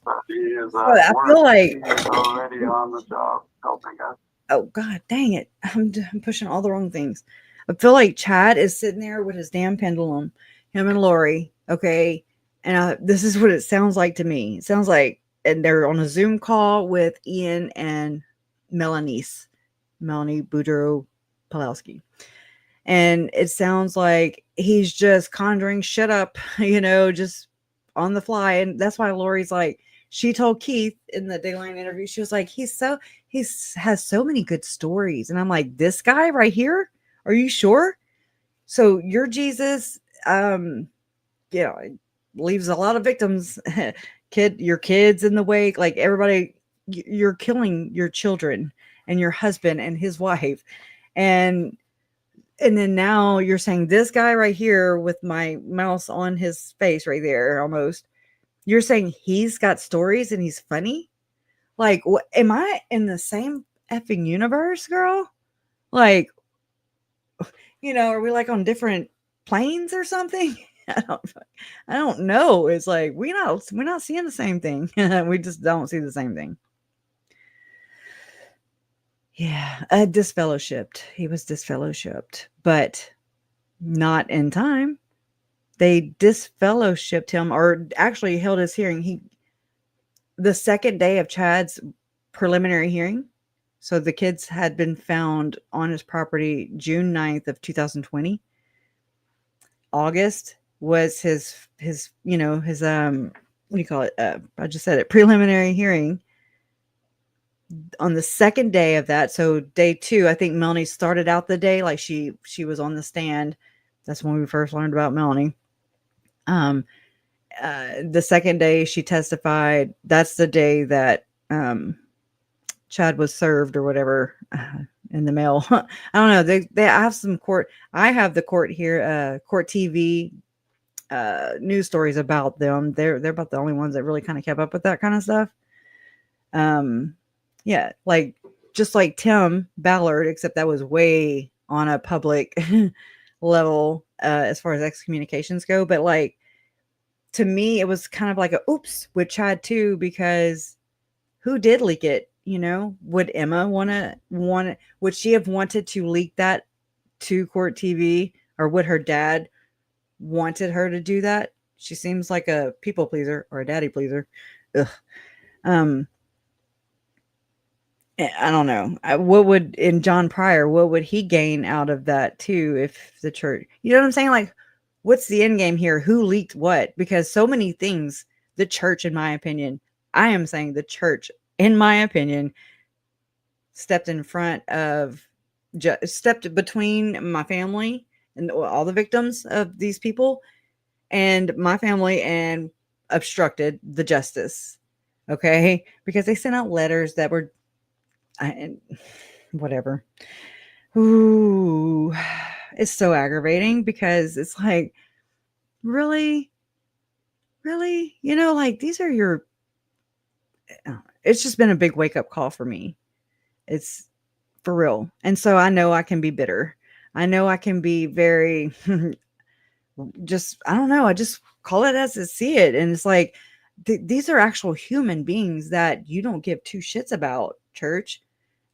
But he is I feel like he is already on the job helping us. Oh God, dang it! I'm pushing all the wrong things. I feel like Chad is sitting there with his damn pendulum, him and Lori. Okay, and this is what it sounds like to me. It sounds like, and they're on a Zoom call with Ian and Melanie Boudreaux Pawlowski. And it sounds like he's just conjuring shit up, just on the fly. And that's why Lori's like, she told Keith in the Dateline interview, she was like, he has so many good stories. And I'm like, this guy right here? Are you sure? So your Jesus, leaves a lot of victims, your kids in the wake, like everybody, you're killing your children and your husband and his wife. And then now you're saying this guy right here with my mouse on his face right there, almost, you're saying he's got stories and he's funny? Like, what, am I in the same effing universe, girl? Like, are we like on different planes or something? I don't know. It's like we're not seeing the same thing. We just don't see the same thing. Yeah, disfellowshipped. He was disfellowshipped, but not in time. They disfellowshipped him, or actually held his hearing. The second day of Chad's preliminary hearing. So the kids had been found on his property June 9th of 2020. August was his what do you call it? I just said it, preliminary hearing. On the second day of that, so day 2, I think Melanie started out the day like she was on the stand. That's when we first learned about Melanie. The second day she testified. That's the day that Chad was served or whatever in the mail. I don't know. They have some court. I have the court here, court TV news stories about them. They're about the only ones that really kind of kept up with that kind of stuff. Yeah, like just like Tim Ballard, except that was way on a public level as far as excommunications go. But like, to me, it was kind of like a oops with Chad too, because who did leak it? Would Emma would she have wanted to leak that to court TV, or would her dad wanted her to do that? She seems like a people pleaser or a daddy pleaser. Ugh. I don't know. What would, in John Pryor, what would he gain out of that too? If the church, you know what I'm saying? Like, what's the end game here? Who leaked what? Because so many things, the church, in my opinion, I am saying the church, in my opinion, stepped in front of, stepped between my family and all the victims of these people and my family and obstructed the justice. Okay. Because they sent out letters that were, whatever. Ooh, it's so aggravating because it's like, really, like these are it's just been a big wake up call for me. It's for real. And so I know I can be bitter. I know I can be very just, I don't know. I just call it as I see it. And it's like, these are actual human beings that you don't give two shits about, church.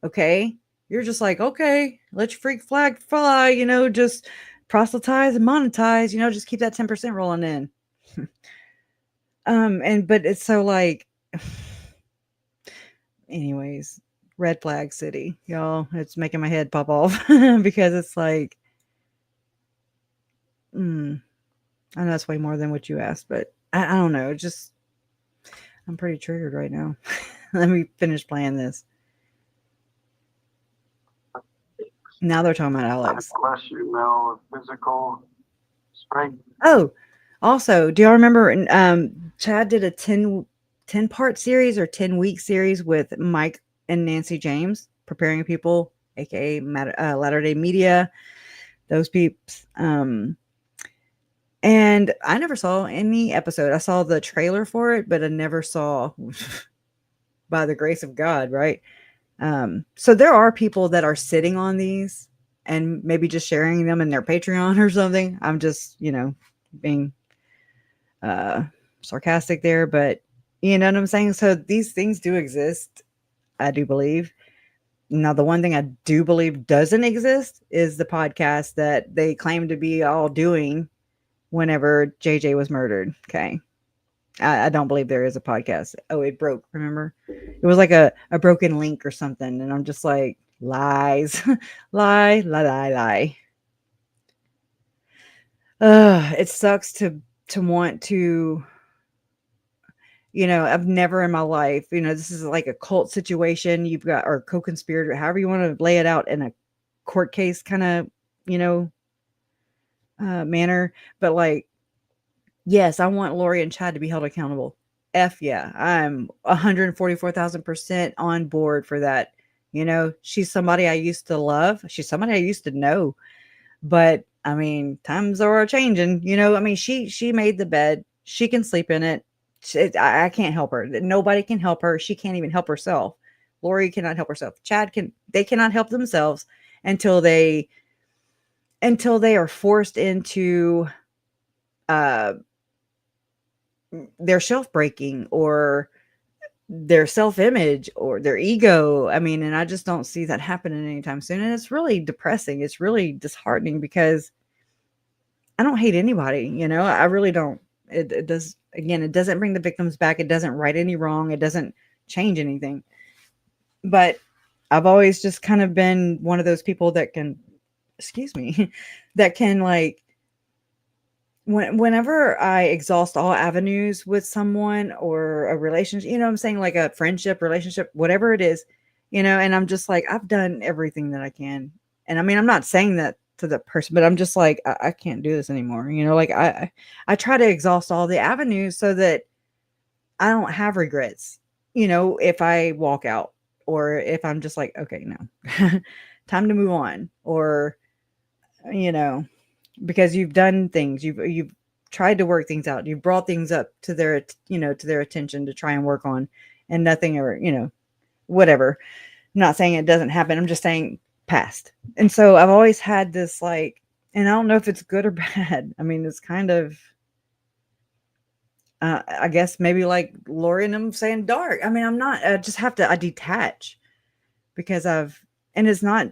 Okay. You're just like, okay, let your freak flag fly, just proselytize and monetize, just keep that 10% rolling in. But it's so like, anyways, red flag city, y'all. It's making my head pop off because it's like, I know that's way more than what you asked, but I don't know. Just, I'm pretty triggered right now. Let me finish playing this. Now they're talking about Alex. Bless you, Mel, physical strength. Oh, also, do y'all remember Chad did a 10-part series or 10-week series with Mike and Nancy James, Preparing People, aka Latter-day Media, those peeps. And I never saw any episode. I saw the trailer for it, but I never saw, by the grace of God, right? So there are people that are sitting on these and maybe just sharing them in their Patreon or something. I'm just, being sarcastic there, but you know what I'm saying? So these things do exist. I do believe. Now, the one thing I do believe doesn't exist is the podcast that they claim to be all doing whenever JJ was murdered. Okay. I don't believe there is a podcast. Oh, it broke. Remember? It was like a broken link or something. And I'm just like, lies, lie. It sucks to want to, I've never in my life, this is like a cult situation. You've got, or co-conspirator, however you want to lay it out in a court case kind of, manner. But like, yes, I want Lori and Chad to be held accountable. F yeah. I'm 144,000% on board for that. She's somebody I used to love. She's somebody I used to know. But I mean, times are changing, she made the bed. She can sleep in it. I can't help her. Nobody can help her. She can't even help herself. Lori cannot help herself. They cannot help themselves until they are forced into their shelf breaking or their self-image or their ego. I mean, and I just don't see that happening anytime soon. And it's really depressing. It's really disheartening because I don't hate anybody, I really don't. It does, again, it doesn't bring the victims back. It doesn't right any wrong. It doesn't change anything. But I've always just kind of been one of those people that can, that can like, whenever I exhaust all avenues with someone or a relationship, I'm saying, like a friendship, relationship, whatever it is, and I'm just like, I've done everything that I can. And I mean, I'm not saying that to the person, but I'm just like, I can't do this anymore. Like I try to exhaust all the avenues so that I don't have regrets, if I walk out or if I'm just like, okay, no, time to move on, or, because you've done things, you've tried to work things out. You've brought things up to their, to their attention to try and work on, and nothing ever, whatever. I'm not saying it doesn't happen. I'm just saying past. And so I've always had this like, and I don't know if it's good or bad. I mean, it's kind of, I guess maybe like Lori and I'm saying dark. I mean, I just have to, I detach because and it's not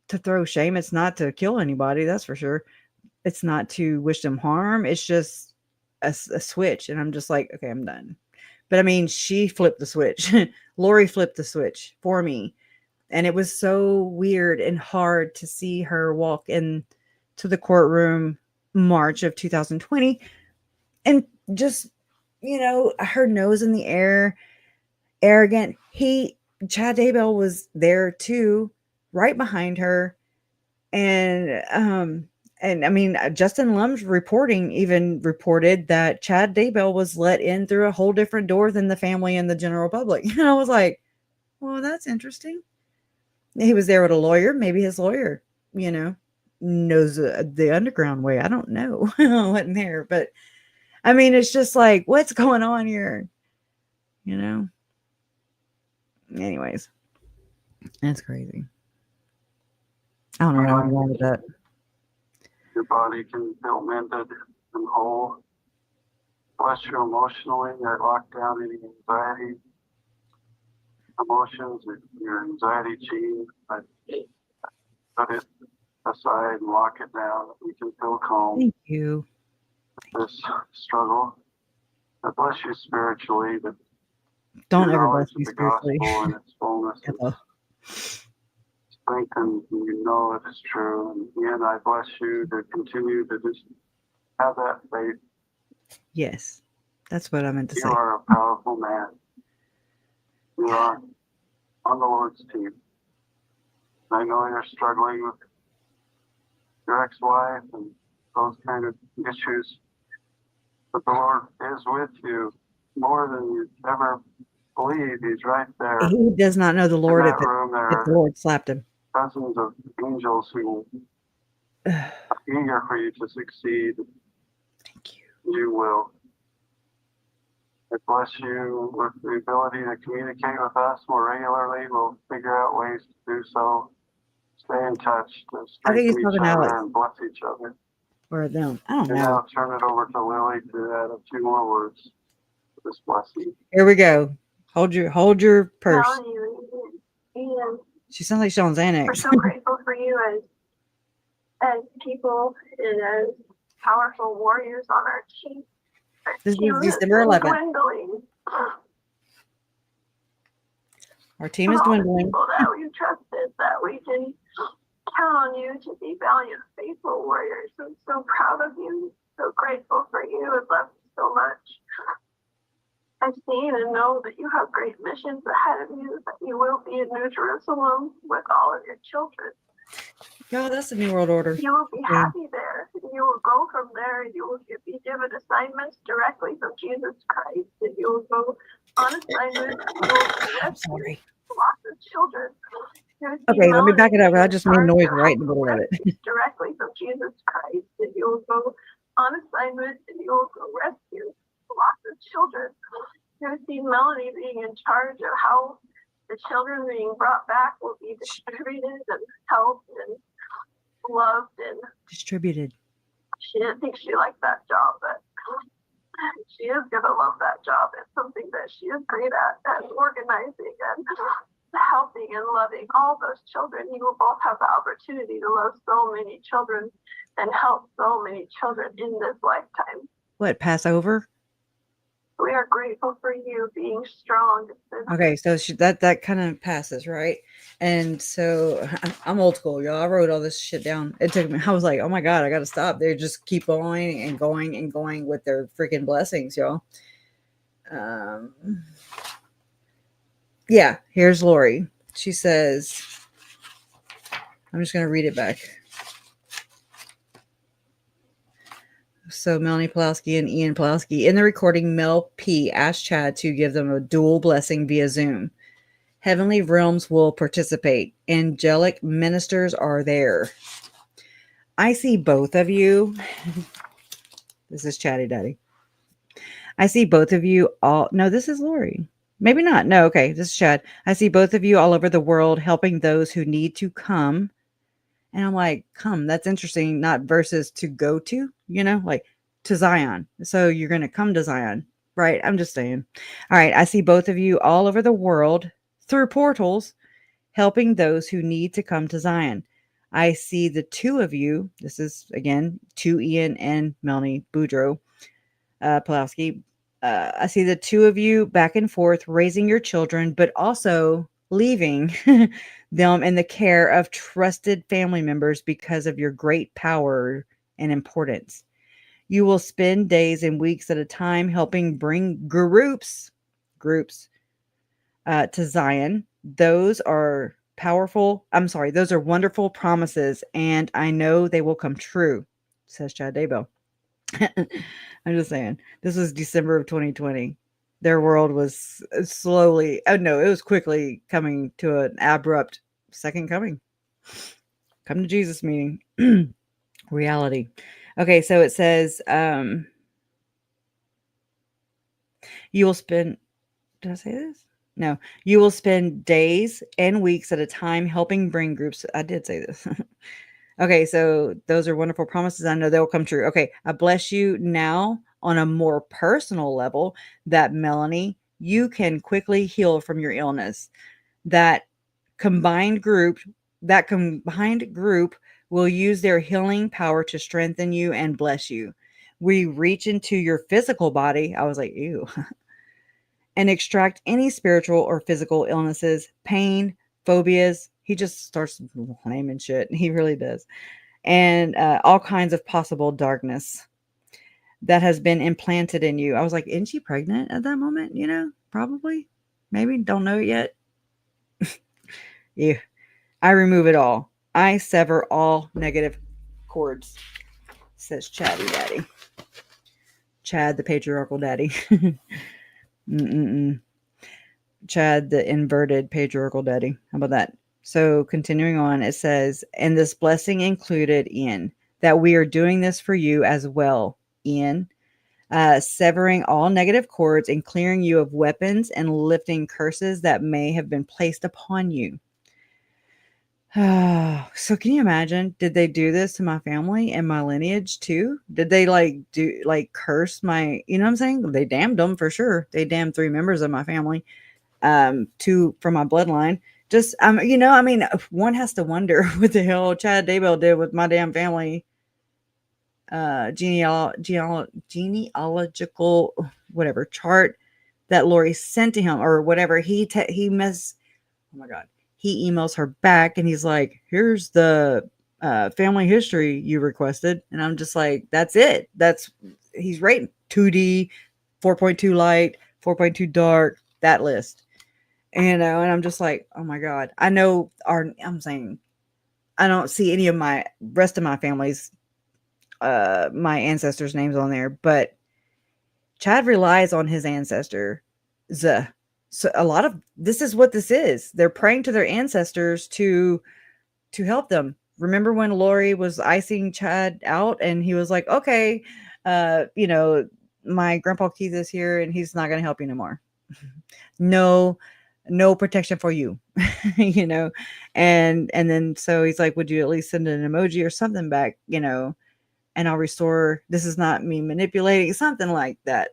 to throw shame. It's not to kill anybody. That's for sure. It's not to wish them harm. It's just a switch. And I'm just like, okay, I'm done. But I mean, she flipped the switch. Lori flipped the switch for me. And it was so weird and hard to see her walk into the courtroom March of 2020 and just, her nose in the air, arrogant. Chad Daybell was there too, right behind her. And I mean, Justin Lum's reporting even reported that Chad Daybell was let in through a whole different door than the family and the general public. And I was like, well, that's interesting. He was there with a lawyer. Maybe his lawyer, knows the underground way. I don't know. I wasn't there, but I mean, it's just like, what's going on here? Anyways, that's crazy. I don't know what's Remind wrong you with that. your body can feel mended and whole. Bless you emotionally. I lock down any anxiety, emotions, your anxiety gene. I put it aside and lock it down. We can feel calm. Thank you. This struggle. I bless you spiritually. That Don't your ever bless knowledge of me the spiritually. gospel and its fullness Hello. is strengthened, and you know it is true. And again, I bless you to continue to just have that faith. Yes, that's what I meant to You say. are a powerful man. You are on the Lord's team. I know you're struggling with your ex-wife and those kind of issues, but the Lord is with you more than you ever believe. He's right there. He does not know the Lord In if that room, there the are Lord slapped him. dozens of angels who are eager for you to succeed. Thank you. You will. I bless you with the ability to communicate with us more regularly. We'll figure out ways to do so. Stay in touch to I think he's strengthen each talking to other Alex and bless each other. or them. I don't And know. now turn it over to Lily to add a few more words to this blessing. Here we go. Hold your purse. Ian, She sounds like she's on we're Xanax. so grateful for you as people and as powerful warriors on our team. This is December 11th. Dwindling. Our team is All the dwindling. people that we trusted, that we can count on you to be valiant, faithful warriors. I'm so proud of you, so grateful for you, and love you so much. I've seen and know that you have great missions ahead of you, that you will be in New Jerusalem with all of your children. Y'all, that's the New World Order. You will be Yeah. happy there. You will go from there. You will be given assignments directly from Jesus Christ. And you will go on assignment. You will rescue lots of children. Okay, let me back it up. I just made noise right in the middle of it. Directly from Jesus Christ. And you will go on assignment and you will go rescue lots of children. You're going to see Melanie being in charge of how the children being brought back will be distributed and helped and loved, and Distributed. she didn't think she liked that job, but she is gonna love that job. It's something that she is great at organizing and helping and loving all those children. You will both have the opportunity to love so many children and help so many children in this lifetime. What, Passover? We are grateful for you being strong. Okay, so that kind of passes, right? And so I'm old school, y'all. I wrote all this shit down. It took me, I was like, oh my God, I got to stop. They just keep going and going and going with their freaking blessings, y'all. Yeah, here's Lori. She says, I'm just going to read it back. So Melanie Pulowski and Ian Pulowski. In the recording, Mel P asked Chad to give them a dual blessing via Zoom. Heavenly realms will participate. Angelic ministers are there. I see both of you. This is Chatty Daddy. I see both of you all. No, this is Lori. Maybe not. No, okay. This is Chad. I see both of you all over the world helping those who need to come. And I'm like, come, that's interesting. Not versus to go to, like to Zion. So you're going to come to Zion, right? I'm just saying. All right. I see both of you all over the world through portals, helping those who need to come to Zion. I see the two of you. This is, again, to Ian and Melanie Boudreaux, Pulowski. I see the two of you back and forth raising your children, but also leaving them in the care of trusted family members because of your great power and importance. You will spend days and weeks at a time helping bring groups to Zion. Those are those are wonderful promises, and I know they will come true, says Chad Daybell. I'm just saying, this was December of 2020. Their world was slowly, it was quickly coming to an abrupt second coming. Come to Jesus meeting. Reality. Okay, so it says, you will spend, did I say this? No, you will spend days and weeks at a time helping bring groups. I did say this. Okay, so those are wonderful promises. I know they'll come true. Okay, I bless you now on a more personal level that Melanie, you can quickly heal from your illness. That combined group, that combined group will use their healing power to strengthen you and bless you. We reach into your physical body. I was like, ew. And extract any spiritual or physical illnesses, pain, phobias. He just starts naming shit. He really does. And all kinds of possible darkness that has been implanted in you. I was like, isn't she pregnant at that moment? You know, probably, maybe, don't know it yet. Yeah. I remove it all. I sever all negative cords, says Chatty Daddy. Chad, the patriarchal daddy. Chad, the inverted patriarchal daddy. How about that? So continuing on, it says, and this blessing included in that we are doing this for you as well, in severing all negative cords and clearing you of weapons and lifting curses that may have been placed upon you. So can you imagine? Did they do this to my family and my lineage too? Did they curse my, you know what I'm saying? They damned them for sure. They damned 3 members of my family, 2 from my bloodline. Just, one has to wonder what the hell Chad Daybell did with my damn family, genealogical, whatever chart that Lori sent to him or whatever. Oh my God. He emails her back and he's like, here's the family history you requested. And I'm just like, that's it. He's rating 2D, 4.2 light, 4.2 dark, that list. And I'm just like, oh my God. I know I'm saying, I don't see any of my rest of my family's, my ancestors' names on there, but Chad relies on his ancestor, So a lot of this is what this is. They're praying to their ancestors to help them. Remember when Lori was icing Chad out and he was like, okay, my grandpa Keith is here and he's not going to help you no more. No protection for you, and then so he's like, would you at least send an emoji or something back, and I'll restore. This is not me manipulating, something like that.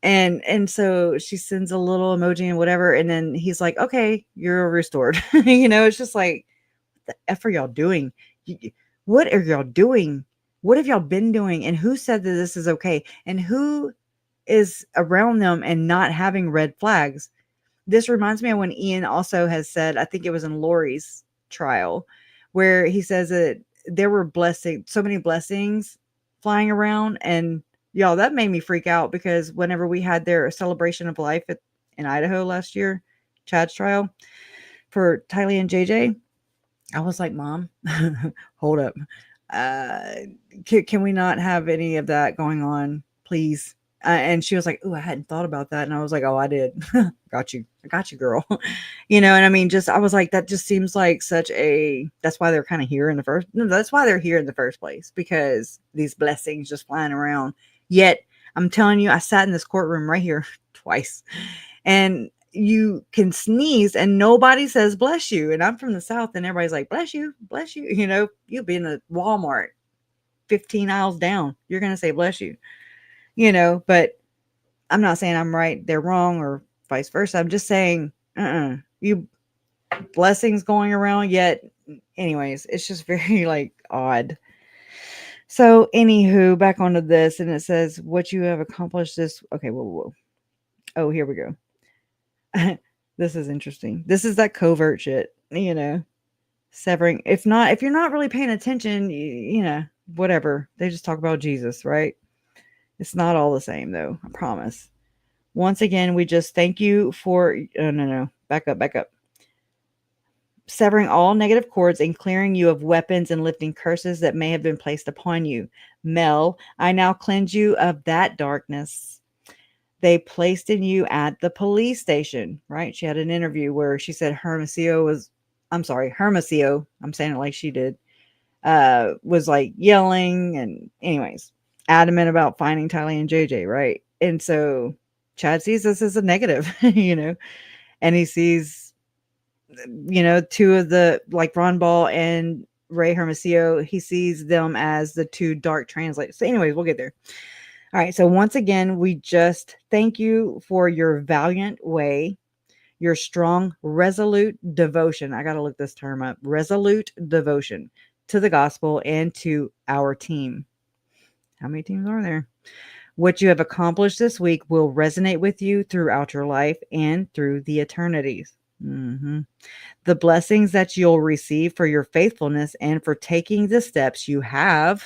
And so she sends a little emoji and whatever. And then he's like, okay, you're restored. It's just like, what the F are y'all doing? What are y'all doing? What have y'all been doing? And who said that this is okay? And who is around them and not having red flags? This reminds me of when Ian also has said, I think it was in Lori's trial, where he says that there were so many blessings flying around. And y'all, that made me freak out because whenever we had their celebration of life in Idaho last year, Chad's trial for Tylee and JJ, I was like, Mom, hold up. Can we not have any of that going on, please? And she was like, oh, I hadn't thought about that. And I was like, oh, I did. I got you, girl. And I mean, I was like, that just seems like that's why they're kind of here that's why they're here in the first place, because these blessings just flying around. Yet, I'm telling you, I sat in this courtroom right here twice, and you can sneeze and nobody says bless you. And I'm from the South and everybody's like, bless you, bless you. You'll be in the Walmart 15 aisles down. You're going to say bless you, but I'm not saying I'm right, they're wrong, or vice versa. I'm just saying, you blessings going around. Yet, anyways, it's just very odd. So, anywho, back onto this, and it says, what you have accomplished this. Okay, whoa. Oh, here we go. This is interesting. This is that covert shit, severing. If you're not really paying attention, whatever. They just talk about Jesus, right? It's not all the same, though. I promise. Once again, we just thank you for. No. Back up. Severing all negative cords and clearing you of weapons and lifting curses that may have been placed upon you. Mel, I now cleanse you of that darkness they placed in you at the police station, right? She had an interview where she said Hermosillo, I'm saying it like she did, was yelling and anyways, adamant about finding Tylee and JJ, right? And so Chad sees this as a negative, and he sees, two of the, like Ron Ball and Ray Hermosillo, he sees them as the two dark translators. So anyways, we'll get there. All right. So once again, we just thank you for your valiant way, your strong, resolute devotion. I got to look this term up. Resolute devotion to the gospel and to our team. How many teams are there? What you have accomplished this week will resonate with you throughout your life and through the eternities. The blessings that you'll receive for your faithfulness and for taking the steps you have.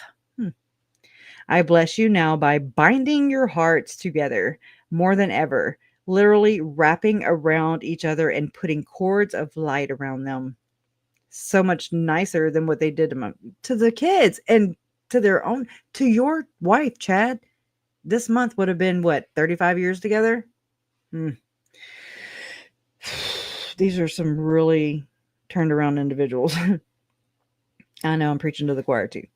I bless you now by binding your hearts together more than ever, literally wrapping around each other and putting cords of light around them. So much nicer than what they did to the kids and to their own, to your wife, Chad. This month would have been, 35 years together? These are some really turned around individuals. I know I'm preaching to the choir too.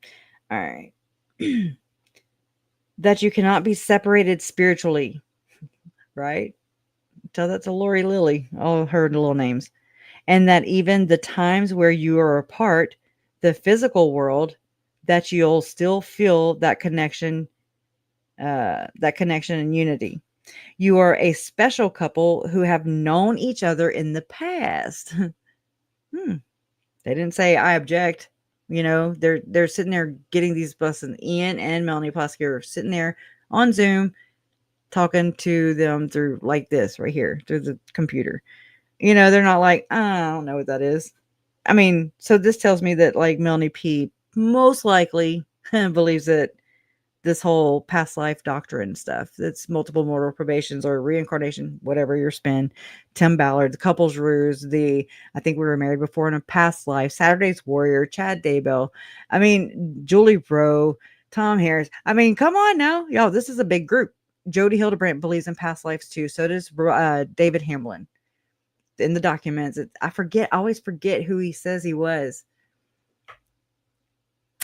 All right. That you cannot be separated spiritually, right? Tell that to Lori Lilly. All her little names. And that even the times where you are apart, the physical world, that you'll still feel that connection and unity. You are a special couple who have known each other in the past. They didn't say I object. They're sitting there getting these buses. Ian and Melanie Plosky are sitting there on Zoom talking to them through like this right here through the computer. They're not like, I don't know what that is. I mean, so this tells me that like Melanie P most likely believes that this whole past life doctrine stuff, that's multiple mortal probations or reincarnation, whatever your spin. Tim Ballard, the couples ruse, I think we were married before in a past life, Saturday's Warrior, Chad Daybell. I mean, Julie Rowe, Tom Harris. I mean, come on now. Y'all, this is a big group. Jody Hildebrandt believes in past lives too. So does David Hamlin. In the documents, I always forget who he says he was.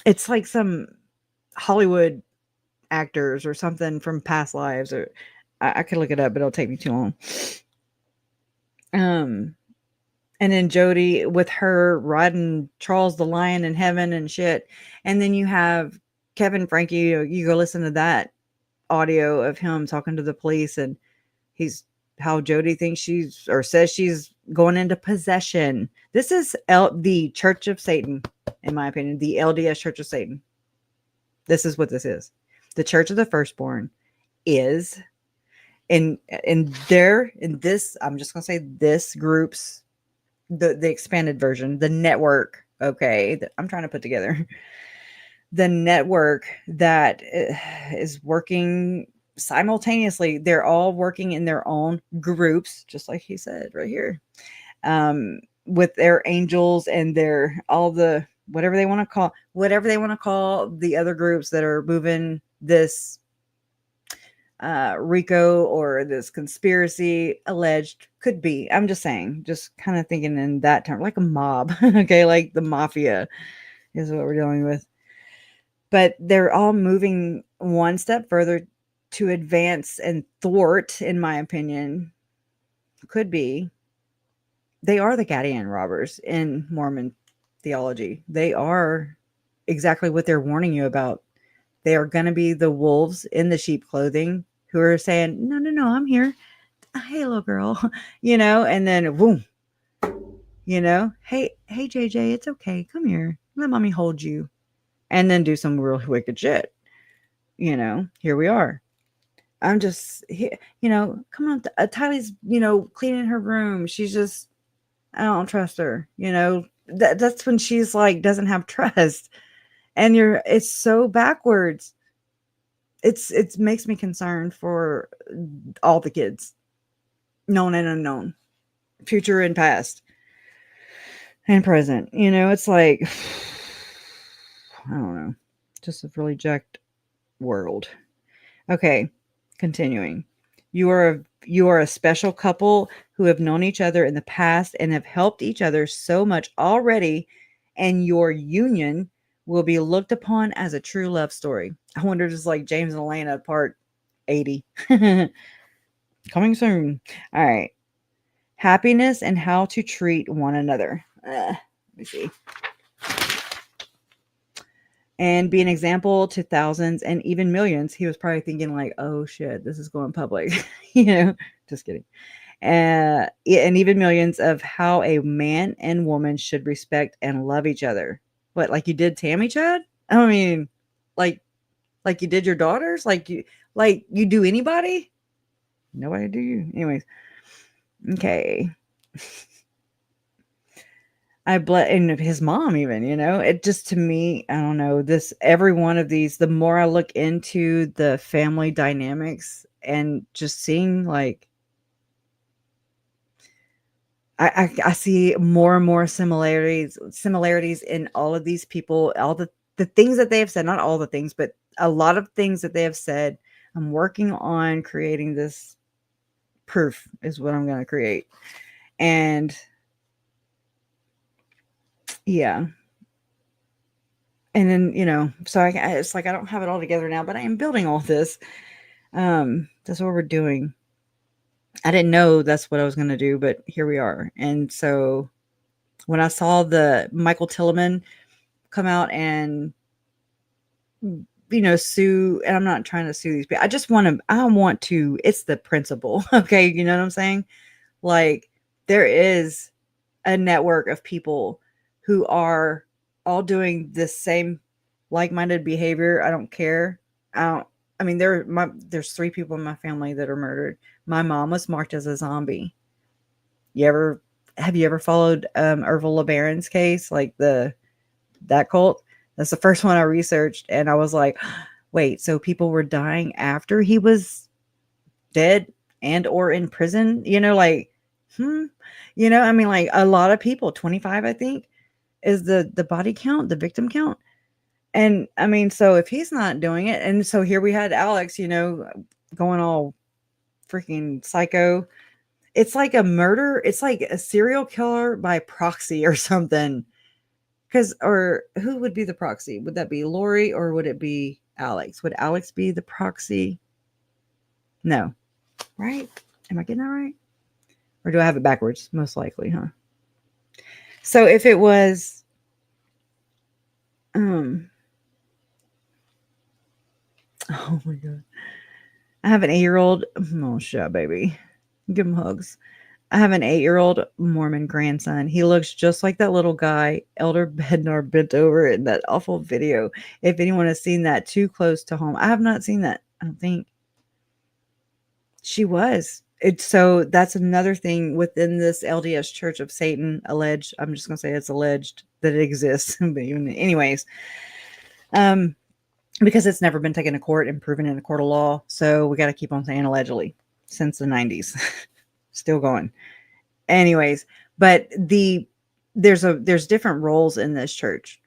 It's like some Hollywood actors or something from past lives, or I could look it up, but it'll take me too long. And then Jody with her riding Charles the Lion in heaven and shit. And then you have Kevin Frankie, you go listen to that audio of him talking to the police, and how Jody thinks says she's going into possession. This is the Church of Satan, in my opinion, the LDS Church of Satan. This is what this is. The Church of the Firstborn is in this, I'm just going to say this group's, the expanded version, the network. Okay. That I'm trying to put together the network that is working simultaneously. They're all working in their own groups, just like he said right here, with their angels and whatever they want to call the other groups that are moving this RICO or this conspiracy alleged. Could be. I'm just saying, just kind of thinking in that term, like a mob. Okay. Like the mafia is what we're dealing with. But they're all moving one step further to advance and thwart, in my opinion, could be. They are the Gadian robbers in Mormon theology. They are exactly what they're warning you about. They are going to be the wolves in the sheep clothing who are saying, no, I'm here. Hey, little girl, and then boom, hey, JJ, it's okay. Come here. Let mommy hold you. And then do some real wicked shit. Here we are. I'm just, come on. Tylee's, cleaning her room. She's just, I don't trust her. That's when she's like, doesn't have trust. And it's so backwards. It makes me concerned for all the kids, known and unknown, future and past and present. It's like, I don't know, just a really jacked world. Okay, continuing. You are a special couple who have known each other in the past and have helped each other so much already, and your union will be looked upon as a true love story. I wonder if it's like James and Elena part 80. Coming soon. All right. happiness, and how to treat one another. Let me see. And be an example to thousands and even millions. He was probably thinking like, oh shit, this is going public. Just kidding. And even millions of how a man and woman should respect and love each other. What, like you did Tammy, Chad? I mean, like you did your daughters? Like you do anybody? Nobody do you? Anyways. Okay. And his mom even, it just, to me, I don't know, every one of these, the more I look into the family dynamics and just seeing like, I see more and more similarities in all of these people, all the things that they have said, not all the things, but a lot of things that they have said. I'm working on creating this proof is what I'm going to create. And yeah. And then, so it's like, I don't have it all together now, but I am building all this. That's what we're doing. I didn't know that's what I was going to do, but here we are. And so when I saw the Michael Tilleman come out and, sue, and I'm not trying to sue these people. I want to, it's the principle. Okay. You know what I'm saying? Like there is a network of people who are all doing this same like-minded behavior. I don't care. There's 3 people in my family that are murdered. My mom was marked as a zombie. Have you ever followed Ervil LeBaron's case? Like that cult? That's the first one I researched. And I was like, wait, so people were dying after he was dead and or in prison? Like, like a lot of people, 25, I think, is the body count, the victim count. And so if he's not doing it, and so here we had Alex, going all freaking psycho. It's like a murder. It's like a serial killer by proxy or something. Or who would be the proxy? Would that be Lori or would it be Alex? Would Alex be the proxy? No. Right? Am I getting that right? Or do I have it backwards? Most likely, huh? So if it was, oh my God. I have an 8-year-old. Oh, shut, baby. Give him hugs. I have an 8-year-old Mormon grandson. He looks just like that little guy, Elder Bednar, bent over in that awful video. If anyone has seen that, Too Close to Home. I have not seen that. I don't think. She was. So that's another thing within this LDS Church of Satan, alleged. I'm just going to say it's alleged that it exists. But anyways, because it's never been taken to court and proven in a court of law. So we got to keep on saying allegedly since the 90s. Still going. Anyways, but there's different roles in this church,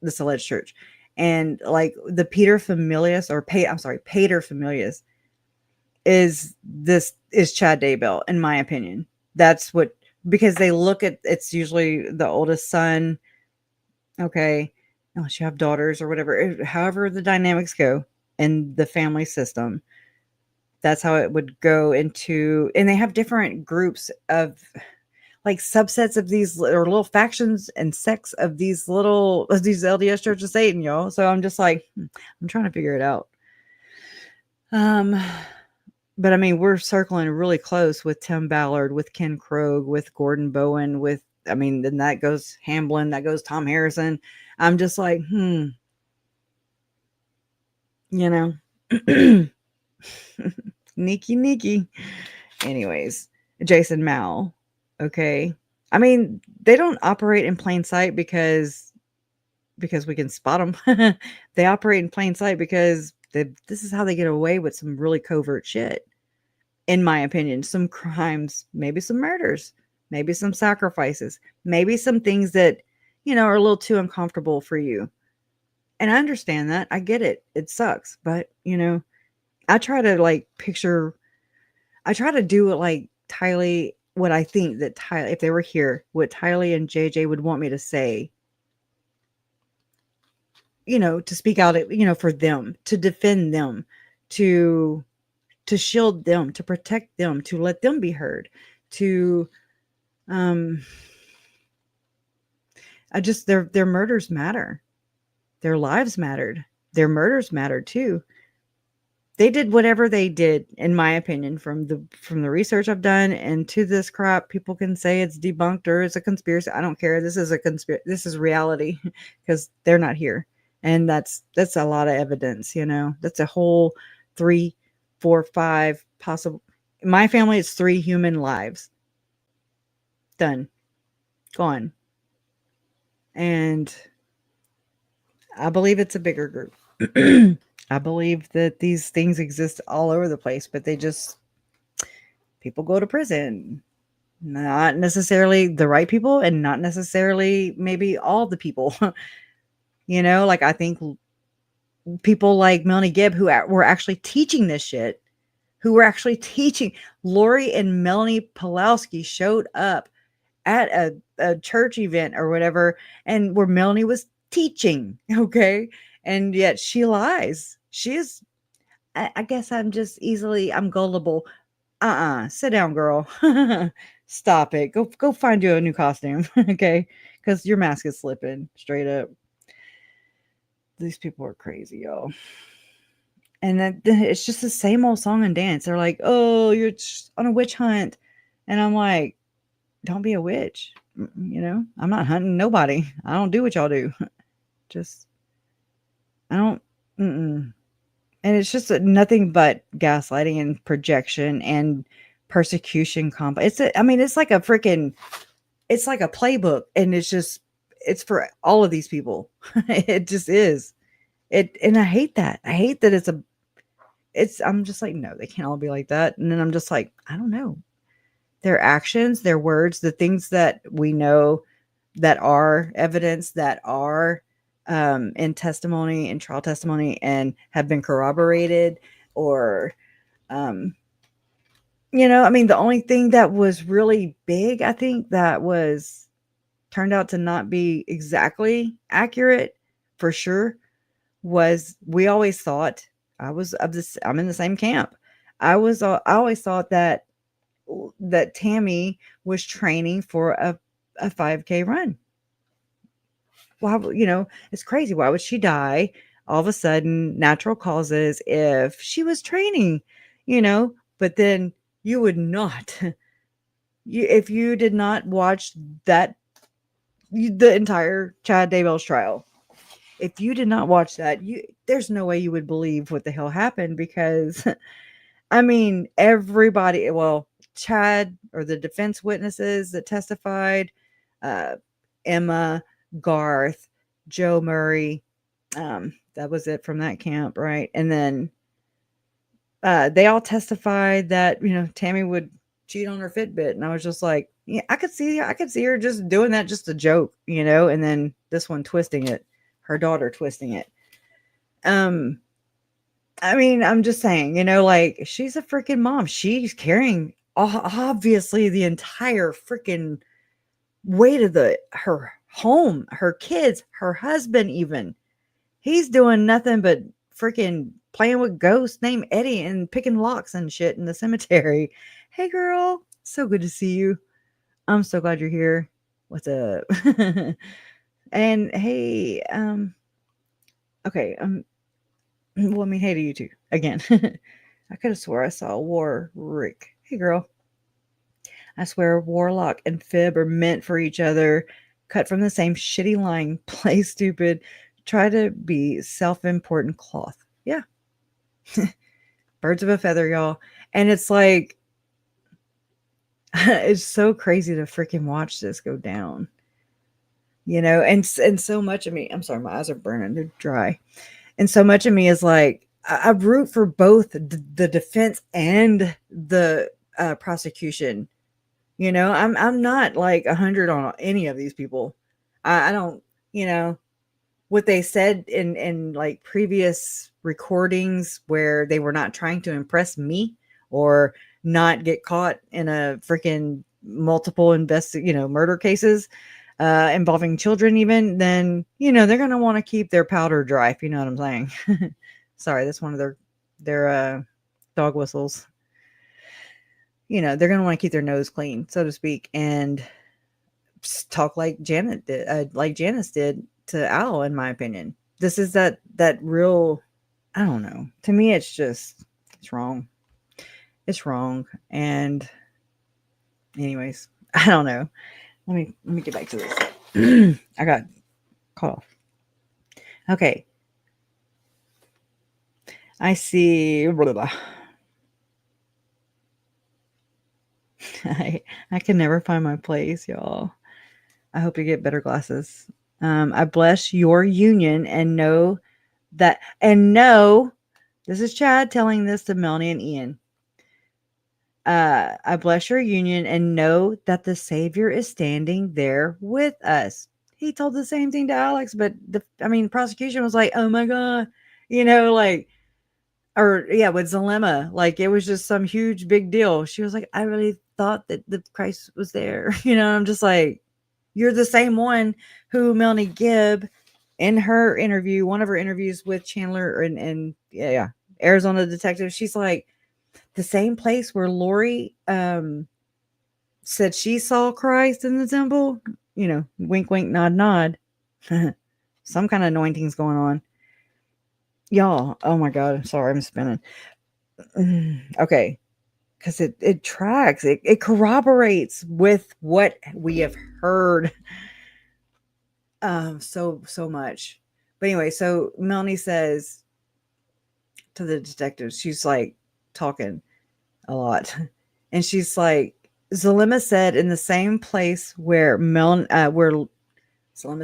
this alleged church. And like the Pater Familias is Chad Daybell, in my opinion. That's what, because they look at, it's usually the oldest son. Okay. Unless you have daughters or whatever, however the dynamics go in the family system. That's how it would go into, and they have different groups of like subsets of these, or little factions and sects of these LDS Church of Satan, y'all. So I'm just like, I'm trying to figure it out. But we're circling really close with Tim Ballard, with Ken Krogh, with Gordon Bowen, then that goes Hamblin, that goes Tom Harrison. I'm just like, Nikki. Anyways, Jason Mao. Okay. They don't operate in plain sight because we can spot them. They operate in plain sight because this is how they get away with some really covert shit. In my opinion, some crimes, maybe some murders, maybe some sacrifices, maybe some things that, are a little too uncomfortable for you. And I understand that. I get it. It sucks. But, I try to do it like Tylee, what I think that Tylee, if they were here, what Tylee and JJ would want me to say, to speak out, for them, to defend them, to shield them, to protect them, to let them be heard, to Um, their murders matter. Their lives mattered. Their murders mattered too. They did whatever they did, in my opinion, from the research I've done and to this crap. People can say it's debunked or it's a conspiracy. I don't care. This is a conspiracy. This is reality because they're not here. And that's a lot of evidence, you know. That's a whole 3, 4, 5 possible. In my family, it's 3 human lives. Done. Gone. And I believe it's a bigger group. I believe that these things exist all over the place, but people go to prison. Not necessarily the right people and not necessarily maybe all the people. You know, like I think people like Melanie Gibb who were actually teaching this shit, who were actually teaching. Lori and Melanie Pulowski showed up at a church event or whatever, and where Melanie was teaching, okay? And yet she lies. I guess I'm gullible. Sit down, girl. Stop it. Go find you a new costume, okay? Because your mask is slipping straight up. These people are crazy, y'all. And then it's just the same old song and dance. They're like, oh, you're on a witch hunt. And I'm like, don't be a witch. You know, I'm not hunting nobody. I don't do what y'all do. I don't. And it's just nothing but gaslighting and projection and persecution. It's like a playbook, and it's for all of these people. It just is. And I hate that. I hate that I'm just like, no, they can't all be like that. And then I'm just like, I don't know. Their actions, their words, the things that we know that are evidence, that are in testimony, in trial testimony, and have been corroborated, or the only thing that was really big, I think, that was turned out to not be exactly accurate for sure, was we always thought, I'm in the same camp. I always thought that Tammy was training for a 5K run. Well, it's crazy. Why would she die all of a sudden, natural causes, if she was training, but then you would not, if you did not watch the entire Chad Daybell's trial, if you did not watch that, there's no way you would believe what the hell happened, because everybody, Chad, or the defense witnesses that testified, Emma, Garth, Joe Murray, that was it from that camp, right? And then they all testified that Tammy would cheat on her Fitbit, and I was just like, yeah, I could see her just doing that, just a joke, and then this one twisting it, her daughter twisting it. I'm just saying, like, she's a freaking mom. She's carrying obviously the entire freaking weight of her home, her kids, her husband. Even he's doing nothing but freaking playing with ghosts named Eddie and picking locks and shit in the cemetery. Hey girl, so good to see you. I'm so glad you're here. What's up? And hey, okay, hey to you too again. I could have swore I saw Warwick. Hey girl. I swear Warlock and Fib are meant for each other. Cut from the same shitty line. Play stupid. Try to be self-important cloth. Yeah. Birds of a feather, y'all. And it's like, it's so crazy to freaking watch this go down. And so much of me, I'm sorry, my eyes are burning. They're dry. And so much of me is like, I root for both the defense and the prosecution. I'm not like 100 on any of these people. I don't, what they said in like previous recordings where they were not trying to impress me or not get caught in a freaking multiple murder cases involving children, even, then, they're going to want to keep their powder dry, if you know what I'm saying. Sorry, that's one of their dog whistles. They're going to want to keep their nose clean, so to speak. And talk like Janet did, like Janice did to Al, in my opinion. This is that real, I don't know. To me, it's wrong. It's wrong. And anyways, I don't know. Let me get back to this. I got caught off. Okay. I see. Blah, blah. I can never find my place, y'all. I hope you get better glasses. I bless your union and know this is Chad telling this to Melanie and Ian. I bless your union and know that the Savior is standing there with us. He told the same thing to Alex, but prosecution was like, oh my God, with Zalema, like it was just some huge big deal. She was like, I really thought that the Christ was there. I'm just like, you're the same one who Melanie Gibb in her interview, one of her interviews with Chandler and Arizona detective, she's like, the same place where Lori said she saw Christ in the temple, wink, wink, nod, nod. Some kind of anointing's going on. Y'all, oh my God, I'm sorry, I'm spinning. Okay, because it tracks, it corroborates with what we have heard so much. But anyway, so Melanie says to the detectives, she's like talking a lot, and she's like, Zalema said in the same place where Zalema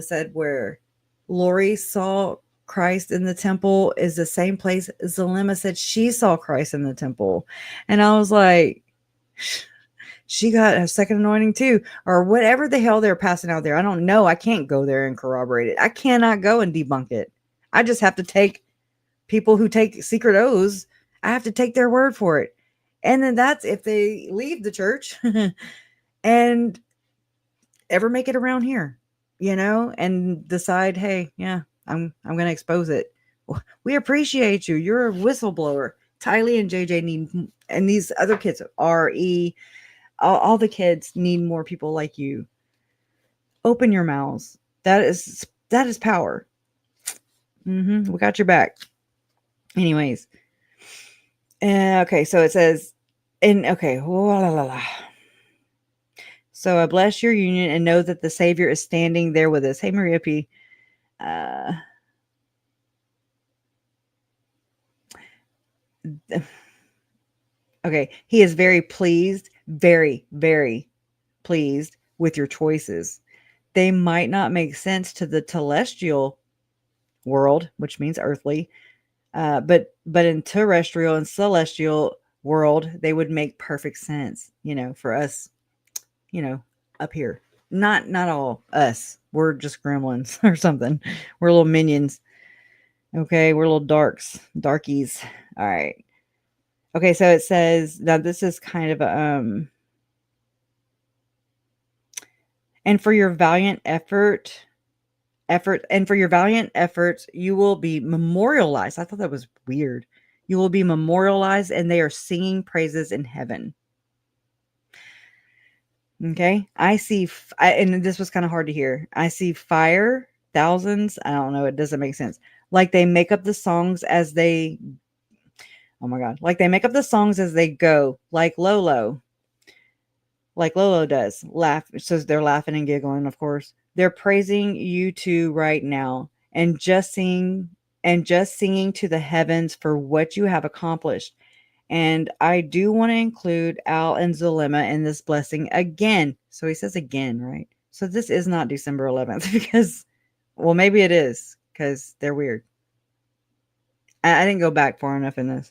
said where Lori saw Christ in the temple is the same place Zalema said she saw Christ in the temple. And I was like, she got a second anointing too, or whatever the hell they're passing out there. I don't know. I can't go there and corroborate it. I cannot go and debunk it. I just have to take people who take secret oaths. I have to take their word for it. And then that's if they leave the church and ever make it around here, and decide, hey, yeah, I'm going to expose it. We appreciate you. You're a whistleblower. Tylee and JJ need, and these other kids, RE, all the kids need more people like you. Open your mouths. That is power. We got your back. Anyways. Okay, so it says, so I bless your union and know that the Savior is standing there with us. Hey, Maria P. Okay, he is very pleased, very, very pleased with your choices. They might not make sense to the telestial world, which means earthly, but in terrestrial and celestial world, they would make perfect sense, for us, up here. Not all us. We're just gremlins or something. We're little minions. Okay, we're little darkies. All right. Okay, so it says, now this is kind of a and for your valiant efforts, you will be memorialized. I thought that was weird. You will be memorialized, and they are singing praises in heaven. Okay, I see, and this was kind of hard to hear. I see fire, thousands. I don't know. It doesn't make sense. Like they make up the songs as they, oh my God, like they make up the songs as they go, like Lolo does. Laugh. So they're laughing and giggling, of course. They're praising you two right now and just singing to the heavens for what you have accomplished. And I do want to include Al and Zalema in this blessing again. So he says again, right? So this is not December 11th because, well, maybe it is because they're weird. I didn't go back far enough in this.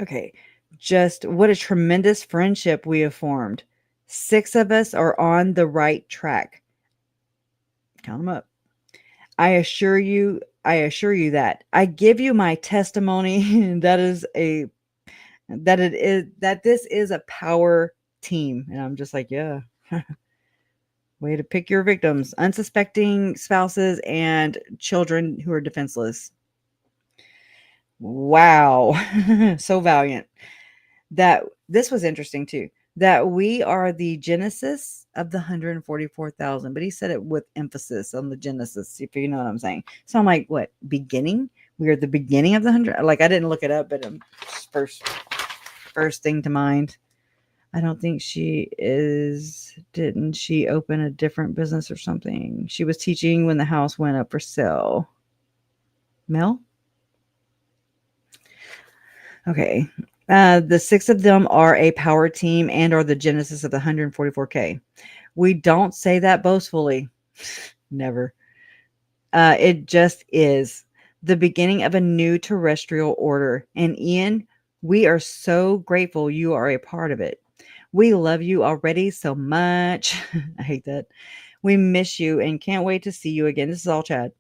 Okay. Just what a tremendous friendship we have formed. 6 of us are on the right track. Count them up. I assure you that I give you my testimony that this is a power team. And I'm just like, yeah, way to pick your victims, unsuspecting spouses and children who are defenseless. Wow. So valiant that this was interesting too, that we are the genesis of the 144,000, but he said it with emphasis on the genesis, if you know what I'm saying. So I'm like, what, beginning? We are the beginning of the 100. Like, I didn't look it up, but first thing to mind. I don't think she is. Didn't she open a different business or something? She was teaching when the house went up for sale. Mel? Okay. The 6 of them are a power team and are the genesis of the 144K. We don't say that boastfully. Never. It just is the beginning of a new terrestrial order. And Ian, we are so grateful you are a part of it. We love you already so much. I hate that. We miss you and can't wait to see you again. This is all Chad.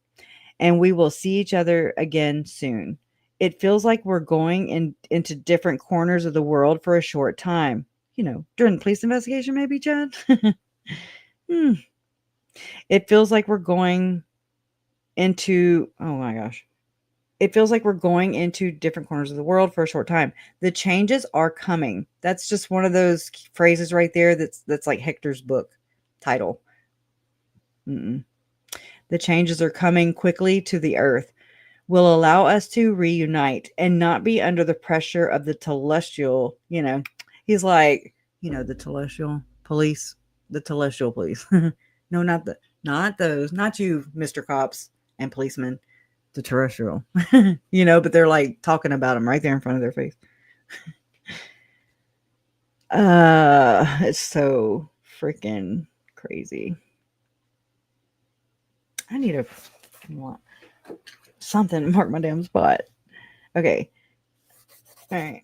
And we will see each other again soon. It feels like we're going into different corners of the world for a short time. You know, during the police investigation, maybe, Chad? It feels like we're going into, oh my gosh. It feels like we're going into different corners of the world for a short time. The changes are coming. That's just one of those phrases right there. That's like Hector's book title. The changes are coming quickly to the earth. Will allow us to reunite and not be under the pressure of the telestial, he's like, the telestial police, No, not those, not you, Mr. Cops and policemen, the terrestrial, but they're like talking about them right there in front of their face. It's so freaking crazy. I need to something to mark my damn spot. Okay. All right.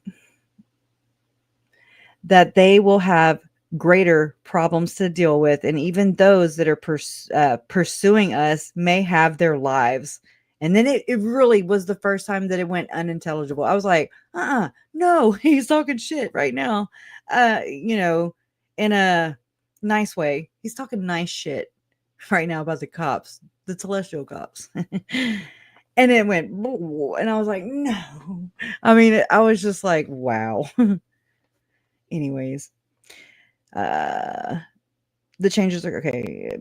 That they will have greater problems to deal with, and even those that are pursuing us may have their lives. And then it really was the first time that it went unintelligible. I was like, no, he's talking shit right now. In a nice way. He's talking nice shit right now about the cops, the celestial cops. And it went, and I was like, no. I mean, I was just like, wow. Anyways, the changes are okay.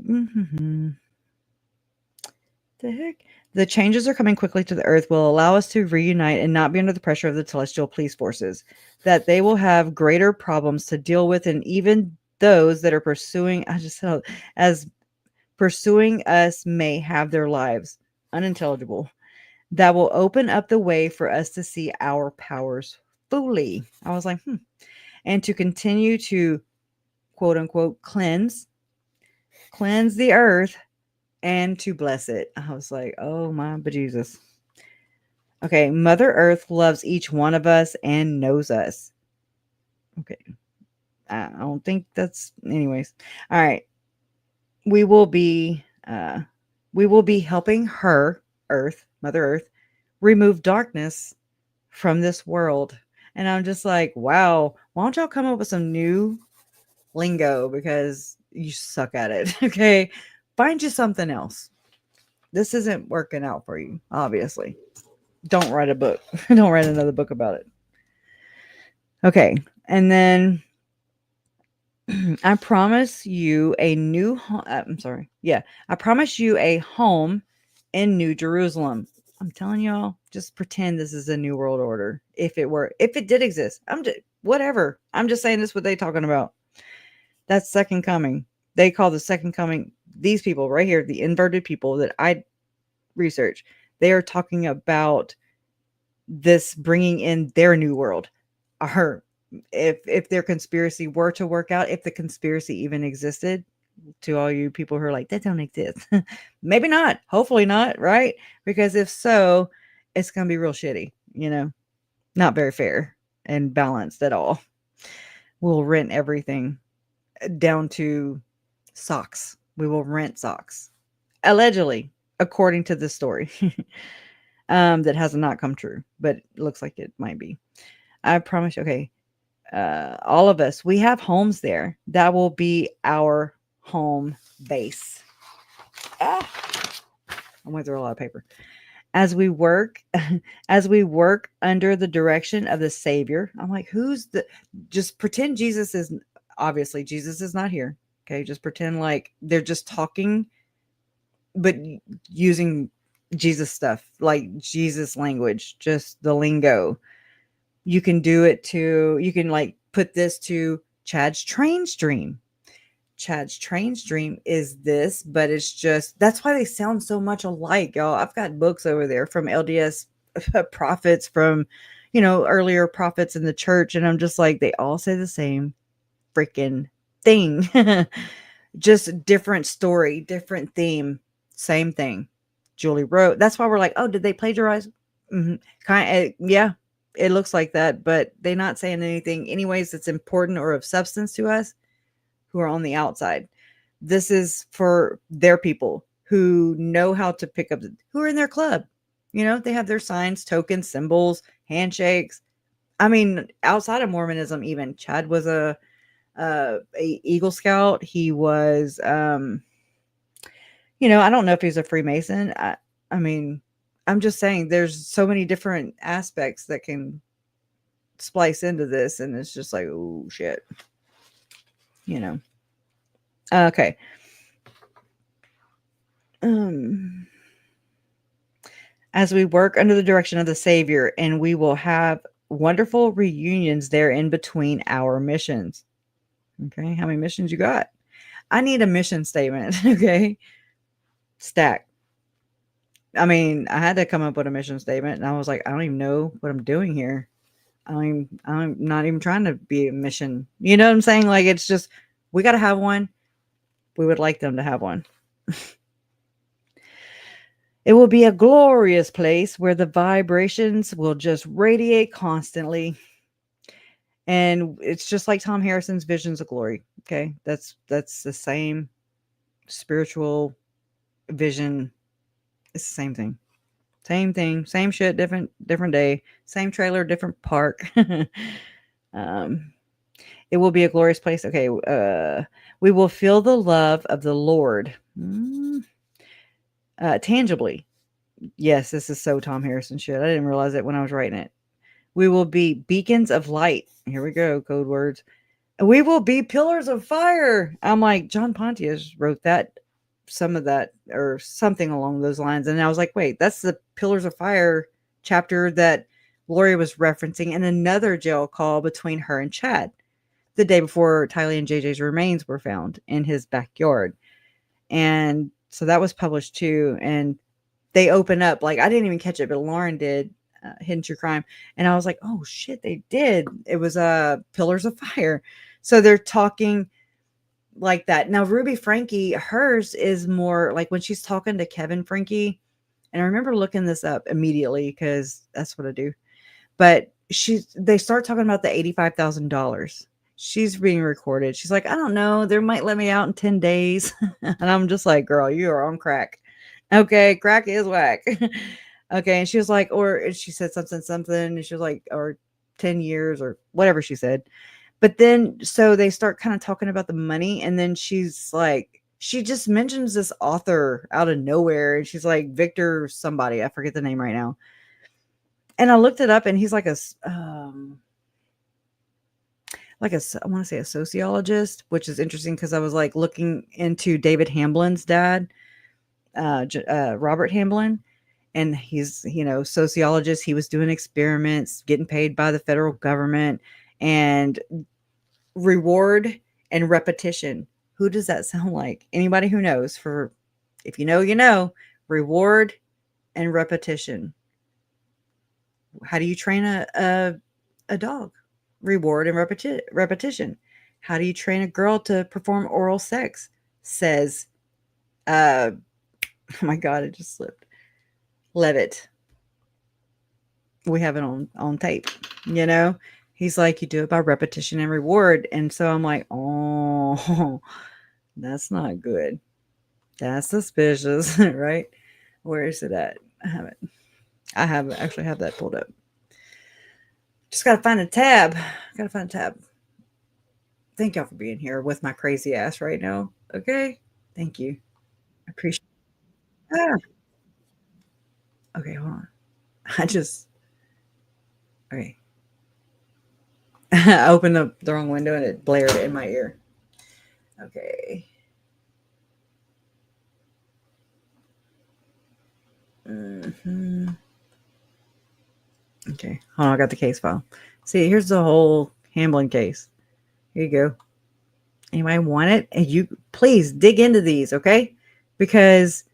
The heck? The changes are coming quickly to the earth will allow us to reunite and not be under the pressure of the celestial police forces. That they will have greater problems to deal with, and even those that are pursuing us may have their lives. Unintelligible. That will open up the way for us to see our powers fully. I was like, and to continue to, quote unquote, cleanse the earth and to bless it. I was like, oh my bejesus. Okay, Mother Earth loves each one of us and knows us. Okay. I don't think that's, anyways. All right. We will be helping her, Earth, Mother Earth, remove darkness from this world. And I'm just like, wow, why don't y'all come up with some new lingo, because you suck at it. Okay. Find you something else. This isn't working out for you, obviously. Don't write a book. Don't write another book about it. Okay. And then I promise you a new home. I promise you a home in New Jerusalem. I'm telling y'all, just pretend this is a new world order. If it did exist, whatever. I'm just saying this is what they're talking about. That's second coming. They call the second coming, these people right here, the inverted people that I research, they are talking about this bringing in their new world. If their conspiracy were to work out, if the conspiracy even existed, to all you people who are like, that don't exist. Maybe not. Hopefully not, right? Because if so, it's going to be real shitty, not very fair and balanced at all. We'll rent everything down to socks. We will rent socks. Allegedly, according to this story. That has not come true, but it looks like it might be. I promise you, okay. All of us, we have homes there. That will be our home base. I went through a lot of paper. As we work, as we work under the direction of the Savior. I'm like, just pretend Jesus is, obviously Jesus is not here. Okay. Just pretend like they're just talking, but using Jesus stuff, like Jesus language, just the lingo. You can do it to, you can like put this to Chad's train stream. Chad's train stream is this, but it's just, that's why they sound so much alike, y'all. I've got books over there from LDS prophets, from, earlier prophets in the church. And I'm just like, they all say the same freaking thing. Just different story, different theme, same thing. Julie wrote. That's why we're like, oh, did they plagiarize? Yeah, it looks like that, but they're not saying anything anyways that's important or of substance to us who are on the outside. This is for their people who know how to pick up, who are in their club. They have their signs, tokens, symbols, handshakes. I mean, outside of Mormonism, even Chad was a Eagle Scout. He was, I don't know if he's a Freemason. I mean, I'm just saying there's so many different aspects that can splice into this. And it's just like, oh shit, okay. As we work under the direction of the Savior, and we will have wonderful reunions there in between our missions. Okay. How many missions you got? I need a mission statement. Okay. Stack. I mean, I had to come up with a mission statement, and I was like, I don't even know what I'm doing here. I'm not even trying to be a mission. You know what I'm saying? Like, it's just, we got to have one. We would like them to have one. It will be a glorious place where the vibrations will just radiate constantly. And it's just like Tom Harrison's Visions of Glory. Okay. That's the same spiritual vision. It's the same thing. Same thing, same shit, different day, same trailer, different park. It will be a glorious place. Okay. We will feel the love of the Lord. Tangibly. Yes, this is so Tom Harrison shit. I didn't realize it when I was writing it. We will be beacons of light. Here we go, code words. We will be pillars of fire. I'm like, John Pontius wrote that, some of that, or something along those lines. And I was like, wait, that's the Pillars of Fire chapter that Lori was referencing in another jail call between her and Chad the day before Tylee and JJ's remains were found in his backyard. And so that was published too. And they open up, like, I didn't even catch it, but Lauren did, Hidden True Crime. And I was like, oh shit, they did. It was Pillars of Fire. So they're talking like that. Now, Ruby Frankie, hers is more like when she's talking to Kevin Frankie. And I remember looking this up immediately because that's what I do. But they start talking about the $85,000. She's being recorded. She's like, I don't know. They might let me out in 10 days. And I'm just like, girl, you are on crack. Okay. Crack is whack. Okay. And she was like, or she said something. And she was like, or 10 years or whatever she said. But then, so they start kind of talking about the money. And then she's like, she just mentions this author out of nowhere. And she's like, Victor somebody. I forget the name right now. And I looked it up, and he's like I want to say a sociologist, which is interesting because I was like looking into David Hamblin's dad, Robert Hamblin. And he's, sociologist. He was doing experiments, getting paid by the federal government, and reward and repetition. Who does that sound like? Anybody who knows? If you know, reward and repetition. How do you train a dog? Reward and repetition. How do you train a girl to perform oral sex? Says, oh my God, it just slipped. Levitt. We have it on tape, He's like, you do it by repetition and reward. And so I'm like, oh, that's not good. That's suspicious, right? Where is it at? I actually have that pulled up. Just got to find a tab. Thank y'all for being here with my crazy ass right now. Okay. Thank you. I appreciate it. Okay, hold on. Okay. I opened the wrong window and it blared in my ear. Okay. Okay. Hold on, I got the case file. See, here's the whole Hamblin case. Here you go. Anybody want it? And you please dig into these, okay? Because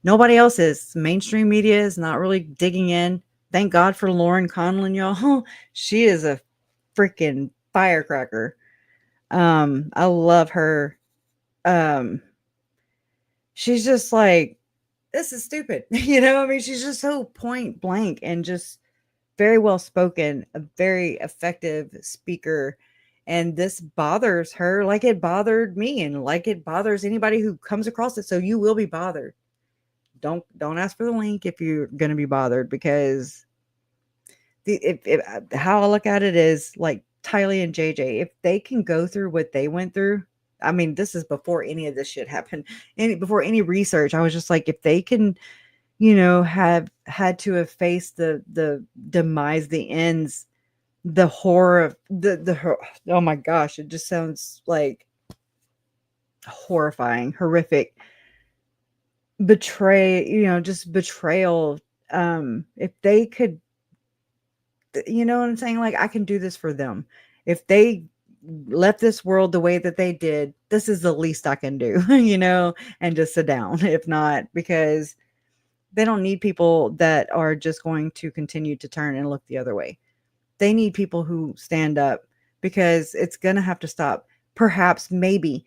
nobody else is. Mainstream media is not really digging in. Thank God for Lauren Conlon, y'all. She is a freaking firecracker. I love her. She's just like, this is stupid. I mean, she's just so point blank and just very well spoken, a very effective speaker. And this bothers her like it bothered me and like it bothers anybody who comes across it. So you will be bothered. Don't ask for the link if you're going to be bothered, because how I look at it is like Tylee and JJ, if they can go through what they went through. I mean, this is before any of this shit happened. Before any research, I was just like, if they can, have had to have faced the demise, the ends, the horror of the oh my gosh, it just sounds like horrifying, horrific just betrayal. If they could, you know what I'm saying? Like, I can do this for them. If they left this world the way that they did, this is the least I can do, and just sit down. If not, because they don't need people that are just going to continue to turn and look the other way. They need people who stand up, because it's going to have to stop. Perhaps maybe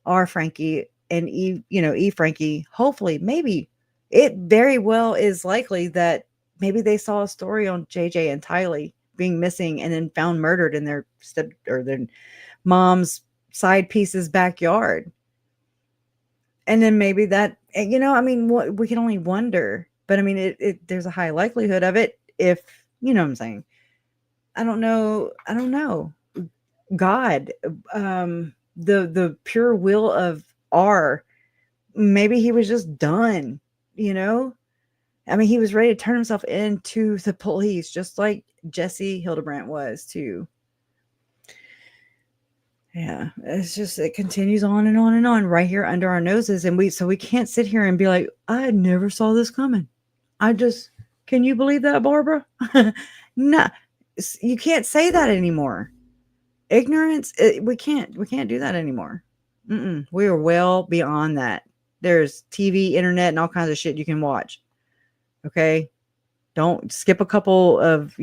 our Frankie and Eve Frankie, hopefully, maybe it very well is likely that maybe they saw a story on JJ and Tylee being missing and then found murdered in their their mom's side piece's backyard. And then maybe that, I mean, what we can only wonder, but I mean, there's a high likelihood of it if, what I'm saying. I don't know. God, the pure will of R, maybe he was just done, I mean, he was ready to turn himself into the police, just like Jesse Hildebrandt was too. Yeah, it's just, it continues on and on and on right here under our noses. And we can't sit here and be like, I never saw this coming. Can you believe that, Barbara? No, you can't say that anymore. Ignorance, we can't do that anymore. We are well beyond that. There's TV, internet, and all kinds of shit you can watch. Okay, don't skip a couple of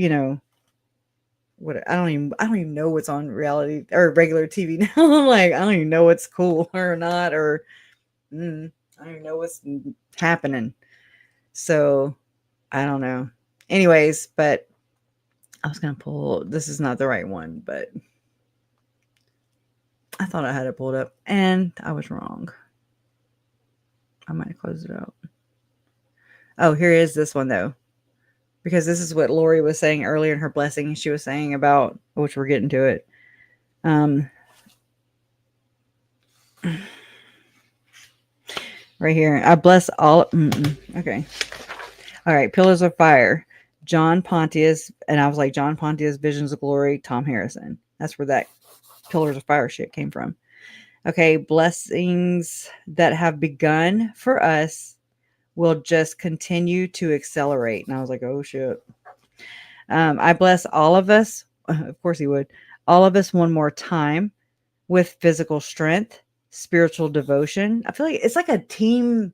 what I don't even know what's on reality or regular TV now. Like, I don't even know what's cool or not, or I don't even know what's happening. So I don't know. Anyways, but I was gonna pull. This is not the right one, but I thought I had it pulled up, and I was wrong. I might close it out. Oh, here is this one though, because this is what Lori was saying earlier in her blessing. She was saying about, which we're getting to it. Right here, I bless all. Okay, all right. Pillars of Fire, John Pontius, and I was like, John Pontius, Visions of Glory, Tom Harrison. That's where that Pillars of Fire shit came from. Okay, blessings that have begun for us will just continue to accelerate. And I was like, oh shit. I bless all of us. Of course he would. All of us one more time with physical strength, spiritual devotion. I feel like it's like a team.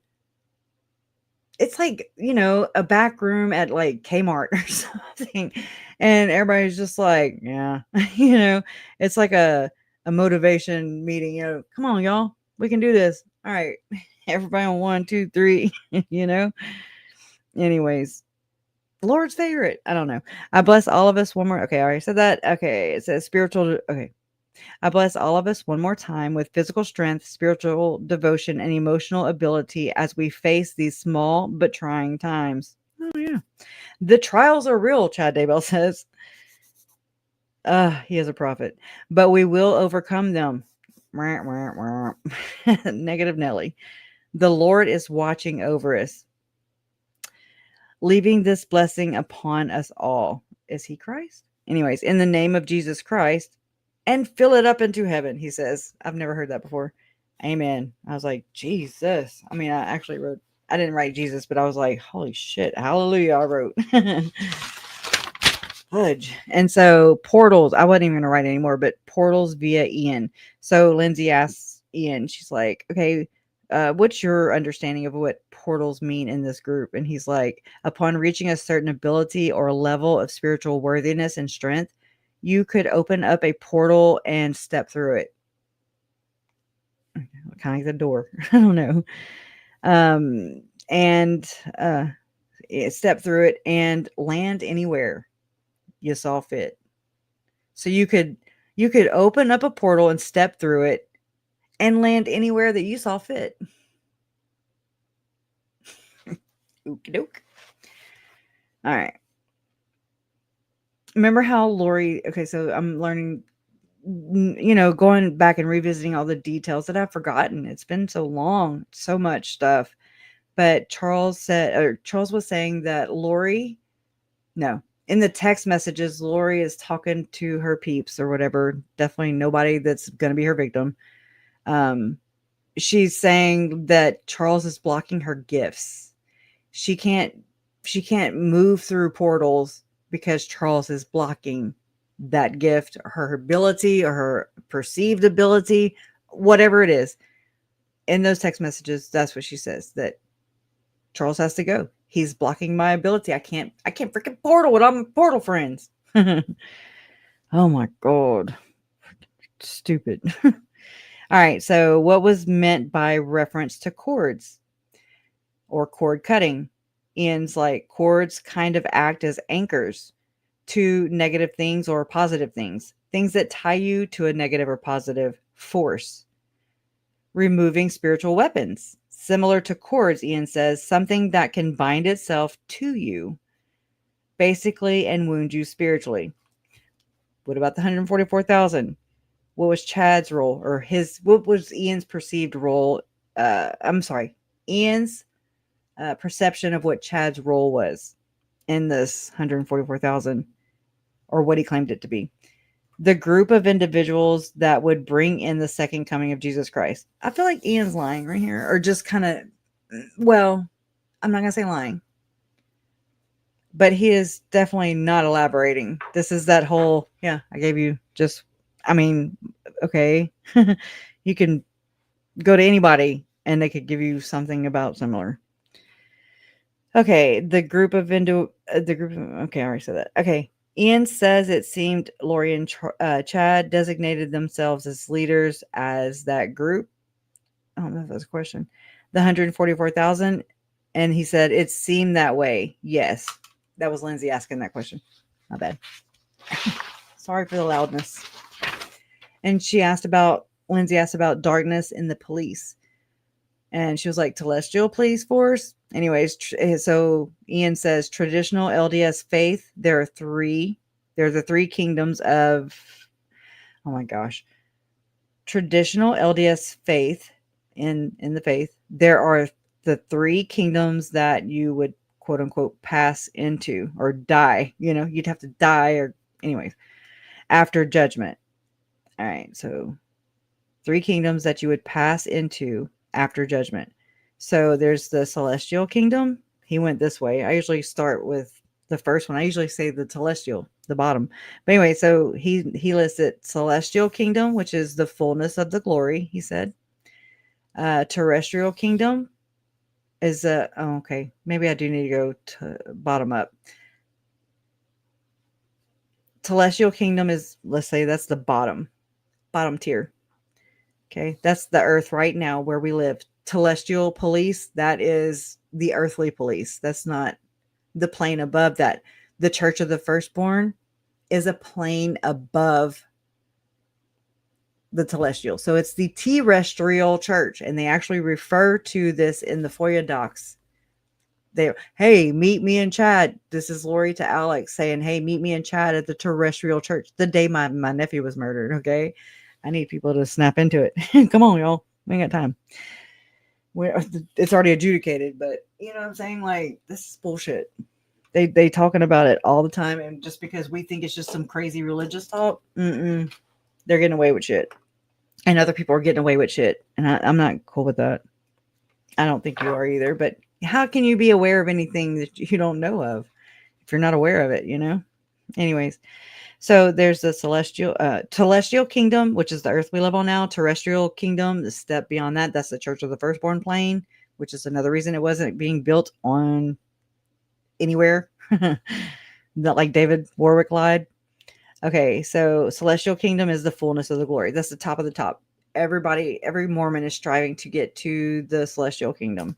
It's like, a back room at like Kmart or something. And everybody's just like, yeah, it's like a motivation meeting, come on, y'all, we can do this. All right. Everybody on 1, 2, 3, anyways, Lord's favorite. I don't know. I bless all of us one more. Okay. I already said that. Okay. It says spiritual. Okay. I bless all of us one more time with physical strength, spiritual devotion, and emotional ability as we face these small but trying times. Oh yeah. The trials are real, Chad Daybell says. He is a prophet. But we will overcome them. Negative Nelly. The Lord is watching over us. leaving this blessing upon us all. Is he Christ? Anyways, in the name of Jesus Christ, and fill it up into heaven, he says. I've never heard that before. Amen. I was like, Jesus. I mean, I didn't write Jesus, but I was like, holy shit, hallelujah, I wrote. Fudge. And so portals, I wasn't even going to write anymore, but portals via Ian. So Lindsay asks Ian, she's like, okay, what's your understanding of what portals mean in this group? And he's like, upon reaching a certain ability or level of spiritual worthiness and strength, you could open up a portal and step through it. Kind of like the door. I don't know. Step through it and land anywhere you saw fit. So you could open up a portal and step through it and land anywhere that you saw fit. Okie doke. All right. Remember how Lori, okay, so I'm learning, going back and revisiting all the details that I've forgotten. It's been so long, so much stuff. But Charles was saying that in the text messages, Lori is talking to her peeps or whatever. Definitely nobody that's going to be her victim. She's saying that Charles is blocking her gifts. She can't move through portals because Charles is blocking that gift, her ability or her perceived ability, whatever it is. In those text messages, that's what she says, that Charles has to go. He's blocking my ability. I can't freaking portal with all my portal friends. Oh my God. Stupid. All right. So what was meant by reference to cords or cord cutting? Ian's like, cords kind of act as anchors to negative things or positive things that tie you to a negative or positive force. Removing spiritual weapons. Similar to cords, Ian says, something that can bind itself to you, basically, and wound you spiritually. What about the 144,000? What was Chad's role, or what was Ian's perceived role? Ian's perception of what Chad's role was in this 144,000, or what he claimed it to be. The group of individuals that would bring in the second coming of Jesus Christ. I feel like Ian's lying right here, or just kind of, well, I'm not going to say lying, but he is definitely not elaborating. This is that whole, I gave you okay. You can go to anybody and they could give you something about similar. Okay. Okay. I already said that. Okay. Ian says it seemed Lori and Chad designated themselves as leaders as that group. I don't know if that's a question. The 144,000. And he said it seemed that way. Yes. That was Lindsay asking that question. My bad. Sorry for the loudness. And Lindsay asked about darkness in the police. And she was like, celestial police force. Anyways, so Ian says traditional LDS faith, there are the three kingdoms of, oh my gosh, traditional LDS faith in the faith. There are the three kingdoms that you would quote unquote pass into or die. You'd have to die or anyways, after judgment. All right. So 3 kingdoms that you would pass into after judgment. So there's the celestial kingdom. He went this way. I usually start with the first one. I usually say the celestial, the bottom. But anyway, so he listed celestial kingdom, which is the fullness of the glory, he said. Terrestrial kingdom is okay. Maybe I do need to go to bottom up. Celestial kingdom is, let's say that's the bottom tier. Okay, that's the earth right now where we live. Celestial police, that is the earthly police. That's not the plane above that. The Church of the Firstborn is a plane above the celestial. So it's the terrestrial church, and they actually refer to this in the FOIA docs. Hey, meet me and Chad. This is Lori to Alex saying, hey, meet me and Chad at the terrestrial church the day my nephew was murdered. Okay. I need people to snap into it. Come on, y'all. We ain't got time. It's already adjudicated, but you know what I'm saying? Like, this is bullshit. They talking about it all the time, and just because we think it's just some crazy religious talk, they're getting away with shit, and other people are getting away with shit, and I'm not cool with that. I don't think you are either. But how can you be aware of anything that you don't know of if you're not aware of it? You know. Anyways, so there's the celestial kingdom, which is the earth we live on now. Terrestrial kingdom, the step beyond that, that's the Church of the Firstborn plane, which is another reason it wasn't being built on anywhere. Not like David Warwick lied. Okay, so celestial kingdom is the fullness of the glory. That's the top of the top. Every Mormon is striving to get to the celestial kingdom.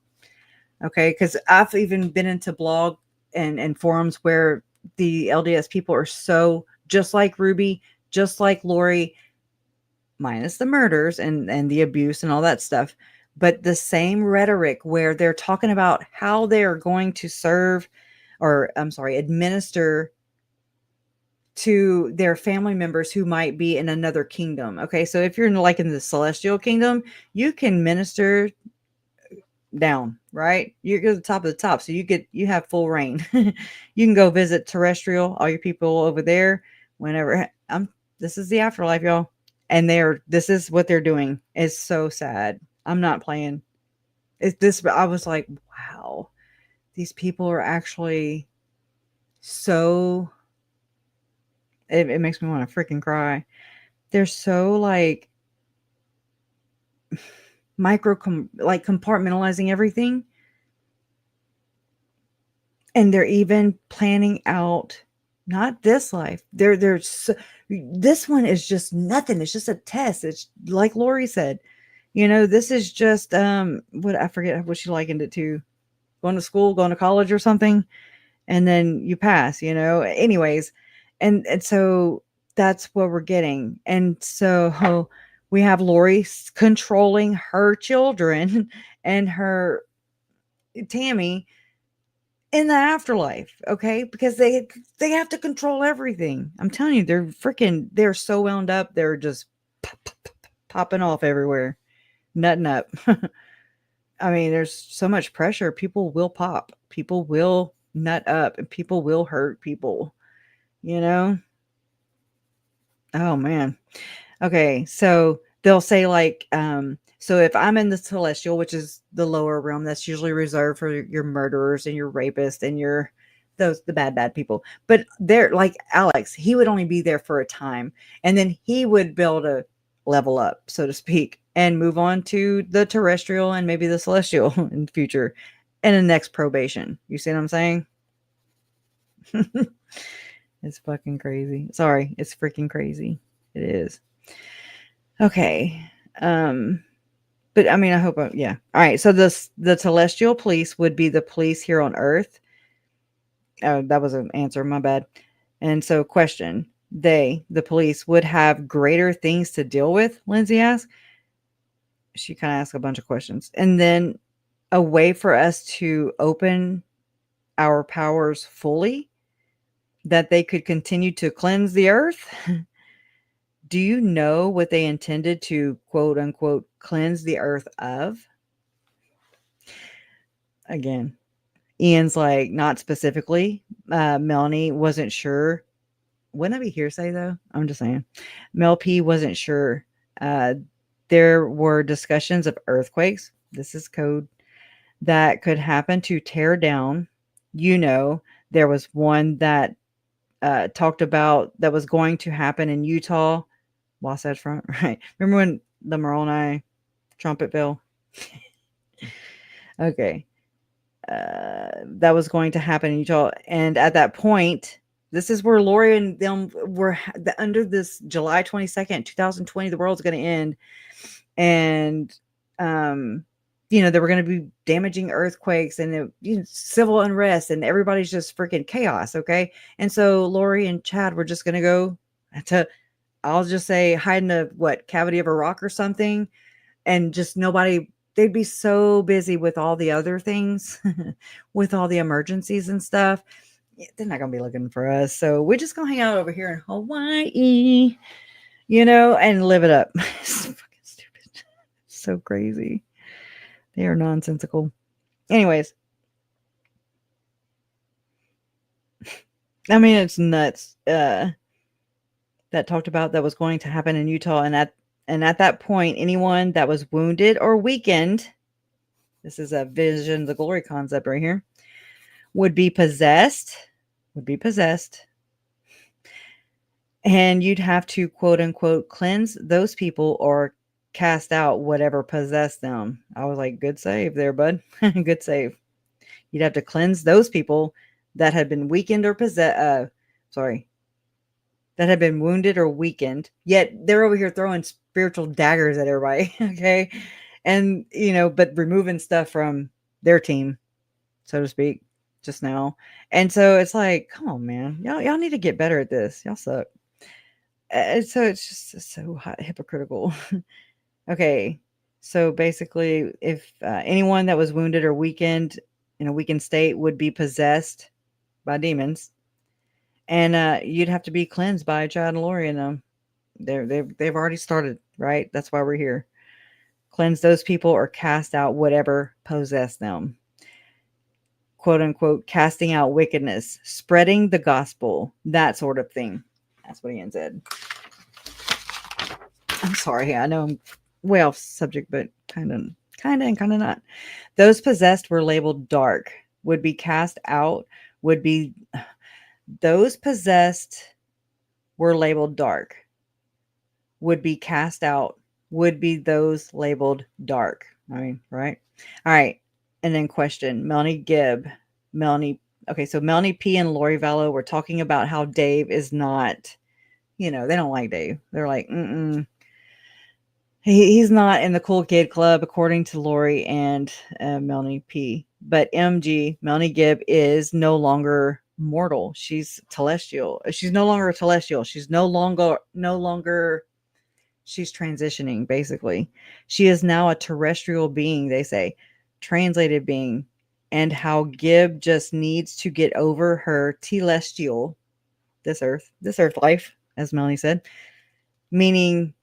Okay, because I've even been into blog and forums where the LDS people are so just like Ruby, just like Lori, minus the murders and the abuse and all that stuff, but the same rhetoric where they're talking about how they are going to serve, or I'm sorry, administer to their family members who might be in another kingdom. Okay, so if you're like in the celestial kingdom, you can minister down, right? You go to the top of the top, so you have full reign. You can go visit terrestrial, all your people over there whenever. This is the afterlife, y'all, and this is what they're doing. It's so sad. I'm not playing. I was like, wow, these people are actually so. It makes me want to freaking cry. They're so like compartmentalizing everything, and they're even planning out not this life. This one is just nothing. It's just a test. It's like Lori said, this is just what I forget what she likened it to, going to school, going to college or something, and then you pass. Anyways, and so that's what we're getting, and so we have Lori controlling her children and her Tammy in the afterlife, okay? Because they have to control everything. I'm telling you, they're so wound up, they're just popping off everywhere, nutting up. I mean, there's so much pressure. People will pop. People will nut up, and people will hurt people, Oh, man. Okay, so they'll say like, so if I'm in the celestial, which is the lower realm, that's usually reserved for your murderers and your rapists and the bad people. But they're like Alex, he would only be there for a time, and then he would be able to level up, so to speak, and move on to the terrestrial and maybe the celestial in the future and the next probation. You see what I'm saying? It's fucking crazy. Sorry, it's freaking crazy. It is. Okay. But I mean, I hope, yeah. All right. So the celestial police would be the police here on Earth. Oh, that was an answer. My bad. And so question, the police would have greater things to deal with, Lindsay asked. She kind of asked a bunch of questions. And then a way for us to open our powers fully, that they could continue to cleanse the earth. Do you know what they intended to, quote unquote, cleanse the earth of? Again, Ian's like, not specifically. Melanie wasn't sure. Wouldn't that be hearsay, though? I'm just saying. Mel P wasn't sure. There were discussions of earthquakes. This is code. That could happen to tear down. There was one that talked about that was going to happen in Utah. Wasatch Front, right? Remember when the Moroni Trumpettville? Okay. That was going to happen in Utah. And at that point, this is where Lori and them were under this July 22nd, 2020, the world's going to end. And, there were going to be damaging earthquakes and civil unrest, and everybody's just freaking chaos. Okay. And so Lori and Chad were just going to go to, I'll just say, hide in the cavity of a rock or something, and just nobody, they'd be so busy with all the other things, with all the emergencies and stuff. They're not going to be looking for us. So we're just going to hang out over here in Hawaii, and live it up. It's fucking stupid. So crazy. They are nonsensical. Anyways. I mean, it's nuts. That talked about that was going to happen in Utah. And at that point, anyone that was wounded or weakened, this is a vision, the glory concept right here, would be possessed. And you'd have to, quote unquote, cleanse those people or cast out whatever possessed them. I was like, good save there, bud. Good save. You'd have to cleanse those people that had been weakened or that had been wounded or weakened. Yet they're over here throwing spiritual daggers at everybody. Okay. And, but removing stuff from their team, so to speak, just now. And so it's like, come on, man. Y'all need to get better at this. Y'all suck. So it's just so hypocritical. Okay. So basically, if anyone that was wounded or weakened in a weakened state would be possessed by demons, and you'd have to be cleansed by Chad and Lori and them. They've already started, right? That's why we're here. Cleanse those people or cast out whatever possessed them. Quote unquote, casting out wickedness, spreading the gospel, that sort of thing. That's what Ian said. I'm sorry. I know I'm way off subject, but kind of and kind of not. Those possessed were labeled dark, would be cast out, those possessed were labeled dark, would be cast out, would be those labeled dark. I mean, right? All right. And then question, Melanie Okay, so Melanie P. and Lori Vallow were talking about how Dave is not, they don't like Dave. They're like, he's not in the cool kid club, according to Lori and Melanie P. But Melanie Gibb, is no longer mortal. She's telestial. She's no longer telestial. She's no longer, she's transitioning, basically. She is now a terrestrial being, they say, translated being. And how Gibb just needs to get over her telestial, this earth life, as Melanie said, meaning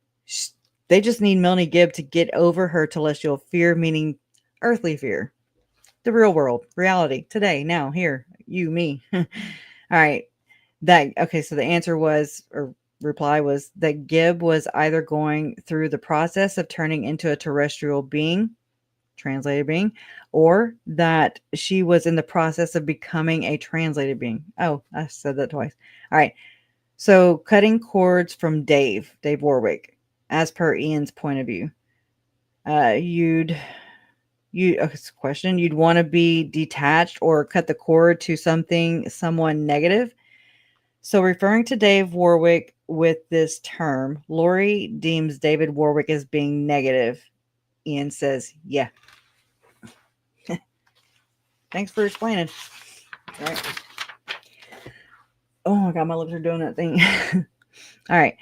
they just need Melanie Gibb to get over her telestial fear, meaning earthly fear, the real world, reality, today, now, here, you, me. All right. So the answer was, or reply was, that Gibb was either going through the process of turning into a terrestrial being, translated being, or that she was in the process of becoming a translated being. Oh, I said that twice. All right. So cutting cords from Dave Warwick, as per Ian's point of view, you'd want to be detached or cut the cord to someone negative. So referring to Dave Warwick with this term, Lori deems David Warwick as being negative. Ian says, yeah. Thanks for explaining. All right. Oh my God, my lips are doing that thing. All right.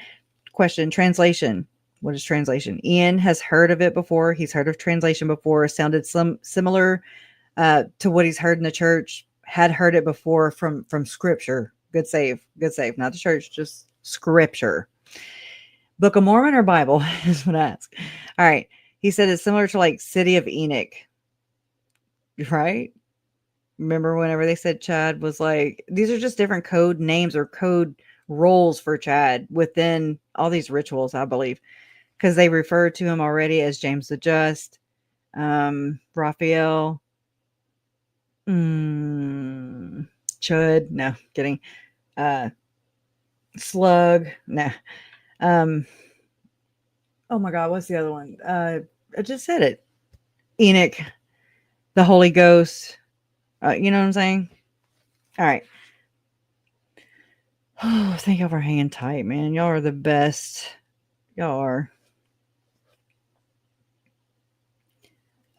Question, translation. What is translation? Ian has heard of it before. He's heard of translation before. Sounded similar to what he's heard in the church. Had heard it before from scripture. Good save. Not the church, just scripture. Book of Mormon or Bible is what I ask. All right. He said it's similar to like City of Enoch. Right? Remember whenever they said Chad was like, these are just different code names or code roles for Chad within all these rituals, I believe, because they refer to him already as James the Just, Raphael, Chud, no, kidding, Slug, nah, oh my God, what's the other one? I just said it, Enoch, the Holy Ghost. You know what I'm saying? All right. Oh, thank y'all for hanging tight, man. Y'all are the best. Y'all are.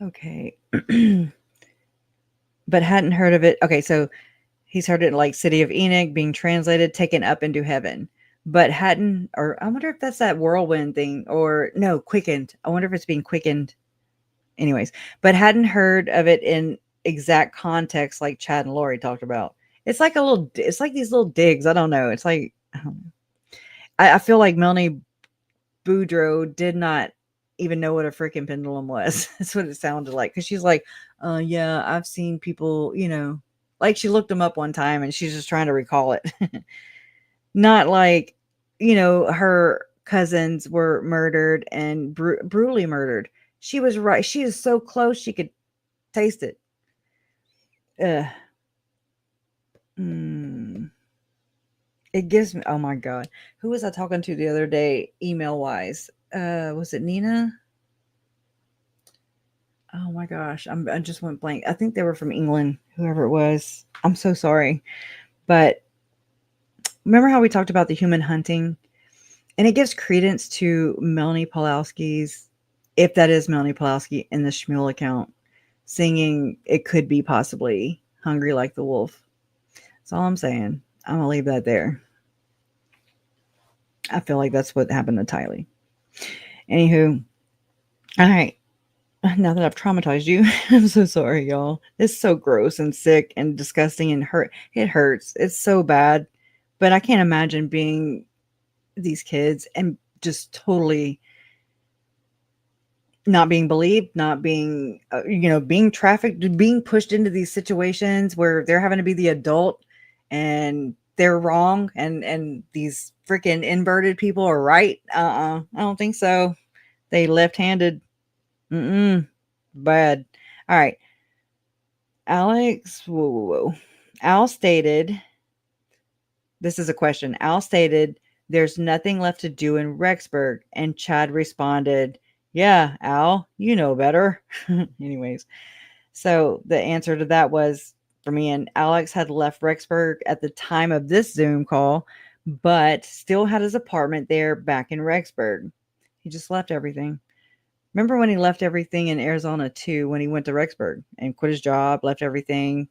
Okay. But hadn't heard of it. Okay, so he's heard it like City of Enoch being translated, taken up into heaven. But hadn't, or I wonder if that's that whirlwind thing, or no, quickened. I wonder if it's being quickened. Anyways, but hadn't heard of it in exact context like Chad and Lori talked about. It's like it's like these little digs. I don't know. It's like, I don't know. I feel like Melanie Boudreaux did not even know what a freaking pendulum was. That's what it sounded like. Because she's like, yeah, I've seen people, like she looked them up one time and she's just trying to recall it. Not like, her cousins were murdered and brutally murdered. She was right. She is so close she could taste it. It gives me, oh my God. Who was I talking to the other day, email wise? Was it Nina? Oh my gosh. I just went blank. I think they were from England, whoever it was. I'm so sorry. But remember how we talked about the human hunting? And it gives credence to Melanie Pawlowski's, if that is Melanie Pawlowski in the Shmuel account, singing It Could Be Possibly Hungry Like the Wolf. That's all I'm saying. I'm going to leave that there. I feel like that's what happened to Tylee. Anywho, all right. Now that I've traumatized you, I'm so sorry, y'all. It's so gross and sick and disgusting and it hurts. It's so bad. But I can't imagine being these kids and just totally not being believed, not being, being trafficked, being pushed into these situations where they're having to be the adult and they're wrong and these freaking inverted people are right. I don't think so. They left-handed. Bad. All right. Alex, whoa. Al stated, this is a question. Al stated, there's nothing left to do in Rexburg. And Chad responded, yeah, Al, you know better. Anyways, so the answer to that was, for me, and Alex had left Rexburg at the time of this Zoom call, but still had his apartment there back in Rexburg. He just left everything. Remember when he left everything in Arizona too, when he went to Rexburg and quit his job, left everything,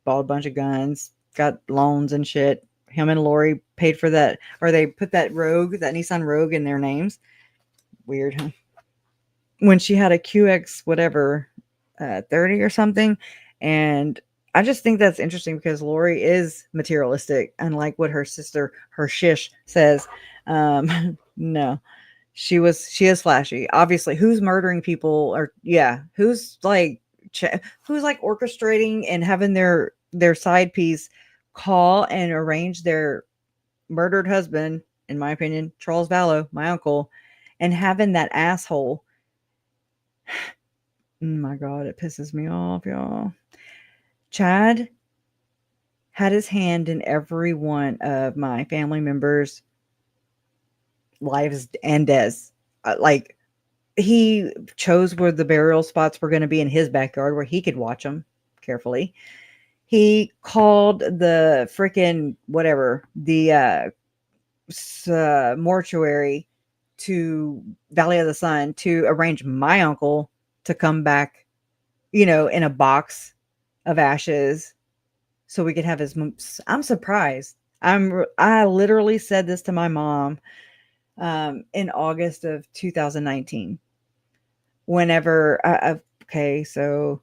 bought a bunch of guns, got loans and shit. Him and Lori paid for that, or they put that Nissan Rogue in their names. Weird, huh? When she had a QX, whatever, 30 or something. And I just think that's interesting because Lori is materialistic, unlike what her sister, her shish, says. No. She is flashy. Obviously, who's murdering people who's like orchestrating and having their side piece call and arrange their murdered husband, in my opinion, Charles Vallow, my uncle, and having that asshole. Oh my God, it pisses me off, y'all. Chad had his hand in every one of my family members' lives and deaths. Like, he chose where the burial spots were going to be in his backyard where he could watch them carefully. He called the freaking the mortuary to Valley of the Sun to arrange my uncle to come back, in a box of ashes so we could have his. I'm surprised. I literally said this to my mom in August of 2019. Whenever so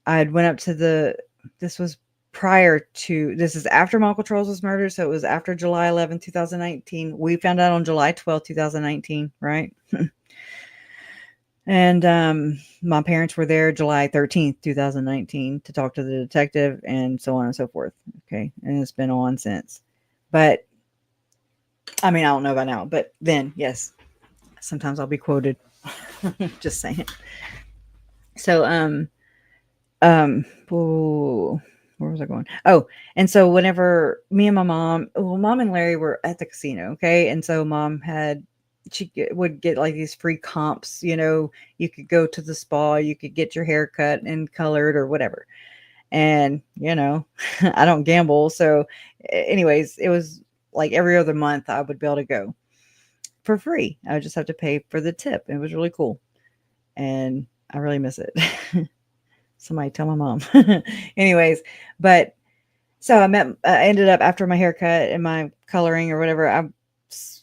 I went up to this was this is after my Uncle Charles was murdered, so it was after July 11, 2019. We found out on July 12, 2019, right? And my parents were there July 13th, 2019 to talk to the detective and so on and so forth. Okay. And it's been on since. But I mean, I don't know about now, but then yes, sometimes I'll be quoted. Just saying. So, where was I going? Oh, and so whenever me and my mom and Larry were at the casino, okay, and so mom would get like these free comps, you could go to the spa, you could get your hair cut and colored or whatever. And, I don't gamble. So anyways, it was like every other month I would be able to go for free. I would just have to pay for the tip. It was really cool. And I really miss it. Somebody tell my mom. Anyways, but so I ended up after my haircut and my coloring or whatever, I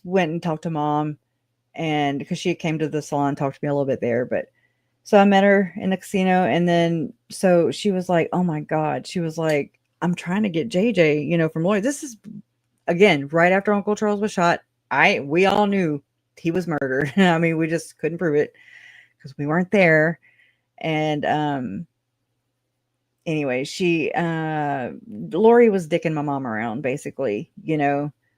went and talked to mom, and because she came to the salon, talked to me a little bit there, but so I met her in the casino, and then so she was like, oh my God, she was like, I'm trying to get JJ, from Lloyd. This is again right after Uncle Charles was shot. We all knew he was murdered. I mean, we just couldn't prove it. because we weren't there. And anyway, Lori was dicking my mom around, basically.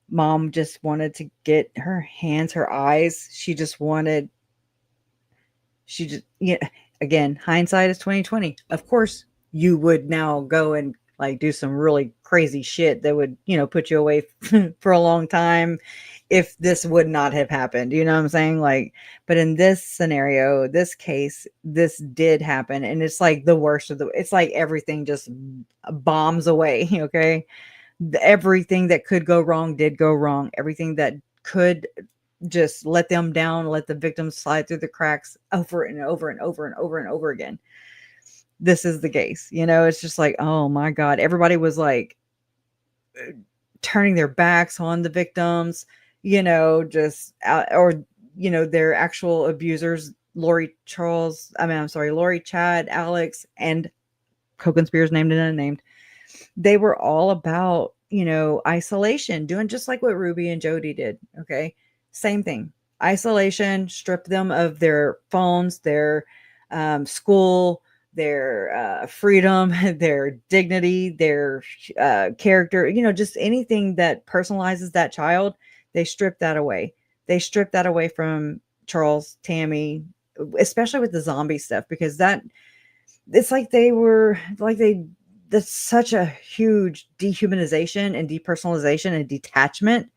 Mom just wanted to get her hands, her eyes. Again, hindsight is 2020. Of course, you would now go and like do some really crazy shit that would, put you away for a long time if this would not have happened. You know what I'm saying? Like, but in this scenario, this case, this did happen. And it's like the worst it's like everything just bombs away. Okay. Everything that could go wrong did go wrong. Everything that could just let them down, let the victims slide through the cracks over and over and over and over and over again. This is the case. It's just like, oh my God. Everybody was like turning their backs on the victims, their actual abusers, Lori, Chad, Alex, and co-conspirators named and unnamed. They were all about, isolation, doing just like what Ruby and Jody did. Okay. Same thing. Isolation, strip them of their phones, their school, their freedom, their dignity, their character, just anything that personalizes that child. They strip that away. They strip that away from Charles, Tammy, especially with the zombie stuff, because it's like that's such a huge dehumanization and depersonalization and detachment.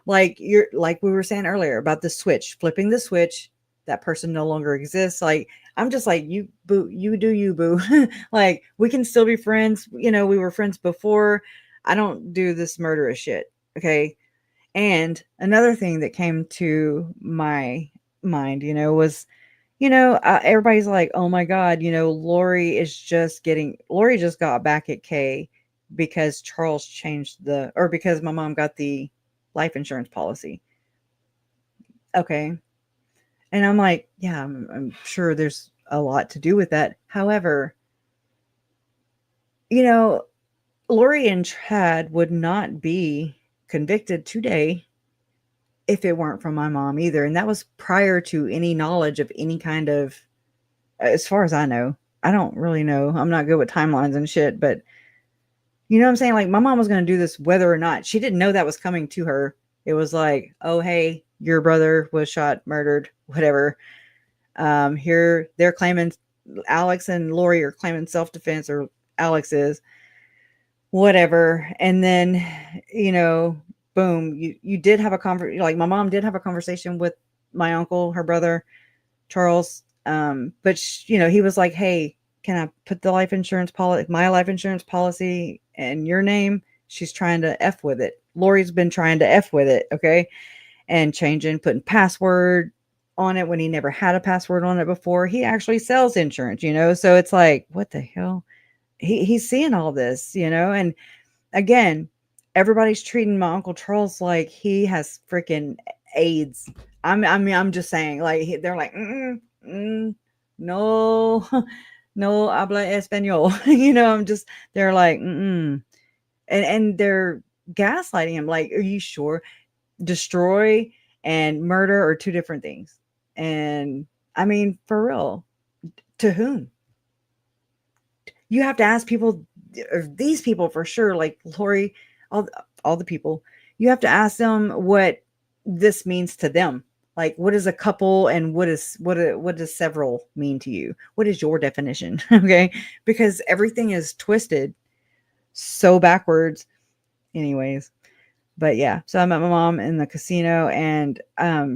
Like we were saying earlier about the switch, flipping the switch, that person no longer exists. Like, I'm just like, you boo, you do you, boo. Like, we can still be friends. We were friends before. I don't do this murderous shit. Okay. And another thing that came to my mind, was, everybody's like, oh my God, Lori just got back at Kay because Charles changed because my mom got the life insurance policy. Okay. And I'm like, yeah, I'm sure there's a lot to do with that. However, Lori and Chad would not be convicted today if it weren't from my mom either. And that was prior to any knowledge of any kind of, as far as I know. I don't really know. I'm not good with timelines and shit, but you know what I'm saying? Like, my mom was going to do this whether or not. She didn't know that was coming to her. It was like, oh, hey, your brother was shot, murdered, whatever. Here they're claiming, Alex and Lori are claiming self-defense, or Alex is, whatever. And then, boom, you did have a conversation. Like, my mom did have a conversation with my uncle, her brother, Charles. But he was like, hey, can I put the life insurance policy, my life insurance policy, in your name? She's trying to F with it. Lori's been trying to F with it. Okay. And putting password on it when he never had a password on it before. He actually sells insurance, so it's like, what the hell? He's seeing all this, and again, everybody's treating my Uncle Charles like he has freaking AIDS. I'm just saying, like, they're like, no, no habla español. They're like, and they're gaslighting him. Like, are you sure? Destroy and murder are two different things. And I mean, for real, to whom? You have to ask people, or these people for sure, like Lori, all the people. You have to ask them what this means to them. Like, what is a couple, and what does several mean to you? What is your definition? Okay, because everything is twisted so backwards. Anyways, but yeah, so I met my mom in the casino, and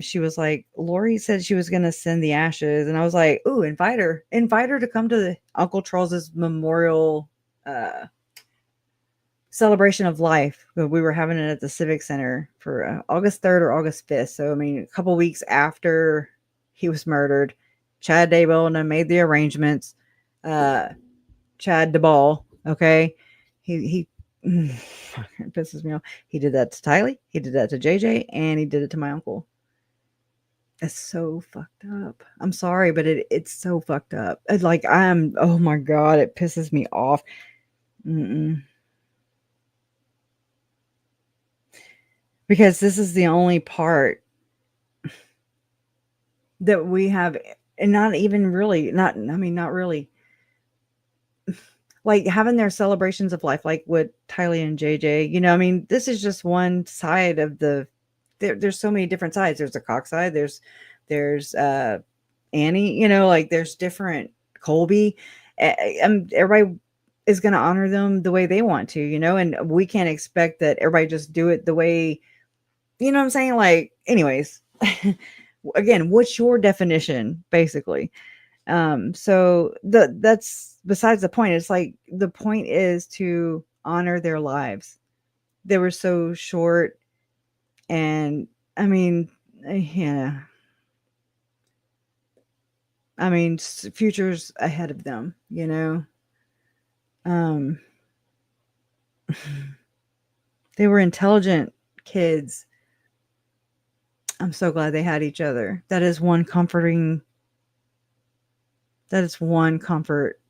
she was like, Lori said she was gonna send the ashes, and I was like, ooh, invite her to come to the Uncle Charles's memorial celebration of life. We were having it at the Civic Center for August 3rd or August 5th. So, I mean, a couple weeks after he was murdered. Chad Daybell and I made the arrangements. Chad Daybell, okay? He it pisses me off. He did that to Tylee, he did that to JJ, and he did it to my uncle. It's so fucked up. I'm sorry, but it's so fucked up. It's like, oh my God, it pisses me off. Because this is the only part that we have and not even really, not really. Like having their celebrations of life, like with Tylee and JJ, you know, I mean, this is just one side of there's so many different sides. There's the Cox side, there's Annie, you know, like there's different Colby, and everybody is going to honor them the way they want to, you know, and we can't expect that everybody just do it the way, you know what I'm saying? Like, anyways, again, what's your definition, basically? So that's besides the point. It's like the point is to honor their lives. They were so short, and I mean, yeah. I mean, future's ahead of them, you know. They were intelligent kids. I'm so glad they had each other. That is one comfort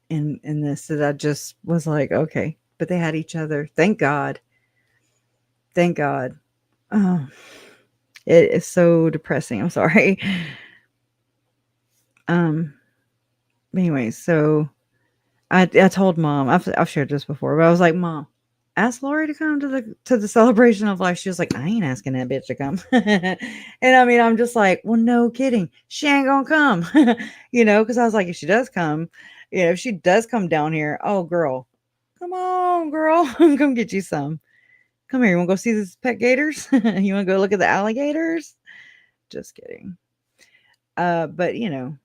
in this, that I just was like, okay, but they had each other. Thank God. Thank God. Oh, it is so depressing. I'm sorry. Anyways, so I told Mom, I've shared this before, but I was like, Mom, ask Lori to come to the celebration of life. She was like, I ain't asking that bitch to come. And I mean, I'm just like, well, no kidding. She ain't gonna come. You know, because I was like, if she does come, you know, if she does come down here, oh girl, come on, girl. Come get you some. Come here. You wanna go see these pet gators? You wanna go look at the alligators? Just kidding. But you know,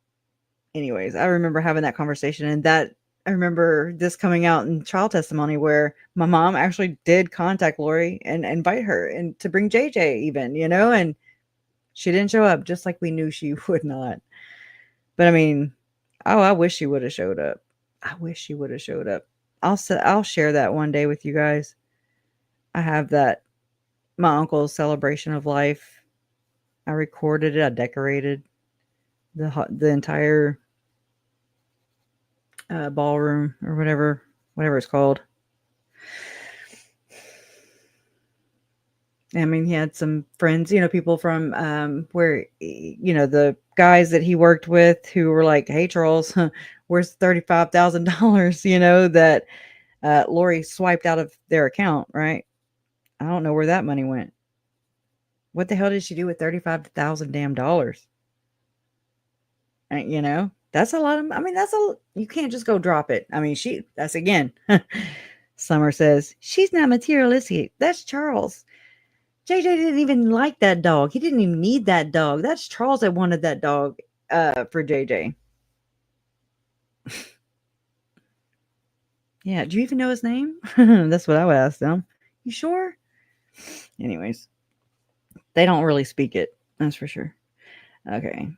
anyways, I remember having that conversation, and that I remember this coming out in trial testimony where my mom actually did contact Lori and invite her and to bring JJ even, you know, and she didn't show up, just like we knew she would not. But I mean, I wish she would have showed up. I wish she would have showed up. I'll share that one day with you guys. I have that, my uncle's celebration of life. I recorded it. I decorated the entire ballroom or whatever it's called. I mean, he had some friends, you know, people from where, you know, the guys that he worked with who were like, hey, Charles, where's $35,000, you know, that Lori swiped out of their account, right? I don't know where that money went. What the hell did she do with $35,000 damn dollars? And, you know, that's a lot of, I mean, you can't just go drop it. I mean, that's again, Summer says, she's not materialistic. That's Charles. JJ didn't even like that dog. He didn't even need that dog. That's Charles that wanted that dog for JJ. Yeah. Do you even know his name? That's what I would ask them. You sure? Anyways, they don't really speak it. That's for sure. Okay.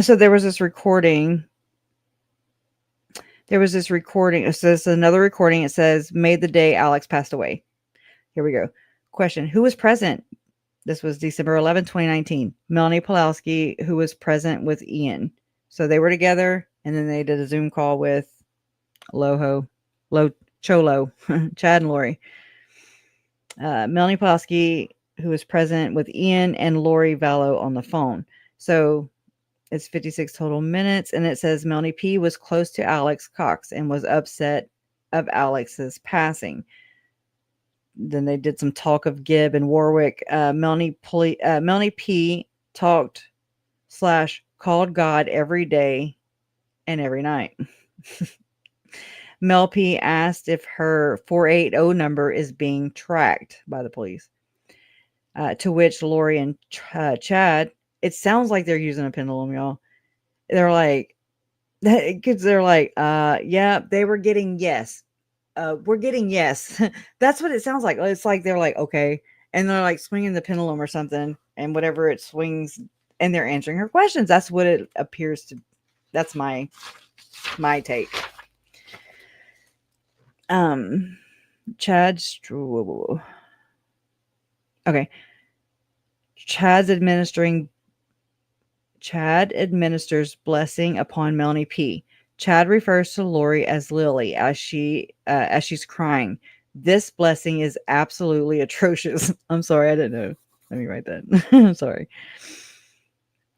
So there was this recording. So this is another recording. It says, made the day Alex passed away. Here we go. Question. Who was present? This was December 11, 2019. Melanie Pulowski, who was present with Ian. So they were together, and then they did a Zoom call with Cholo, Chad and Lori. Melanie Pulowski, who was present with Ian and Lori Vallow on the phone. So it's 56 total minutes, and it says Melanie P. was close to Alex Cox and was upset of Alex's passing. Then they did some talk of Gibb and Warwick. Melanie P. talked / called God every day and every night. Mel P. asked if her 480 number is being tracked by the police. To which Lori and Chad, it sounds like they're using a pendulum, y'all. They're like, because they're like, yeah, they were getting yes. We're getting yes. That's what it sounds like. It's like they're like, okay. And they're like swinging the pendulum or something, and whatever it swings, and they're answering her questions. That's what it appears to. That's my take. Chad okay. Chad administers blessing upon Melanie P. Chad refers to Lori as Lily as she's crying. This blessing is absolutely atrocious. I'm sorry, I didn't know. Let me write that. I'm sorry.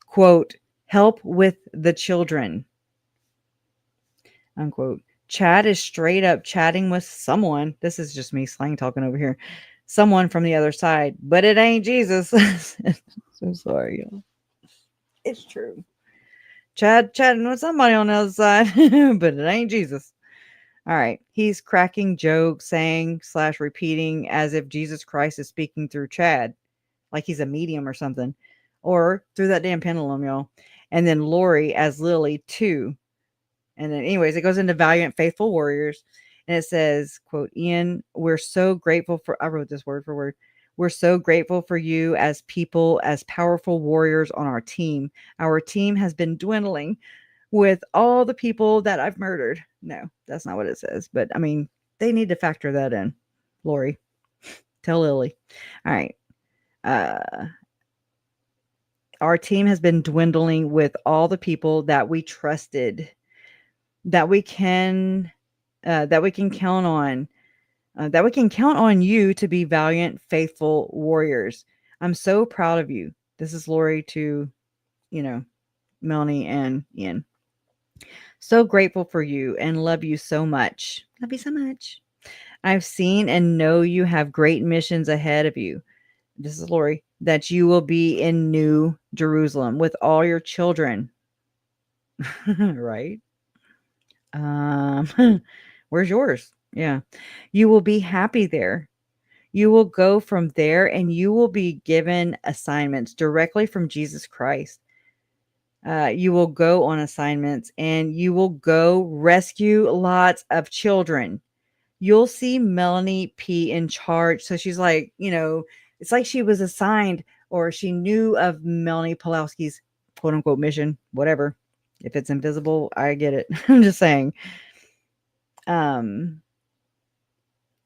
Quote, Help with the children. Unquote. Chad is straight up chatting with someone. This is just me slang talking over here. Someone from the other side, but it ain't Jesus. So sorry, y'all. It's true. Chad chatting with somebody on the other side, but it ain't Jesus. All right. He's cracking jokes, saying / repeating as if Jesus Christ is speaking through Chad, like he's a medium or something, or through that damn pendulum, y'all. And then Lori as Lily too. And then anyways, it goes into valiant, faithful warriors. And it says, quote, Ian, we're so grateful for, I wrote this word for word. We're so grateful for you as people, as powerful warriors on our team. Our team has been dwindling with all the people that I've murdered. No, that's not what it says. But I mean, they need to factor that in. Lori, tell Lily. All right. Our team has been dwindling with all the people that we trusted, that we can count on. That we can count on you to be valiant, faithful warriors. I'm so proud of you. This is Lori to, Melanie and Ian. So grateful for you and love you so much. Love you so much. I've seen and know you have great missions ahead of you. This is Lori. That you will be in New Jerusalem with all your children. Right? Where's yours? Yeah. You will be happy there. You will go from there and you will be given assignments directly from Jesus Christ. You will go on assignments and you will go rescue lots of children. You'll see Melanie P in charge. So she's like, it's like she was assigned or she knew of Melanie Pulowski's quote unquote mission, whatever. If it's invisible, I get it. I'm just saying. So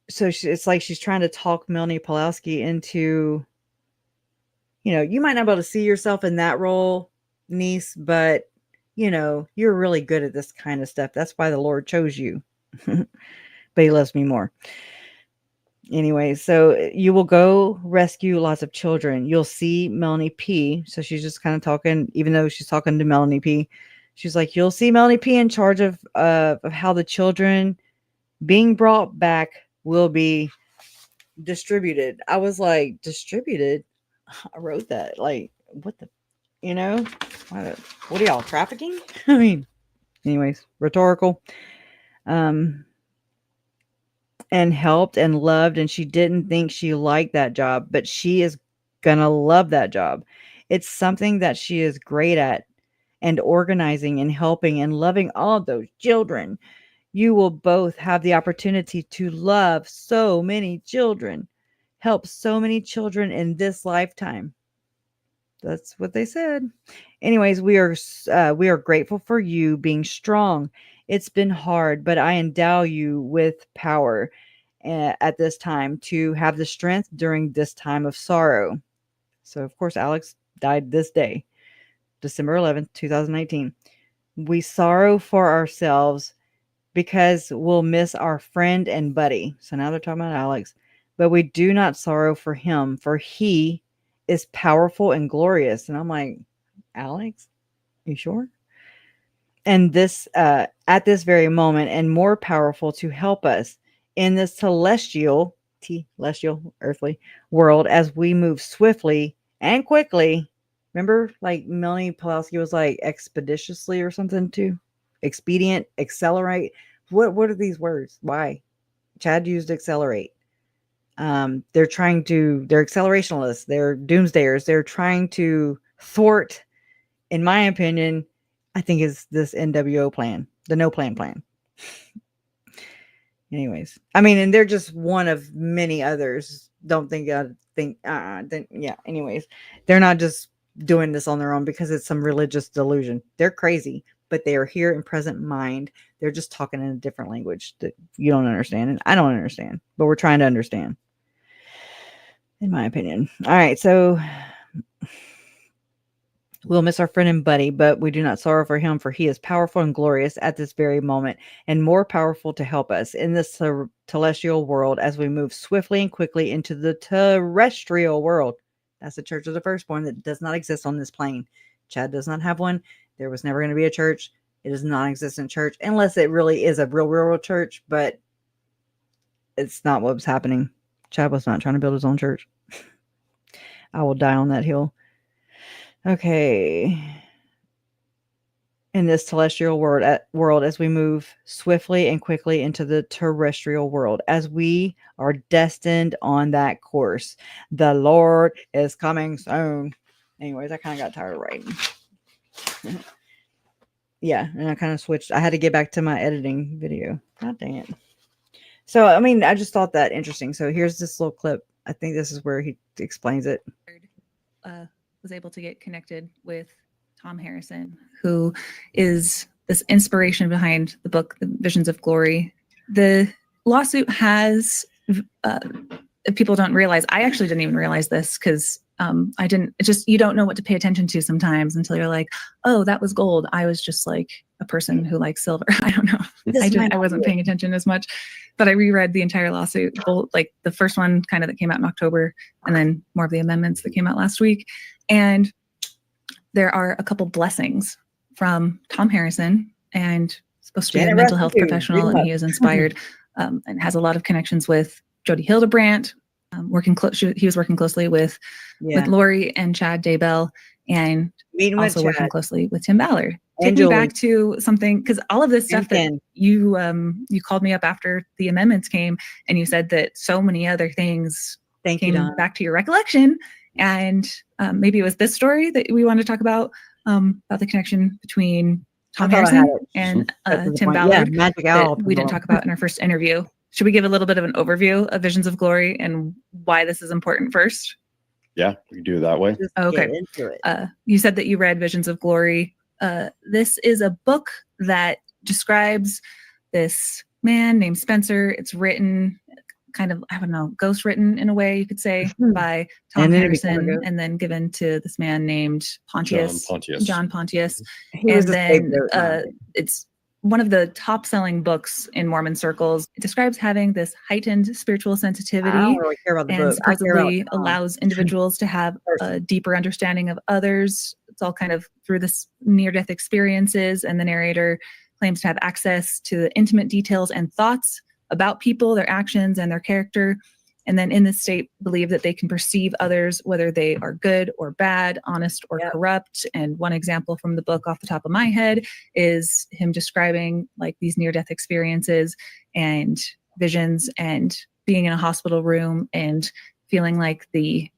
it's like she's trying to talk Melanie Pulowski into, you might not be able to see yourself in that role, niece, but, you're really good at this kind of stuff. That's why the Lord chose you. But he loves me more. Anyway, so you will go rescue lots of children. You'll see Melanie P. So she's just kind of talking, even though she's talking to Melanie P. She's like, you'll see Melanie P in charge of how the children being brought back will be distributed. I was like, distributed? I wrote that. Like, what the, what are y'all, trafficking? I mean, anyways, rhetorical. And helped and loved, and she didn't think she liked that job, but she is gonna love that job. It's something that she is great at, and organizing and helping and loving all those children. You will both have the opportunity to love so many children, help so many children in this lifetime. That's what they said. Anyways, we are grateful for you being strong. It's been hard, but I endow you with power at this time to have the strength during this time of sorrow. So, of course, Alex died this day, December 11th, 2019. We sorrow for ourselves because we'll miss our friend and buddy. So now they're talking about Alex. But we do not sorrow for him, for he is powerful and glorious. And I'm like, Alex, you sure? And this at this very moment, and more powerful to help us in this celestial earthly world as we move swiftly and quickly. Remember, like Melanie Pulowski was like expeditiously or something too. Expedient, accelerate. What are these words? Why? Chad used accelerate. They're accelerationalists, they're doomsdayers, they're trying to thwart, in my opinion, I think is this NWO plan, the no plan. Anyways, I mean, and they're just one of many others. Anyways, they're not just doing this on their own because it's some religious delusion. They're crazy, but they are here in present mind. They're just talking in a different language that you don't understand, and I don't understand, but we're trying to understand, in my opinion. All right, so we'll miss our friend and buddy, but we do not sorrow for him, for he is powerful and glorious at this very moment, and more powerful to help us in this celestial world as we move swiftly and quickly into the terrestrial world. That's the Church of the Firstborn that does not exist on this plane. Chad does not have one. There was never going to be a church. It is a non-existent church, unless it really is a real church, but it's not what was happening. Chad was not trying to build his own church. I will die on that hill. Okay. In this celestial world, as we move swiftly and quickly into the terrestrial world, as we are destined on that course, the Lord is coming soon. Anyways, I kind of got tired of writing. Yeah, and I kind of switched. I had to get back to my editing video. God dang it. So, I mean, I just thought that interesting. So here's this little clip. I think this is where he explains it. Was able to get connected with Tom Harrison, who is this inspiration behind the book, The Visions of Glory. The lawsuit has, people don't realize, I actually didn't even realize this because I didn't, it's just, you don't know what to pay attention to sometimes until you're like, oh, that was gold. I was just like a person who likes silver. I don't know. I wasn't paying attention as much, but I reread the entire lawsuit, both like the first one kind of that came out in October and then more of the amendments that came out last week. And there are a couple blessings from Tom Harrison, and supposed to be a mental health professional, and he is inspired and has a lot of connections with Jody Hildebrandt. He was working closely with Lori and Chad Daybell, and also working closely with Tim Ballard. Take me back to something, because all of this stuff that you called me up after the amendments came, and you said that so many other things came back to your recollection. And maybe it was this story that we want to talk about the connection between Tom Harrison and Tim Ballard that we didn't talk about in our first interview. Should we give a little bit of an overview of Visions of Glory and why this is important first? Yeah, we can do it that way. Okay. You said that you read Visions of Glory. This is a book that describes this man named Spencer. It's written kind of, I don't know, ghost written in a way, you could say, by Tom Harrison, and then given to this man named John Pontius. And then it's one of the top selling books in Mormon circles. It describes having this heightened spiritual sensitivity, I don't really care about the and book. supposedly allows individuals to have a deeper understanding of others. It's all kind of through this near-death experiences, and the narrator claims to have access to the intimate details and thoughts about people, their actions, and their character. And then in this state, believe that they can perceive others, whether they are good or bad, honest or corrupt. And one example from the book off the top of my head is him describing like these near-death experiences and visions and being in a hospital room and feeling like the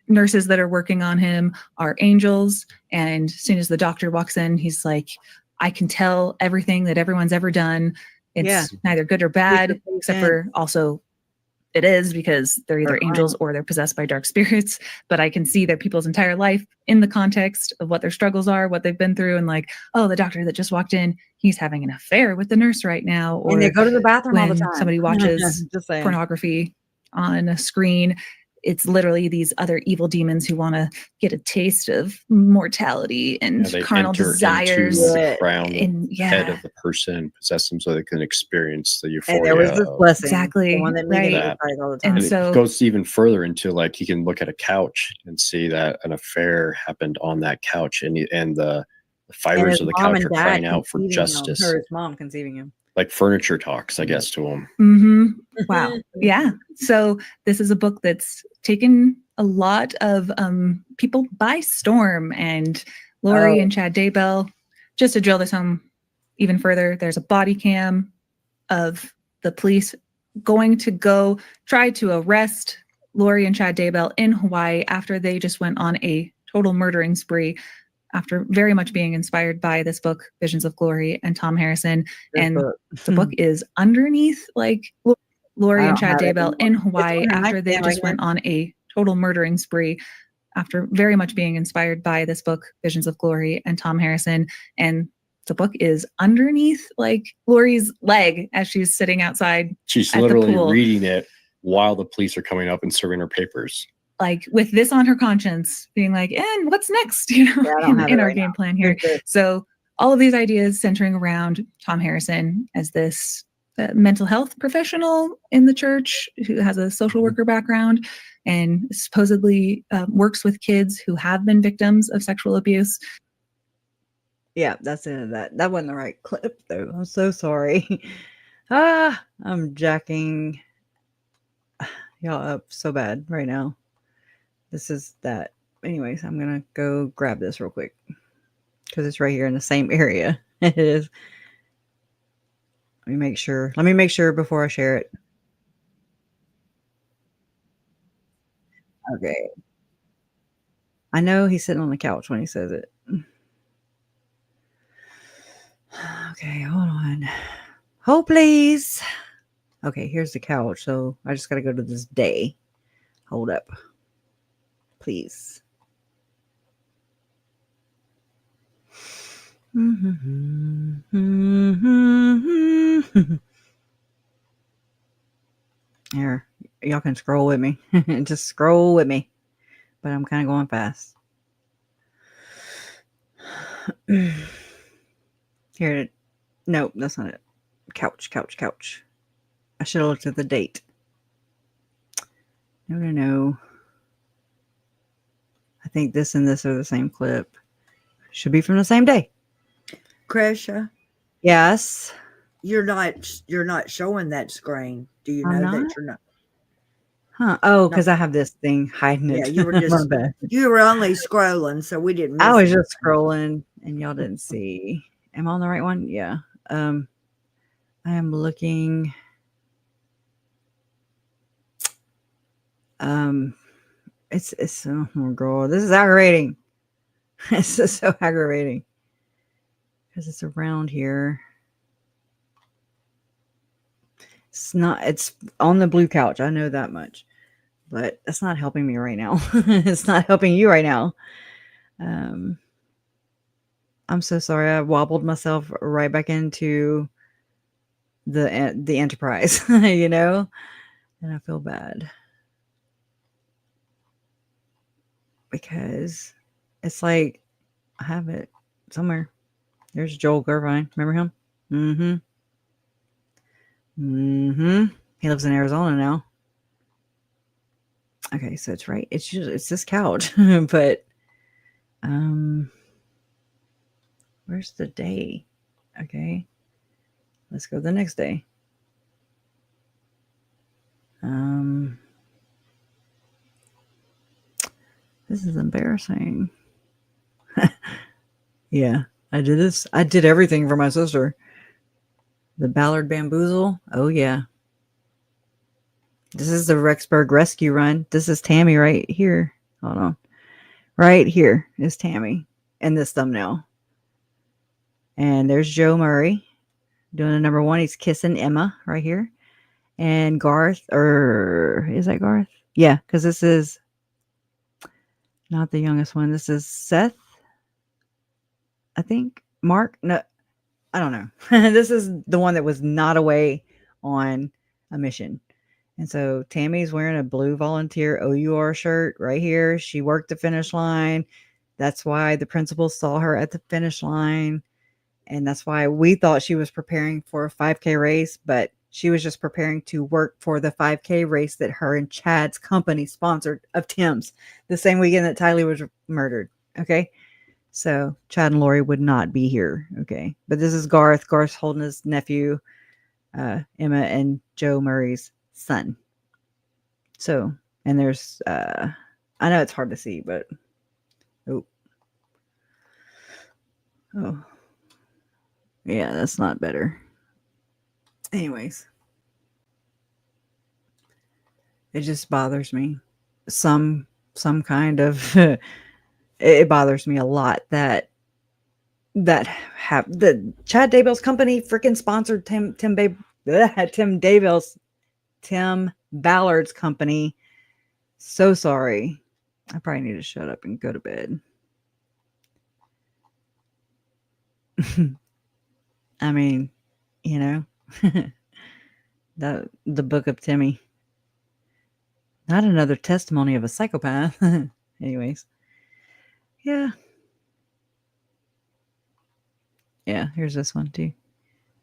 nurses that are working on him are angels. And as soon as the doctor walks in, he's like, I can tell everything that everyone's ever done. It's neither good or bad, except for also it is, because they're either angels or they're possessed by dark spirits. But I can see their people's entire life in the context of what their struggles are, what they've been through, and like, oh, the doctor that just walked in, he's having an affair with the nurse right now. Or and they go to the bathroom all the time. Somebody watches pornography on a screen. It's literally these other evil demons who want to get a taste of mortality and carnal desires. Into the crown head of the person, possess them so they can experience the euphoria. And there was this blessing. Exactly. The one that needed all the time. And so it goes even further into like he can look at a couch and see that an affair happened on that couch, and the fibers of the couch are crying out for justice. Or his mom conceiving him. Like furniture talks, I guess, to him. Mm-hmm. Wow. Yeah. So this is a book that's taken a lot of people by storm. And Lori and Chad Daybell, just to drill this home even further, there's a body cam of the police going to try to arrest Lori and Chad Daybell in Hawaii after they just went on a total murdering spree, after very much being inspired by this book, Visions of Glory, and Tom Harrison. And the book is underneath, like, Lori and Chad Daybell in Hawaii after they just went on a total murdering spree, after very much being inspired by this book, Visions of Glory, and Tom Harrison. And the book is underneath, like, Lori's leg as she's sitting outside. She's literally reading it while the police are coming up and serving her papers. Like, with this on her conscience, being like, and what's next, in our game plan here. So all of these ideas centering around Tom Harrison as this mental health professional in the church who has a social worker background and supposedly works with kids who have been victims of sexual abuse. Yeah, that's it. That wasn't the right clip, though. I'm so sorry. I'm jacking y'all up so bad right now. This is that. Anyways, I'm gonna go grab this real quick because it's right here in the same area. It is. Let me make sure before I share it. Okay. I know he's sitting on the couch when he says it. Okay, hold on. Hold, please. Okay, here's the couch. So I just got to go to this day. Hold up. Please. Here, y'all can scroll with me. Just scroll with me. But I'm kind of going fast. Here. Nope, that's not it. Couch. I should have looked at the date. No. I think this and this are the same clip. Should be from the same day. Kresha? Yes. You're not showing that screen. Do you know that you're not? Huh. Oh, because I have this thing hiding it. Yeah, you were just you were only scrolling, so we didn't miss I was it. just scrolling and y'all didn't see. Am I on the right one? Yeah. I am looking. It's oh girl, this is aggravating. This is so aggravating because it's around here. It's on the blue couch. I know that much, but that's not helping me right now. It's not helping you right now. I'm so sorry. I wobbled myself right back into the Enterprise, you know, and I feel bad because it's like I have it somewhere. There's Joel Gervine. Remember him? He lives in Arizona now. Okay, so it's right. It's this couch, but where's the day? Okay, let's go the next day. This is embarrassing. Yeah, I did this. I did everything for my sister. The Ballard Bamboozle. Oh, yeah. This is the Rexburg Rescue Run. This is Tammy right here. Hold on. Right here is Tammy in this thumbnail. And there's Joe Murray doing the number one. He's kissing Emma right here. And Garth, or is that Garth? Yeah, because this is not the youngest one. This is Seth, I think. Mark? No, I don't know. This is the one that was not away on a mission. And so Tammy's wearing a blue volunteer OUR shirt right here. She worked the finish line. That's why the principal saw her at the finish line. And that's why we thought she was preparing for a 5K race, but she was just preparing to work for the 5K race that her and Chad's company sponsored of Tim's the same weekend that Tylee was murdered. Okay. So Chad and Lori would not be here. Okay. But this is Garth. Garth's holding his nephew, Emma and Joe Murray's son. So, and there's, I know it's hard to see, but, oh, yeah, that's not better. Anyways, it just bothers me. Some kind of, it bothers me a lot that have the Chad Daybell's company freaking sponsored Tim Ballard's company. So sorry. I probably need to shut up and go to bed. I mean, you know, the book of Timmy. Not another testimony of a psychopath. Anyways. Yeah. Yeah, here's this one too.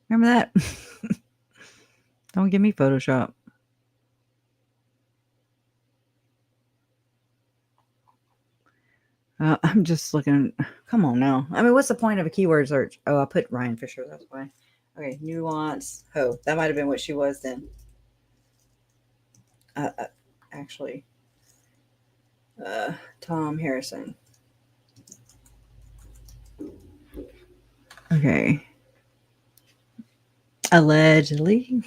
Remember that? Don't give me Photoshop. I'm just looking. Come on now. I mean, what's the point of a keyword search? Oh, I put Ryan Fisher. That's why. Okay, nuance. Oh, that might have been what she was then. Actually, Tom Harrison. Okay. Allegedly.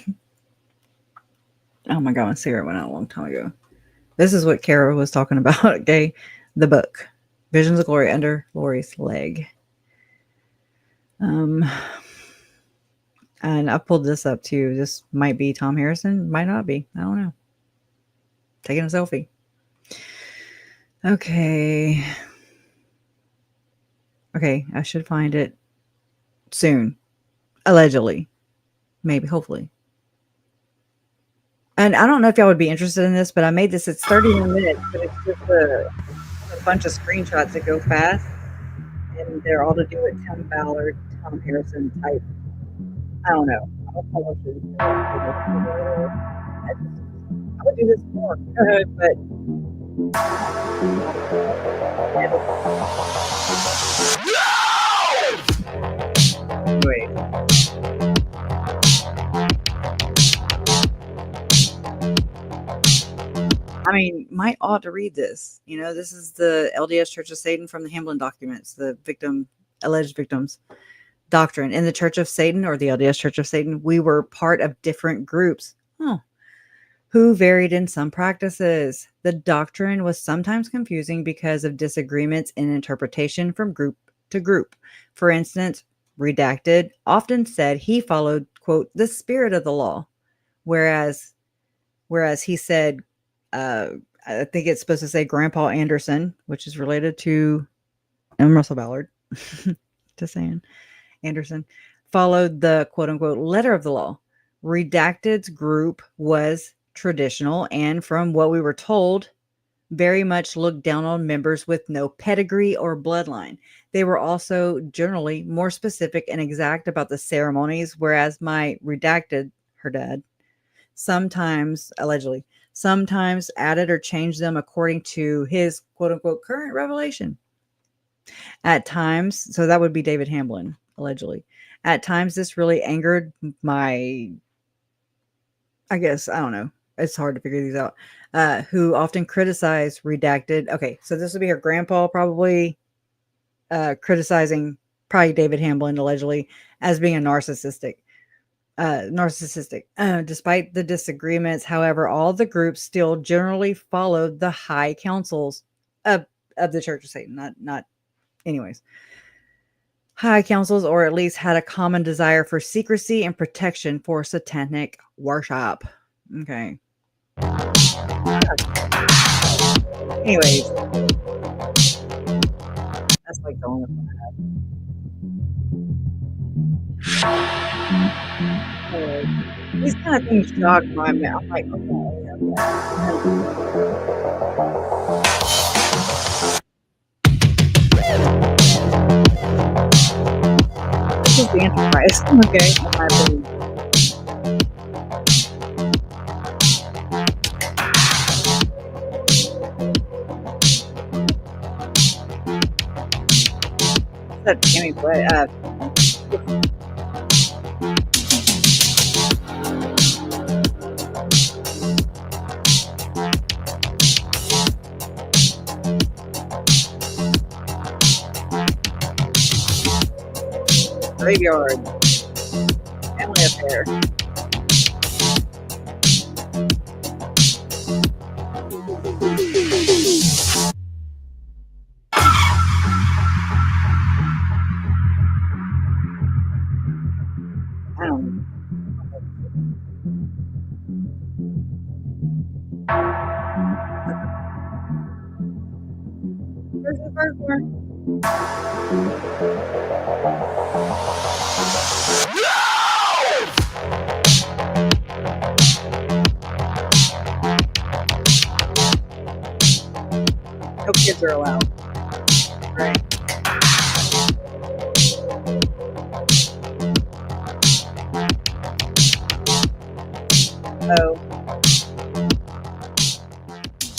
Oh my God, Sarah went out a long time ago. This is what Kara was talking about. Okay, the book, Visions of Glory under Lori's leg. And I pulled this up too. This might be Tom Harrison, might not be. I don't know. Taking a selfie. Okay. Okay, I should find it soon. Allegedly. Maybe, hopefully. And I don't know if y'all would be interested in this, but I made this. It's 31 minutes, but it's just a bunch of screenshots that go fast. And they're all to do with Tim Ballard, Tom Harrison type. I don't know. I'll publish it. I would do this more, but wait. I mean, might ought to read this. You know, this is the LDS Church of Satan from the Hamblin documents, the alleged victims doctrine. In the Church of Satan, or the LDS Church of Satan, we were part of different groups who varied in some practices. The doctrine was sometimes confusing because of disagreements in interpretation from group to group. For instance, Redacted often said he followed, quote, the spirit of the law, whereas he said, I think it's supposed to say Grandpa Anderson, which is related to Russell Ballard, just saying, Anderson, followed the quote unquote letter of the law. Redacted's group was traditional and, from what we were told, very much looked down on members with no pedigree or bloodline. They were also generally more specific and exact about the ceremonies, whereas my Redacted, her dad, allegedly sometimes added or changed them according to his quote unquote current revelation. At times, so that would be David Hamblin, allegedly. At times, this really angered I guess, I don't know. It's hard to figure these out. Who often criticize Redacted. Okay, so this would be her grandpa probably criticizing probably David Hamblin, allegedly, as being a narcissistic. Despite the disagreements, however, all the groups still generally followed the high councils of the Church of Satan. Not anyways. High councils, or at least had a common desire for secrecy and protection for satanic worship. Okay. Anyways, that's like the only one I have. These kind of things jog my mouth. I'm like, this is the Enterprise. Okay, in my opinion. Graveyard. Family affair. Where's the first one? No kids are allowed. Right.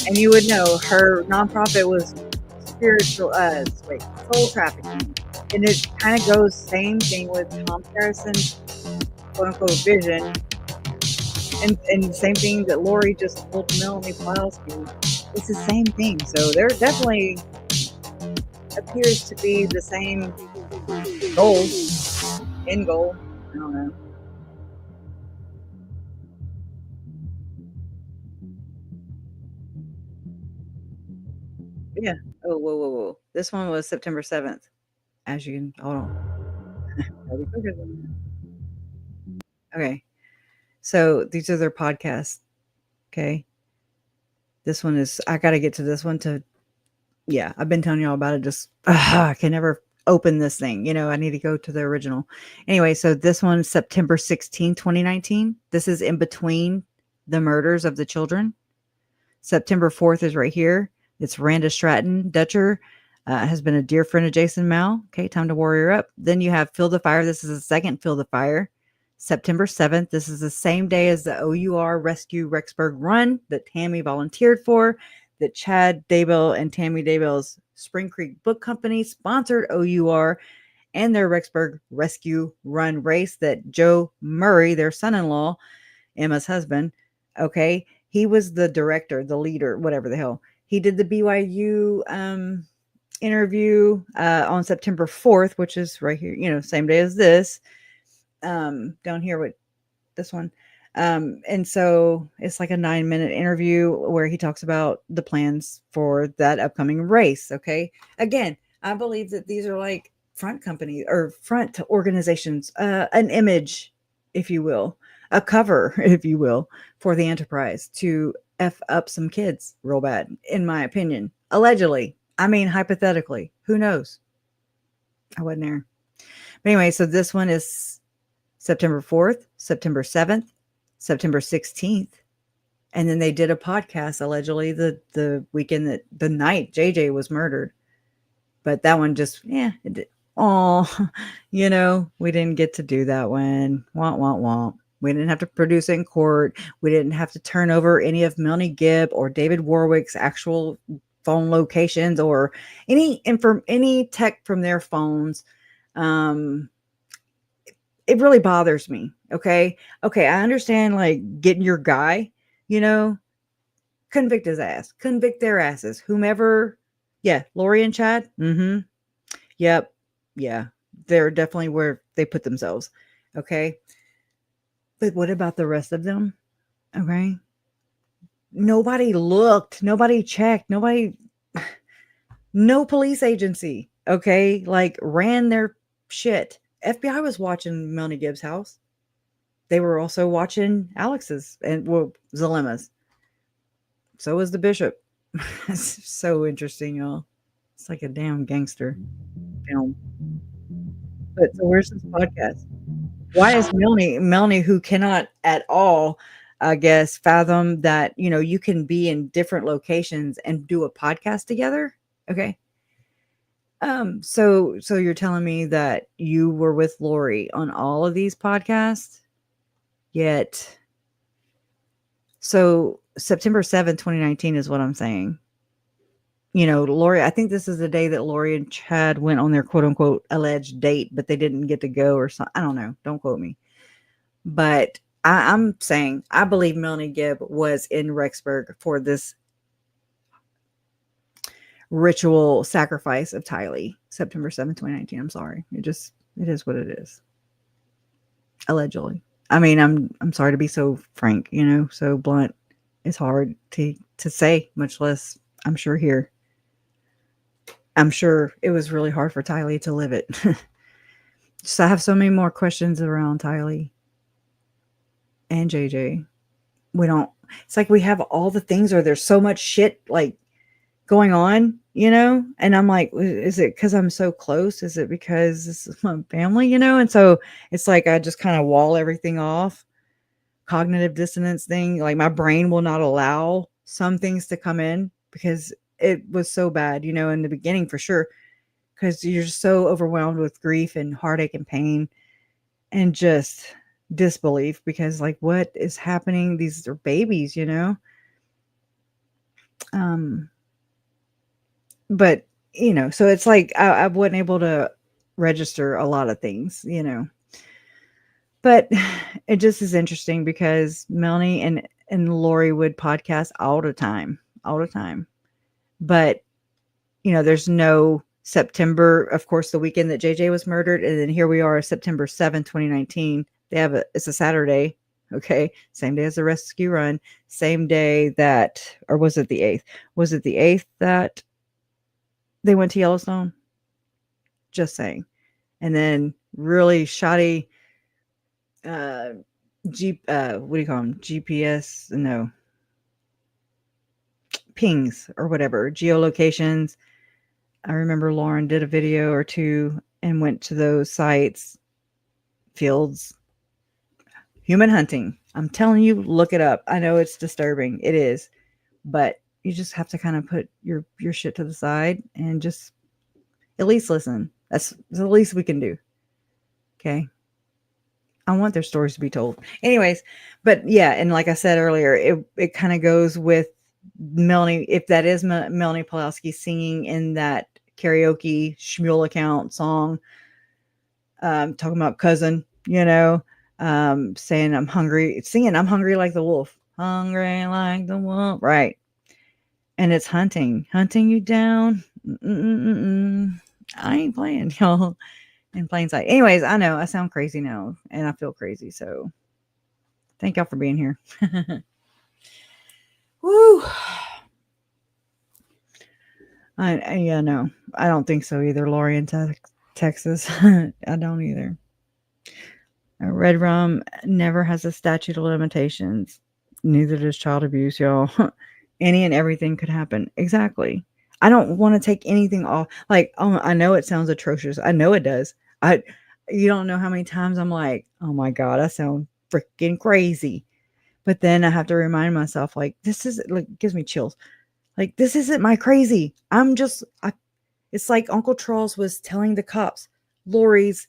And you would know her nonprofit was soul trafficking. And it kind of goes same thing with Tom Harrison's quote unquote vision. And the same thing that Lori just told Melanie Pawlowski. It's the same thing. So there definitely appears to be the same end goal. I don't know. Yeah. Oh, whoa. This one was September 7th. As you can, hold on. Okay. So these are their podcasts. Okay. This one is, I got to get to this one yeah, I've been telling y'all about it. Just, I can never open this thing. I need to go to the original. Anyway, so this one, September 16, 2019. This is in between the murders of the children. September 4th is right here. It's Randa Stratton Dutcher. Has been a dear friend of Jason Mal. Okay, time to warrior up. Then you have Field of Fire. This is the second Field of Fire. September 7th. This is the same day as the OUR Rescue Rexburg Run that Tammy volunteered for, that Chad Daybell and Tammy Daybell's Spring Creek Book Company sponsored OUR and their Rexburg Rescue Run race that Joe Murray, their son-in-law, Emma's husband, okay, he was the director, the leader, whatever the hell. He did the BYU interview on September 4th, which is right here, same day as this. Down here with this one. And so it's like a 9-minute interview where he talks about the plans for that upcoming race. Okay. Again, I believe that these are like front companies or front organizations, an image, if you will, a cover, if you will, for the enterprise to F up some kids real bad, in my opinion. Allegedly. I mean, hypothetically, who knows? I wasn't there. But anyway, so this one is September 4th, September 7th, September 16th. And then they did a podcast, allegedly, the weekend that the night JJ was murdered. But that one just, we didn't get to do that one. Womp. We didn't have to produce it in court. We didn't have to turn over any of Melanie Gibb or David Warwick's actual phone locations or any tech from their phones. It really bothers me. Okay, I understand, like, getting your guy, convict his ass, convict their asses, whomever. Yeah, Lori and Chad. Yep. Yeah, they're definitely where they put themselves. Okay, but what about the rest of them? Okay, nobody looked, nobody checked, no police agency. Okay, like, ran their shit. FBI was watching Melanie Gibbs' house. They were also watching Alex's and Zalema's. So was the bishop. It's so interesting, y'all. It's like a damn gangster film. But so where's this podcast? Why is Melanie, who cannot at all, I guess, fathom that, you can be in different locations and do a podcast together? Okay. So you're telling me that you were with Lori on all of these podcasts, yet. So September 7th, 2019 is what I'm saying. Lori, I think this is the day that Lori and Chad went on their quote unquote alleged date, but they didn't get to go or something. I don't know. Don't quote me. But I'm saying I believe Melanie Gibb was in Rexburg for this ritual sacrifice of Tylee, September 7th, 2019. I'm sorry. It is what it is. Allegedly. I mean, I'm sorry to be so frank, so blunt. It's hard to say, much less, I'm sure, here. I'm sure it was really hard for Tylee to live it. So I have so many more questions around Tylee and JJ. It's like we have all the things, or there's so much shit like going on, and I'm like, is it because I'm so close? Is it because this is my family, and so it's like I just kind of wall everything off. Cognitive dissonance thing, like my brain will not allow some things to come in because it was so bad, in the beginning, for sure, because you're just so overwhelmed with grief and heartache and pain and just disbelief because, like, what is happening? These are babies, But, so it's like I wasn't able to register a lot of things, But it just is interesting because Melanie and Lori would podcast all the time. But, there's no September, of course, the weekend that JJ was murdered. And then here we are, September 7th, 2019. It's a Saturday. Okay. Same day as the rescue run. Same day or was it the 8th? Was it the 8th that they went to Yellowstone? Just saying. And then really shoddy, what do you call them? GPS? No. Pings or whatever. Geolocations. I remember Lauren did a video or two and went to those sites, fields, human hunting. I'm telling you, look it up. I know it's disturbing. It is. But you just have to kind of put your shit to the side and just at least listen. That's the least we can do. Okay. I want their stories to be told. Anyways, but yeah, and like I said earlier, it kind of goes with Melanie, if that is Melanie Pulaski singing in that karaoke Shmuel account song, talking about cousin, saying I'm hungry, singing I'm hungry like the wolf, hungry like the wolf, right? And it's hunting you down. I ain't playing, y'all, in plain sight. Anyways, I know I sound crazy now and I feel crazy. So thank y'all for being here. Woo. No, I don't think so either. Lori in Texas. I don't either. Red rum never has a statute of limitations. Neither does child abuse, y'all. Any and everything could happen. Exactly. I don't want to take anything off. Like, oh, I know it sounds atrocious. I know it does. You don't know how many times I'm like, oh my God, I sound freaking crazy. But then I have to remind myself, like, this is like, gives me chills. Like, this isn't my crazy. It's like Uncle Charles was telling the cops, Lori's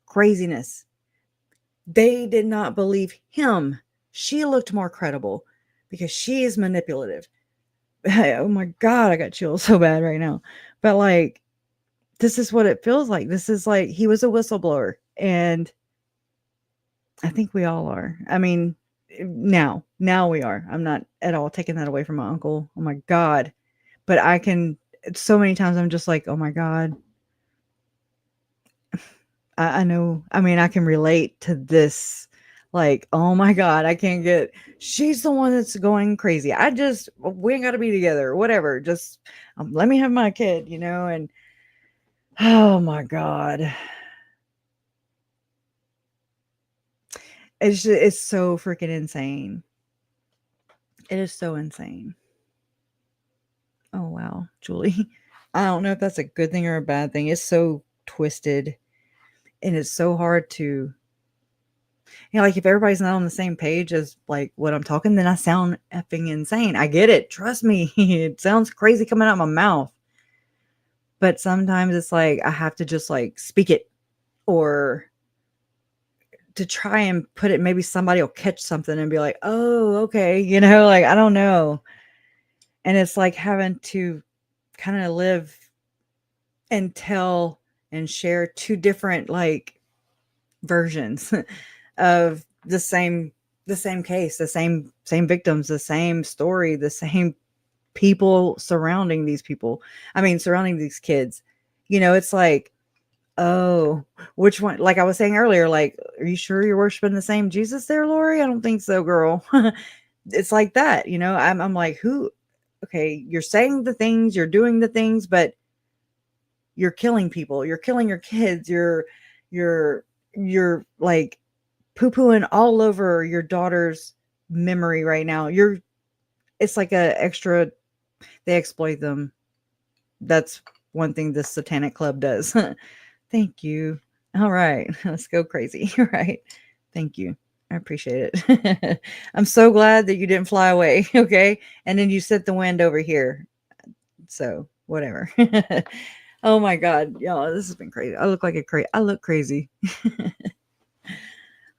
craziness. They did not believe him. She looked more credible because she is manipulative. Oh my God, I got chills so bad right now. But like, this is what it feels like. This is like, he was a whistleblower. And I think we all are. I mean, now we are. I'm not at all taking that away from my uncle. Oh my God. But so many times I'm just like, oh my God. I know. I mean, I can relate to this. Like, oh my God, she's the one that's going crazy. We ain't got to be together, whatever. Just let me have my kid, and oh my God. It's so freaking insane. It is so insane. Oh, wow, Julie. I don't know if that's a good thing or a bad thing. It's so twisted and it's so hard to, like if everybody's not on the same page as like what I'm talking, then I sound effing insane. I get it. Trust me. It sounds crazy coming out of my mouth. But sometimes it's like, I have to just like speak it or to try and put it, maybe somebody will catch something and be like, oh, okay. Like, I don't know. And it's like having to kind of live and tell and share two different like versions of the same case, the same victims, the same story, the same people surrounding these kids. It's like, oh, which one? Like I was saying earlier, like, are you sure you're worshiping the same Jesus there, Lori? I don't think so, girl. It's like that, I'm like, who? Okay, you're saying the things, you're doing the things, but you're killing people. You're killing your kids. You're like poo-pooing all over your daughter's memory right now. It's like a extra, they exploit them. That's one thing this satanic club does. Thank you. All right, let's go crazy. All right. Thank you. I appreciate it. I'm so glad that you didn't fly away. Okay. And then you set the wind over here. So whatever. Oh my God. Y'all, this has been crazy. I look crazy.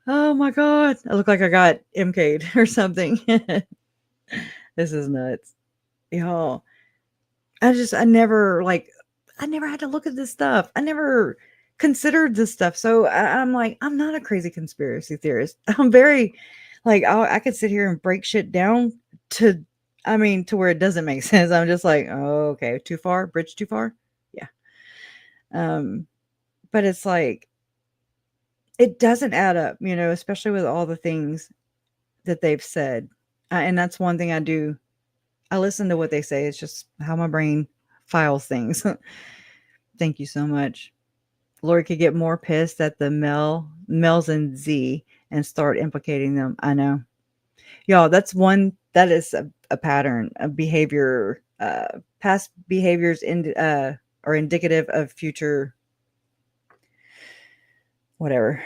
Oh my God. I look like I got MK'd or something. This is nuts. Y'all, I never had to look at this stuff. I never considered this stuff. So I'm like, I'm not a crazy conspiracy theorist. I'm very like, I could sit here and break shit down to where it doesn't make sense. I'm just like, oh, okay, too far, bridge too far. Yeah. But it's like, it doesn't add up, especially with all the things that they've said. And that's one thing I do. I listen to what they say. It's just how my brain files things. Thank you so much. Lori could get more pissed at the Mel's and Z and start implicating them. I know. Y'all, that is a pattern of behavior. Past behaviors are indicative of future whatever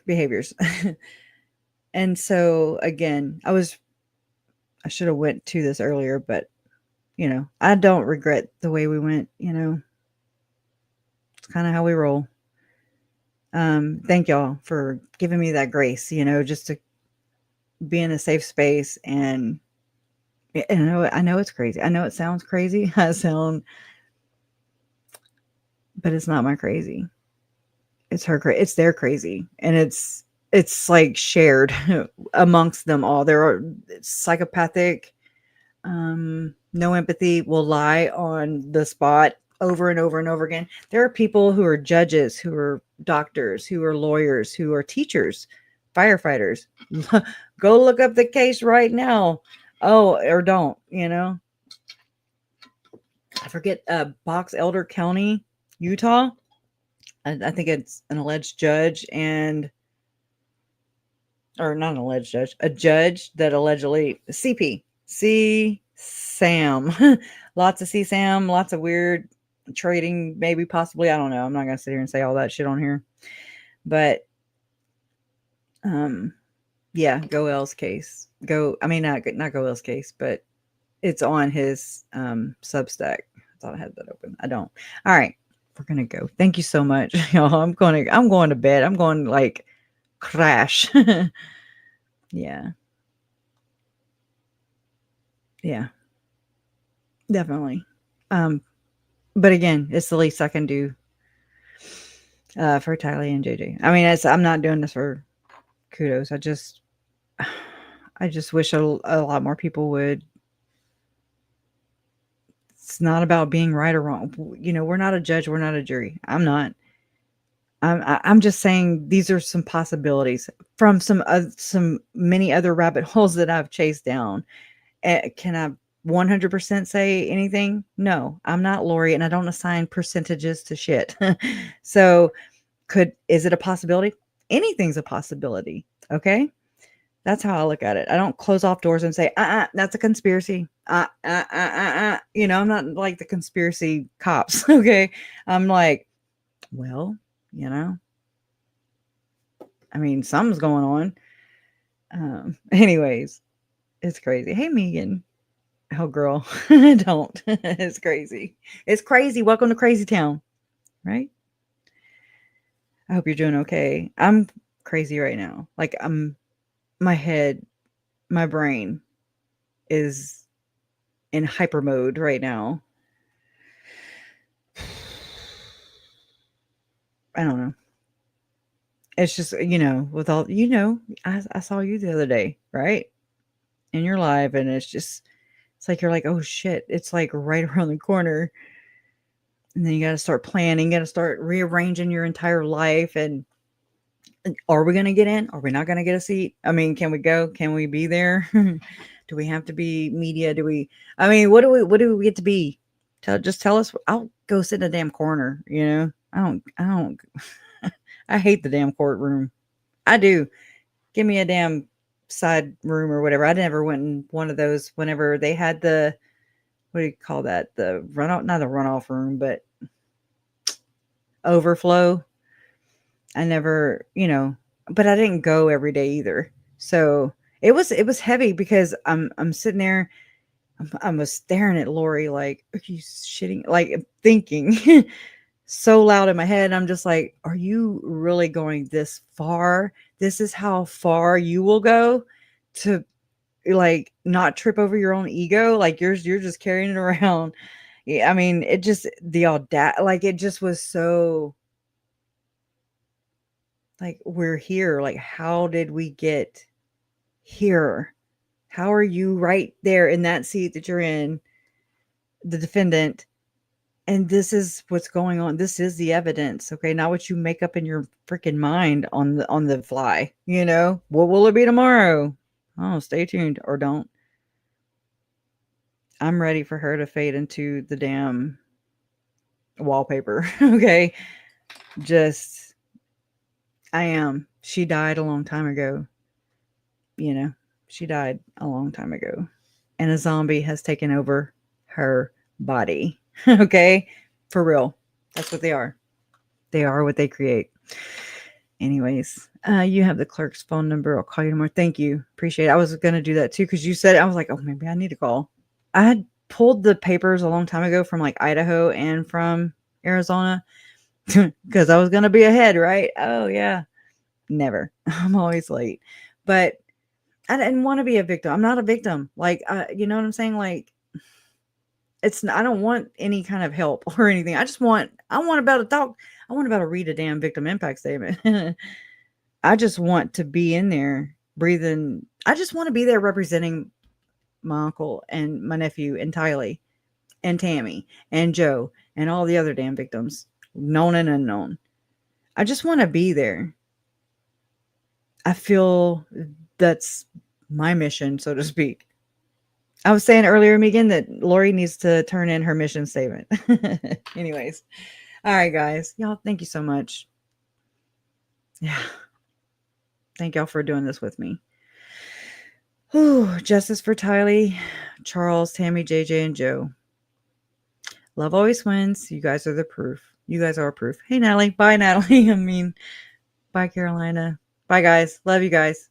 behaviors. And so again, I should have went to this earlier, but I don't regret the way we went. It's kind of how we roll. Thank y'all for giving me that grace, just to be in a safe space. And I know it's crazy. I know it sounds crazy. But it's not my crazy. It's it's their crazy. And it's like shared amongst them all. There are psychopathic, no empathy, will lie on the spot over and over and over again. There are people who are judges, who are doctors, who are lawyers, who are teachers, firefighters. Go look up the case right now. Oh, or don't, I forget, Box Elder County, Utah. I think it's an alleged judge or not an alleged judge, a judge that allegedly Sam, lots of Sam, lots of weird trading, maybe, possibly. I don't know. I'm not going to sit here and say all that shit on here, but, yeah, Goel's case. Not Goel's case, but it's on his Substack. I thought I had that open. I don't. All right, we're gonna go. Thank you so much, y'all. I'm going to bed. I'm going like crash. Yeah, definitely. But again, it's the least I can do for Tylee and JJ. I'm not doing this for kudos. I just wish a lot more people would. It's not about being right or wrong. We're not a judge. We're not a jury. I'm not. I'm just saying these are some possibilities from some many other rabbit holes that I've chased down. Can I 100% say anything? No, I'm not Lori, and I don't assign percentages to shit. So is it a possibility? Anything's a possibility. Okay. That's how I look at it. I don't close off doors and say, that's a conspiracy. I'm not like the conspiracy cops. Okay. I'm like, well, something's going on. Anyways, it's crazy. Hey, Megan. Oh, girl. Don't. It's crazy. It's crazy. Welcome to Crazy Town. Right? I hope you're doing okay. I'm crazy right now. Like, my head, my brain is in hyper mode right now. I don't know. It's just, with all, I saw you the other day, right? In your live, and it's like, you're like, oh shit, it's like right around the corner. And then you got to start planning, got to start rearranging your entire life. And are we going to get in? Are we not going to get a seat? Can we go? Can we be there? Do we have to be media? What do we get to be? Just tell us. I'll go sit in a damn corner. I don't, I hate the damn courtroom. I do. Give me a damn side room or whatever. I never went in one of those whenever they had the, what do you call that? The runoff, not the runoff room, but overflow. I never, but I didn't go every day either. So it was heavy because I'm sitting there, I was staring at Lori like, are you shitting? Like, thinking so loud in my head. I'm just like, are you really going this far? This is how far you will go to like not trip over your own ego. Like you're just carrying it around. Yeah, I mean, it just the audacity, like it just was so like we're here. Like, how did we get here? How are you right there in that seat that you're in, the defendant? And this is what's going on. This is the evidence, okay? Not what you make up in your freaking mind on the fly. You know, what will it be tomorrow? Oh, stay tuned or don't. I'm ready for her to fade into the damn wallpaper. Okay, just I am. She died a long time ago. You know, she died a long time ago, and a zombie has taken over her body. Okay, for real. That's what they are. They are what they create. Anyways, you have the clerk's phone number. I'll call you tomorrow. Thank you. Appreciate it. I was going to do that too because you said it. I was like, oh, maybe I need to call. I had pulled the papers a long time ago from like Idaho and from Arizona because I was going to be ahead, right? Oh, yeah. Never. I'm always late. But I didn't want to be a victim. I'm not a victim. Like, you know what I'm saying? Like, I don't want any kind of help or anything. I want about to talk. I want about to read a damn victim impact statement. I just want to be in there breathing. I just want to be there representing my uncle and my nephew and Tylee and Tammy and Joe and all the other damn victims, known and unknown. I just want to be there. I feel that's my mission, so to speak. I was saying earlier, Megan, that Lori needs to turn in her mission statement. Anyways. All right, guys. Y'all, thank you so much. Yeah. Thank y'all for doing this with me. Whew, justice for Tylee, Charles, Tammy, JJ, and Joe. Love always wins. You guys are the proof. You guys are proof. Hey, Natalie. Bye, Natalie. Bye, Carolina. Bye, guys. Love you guys.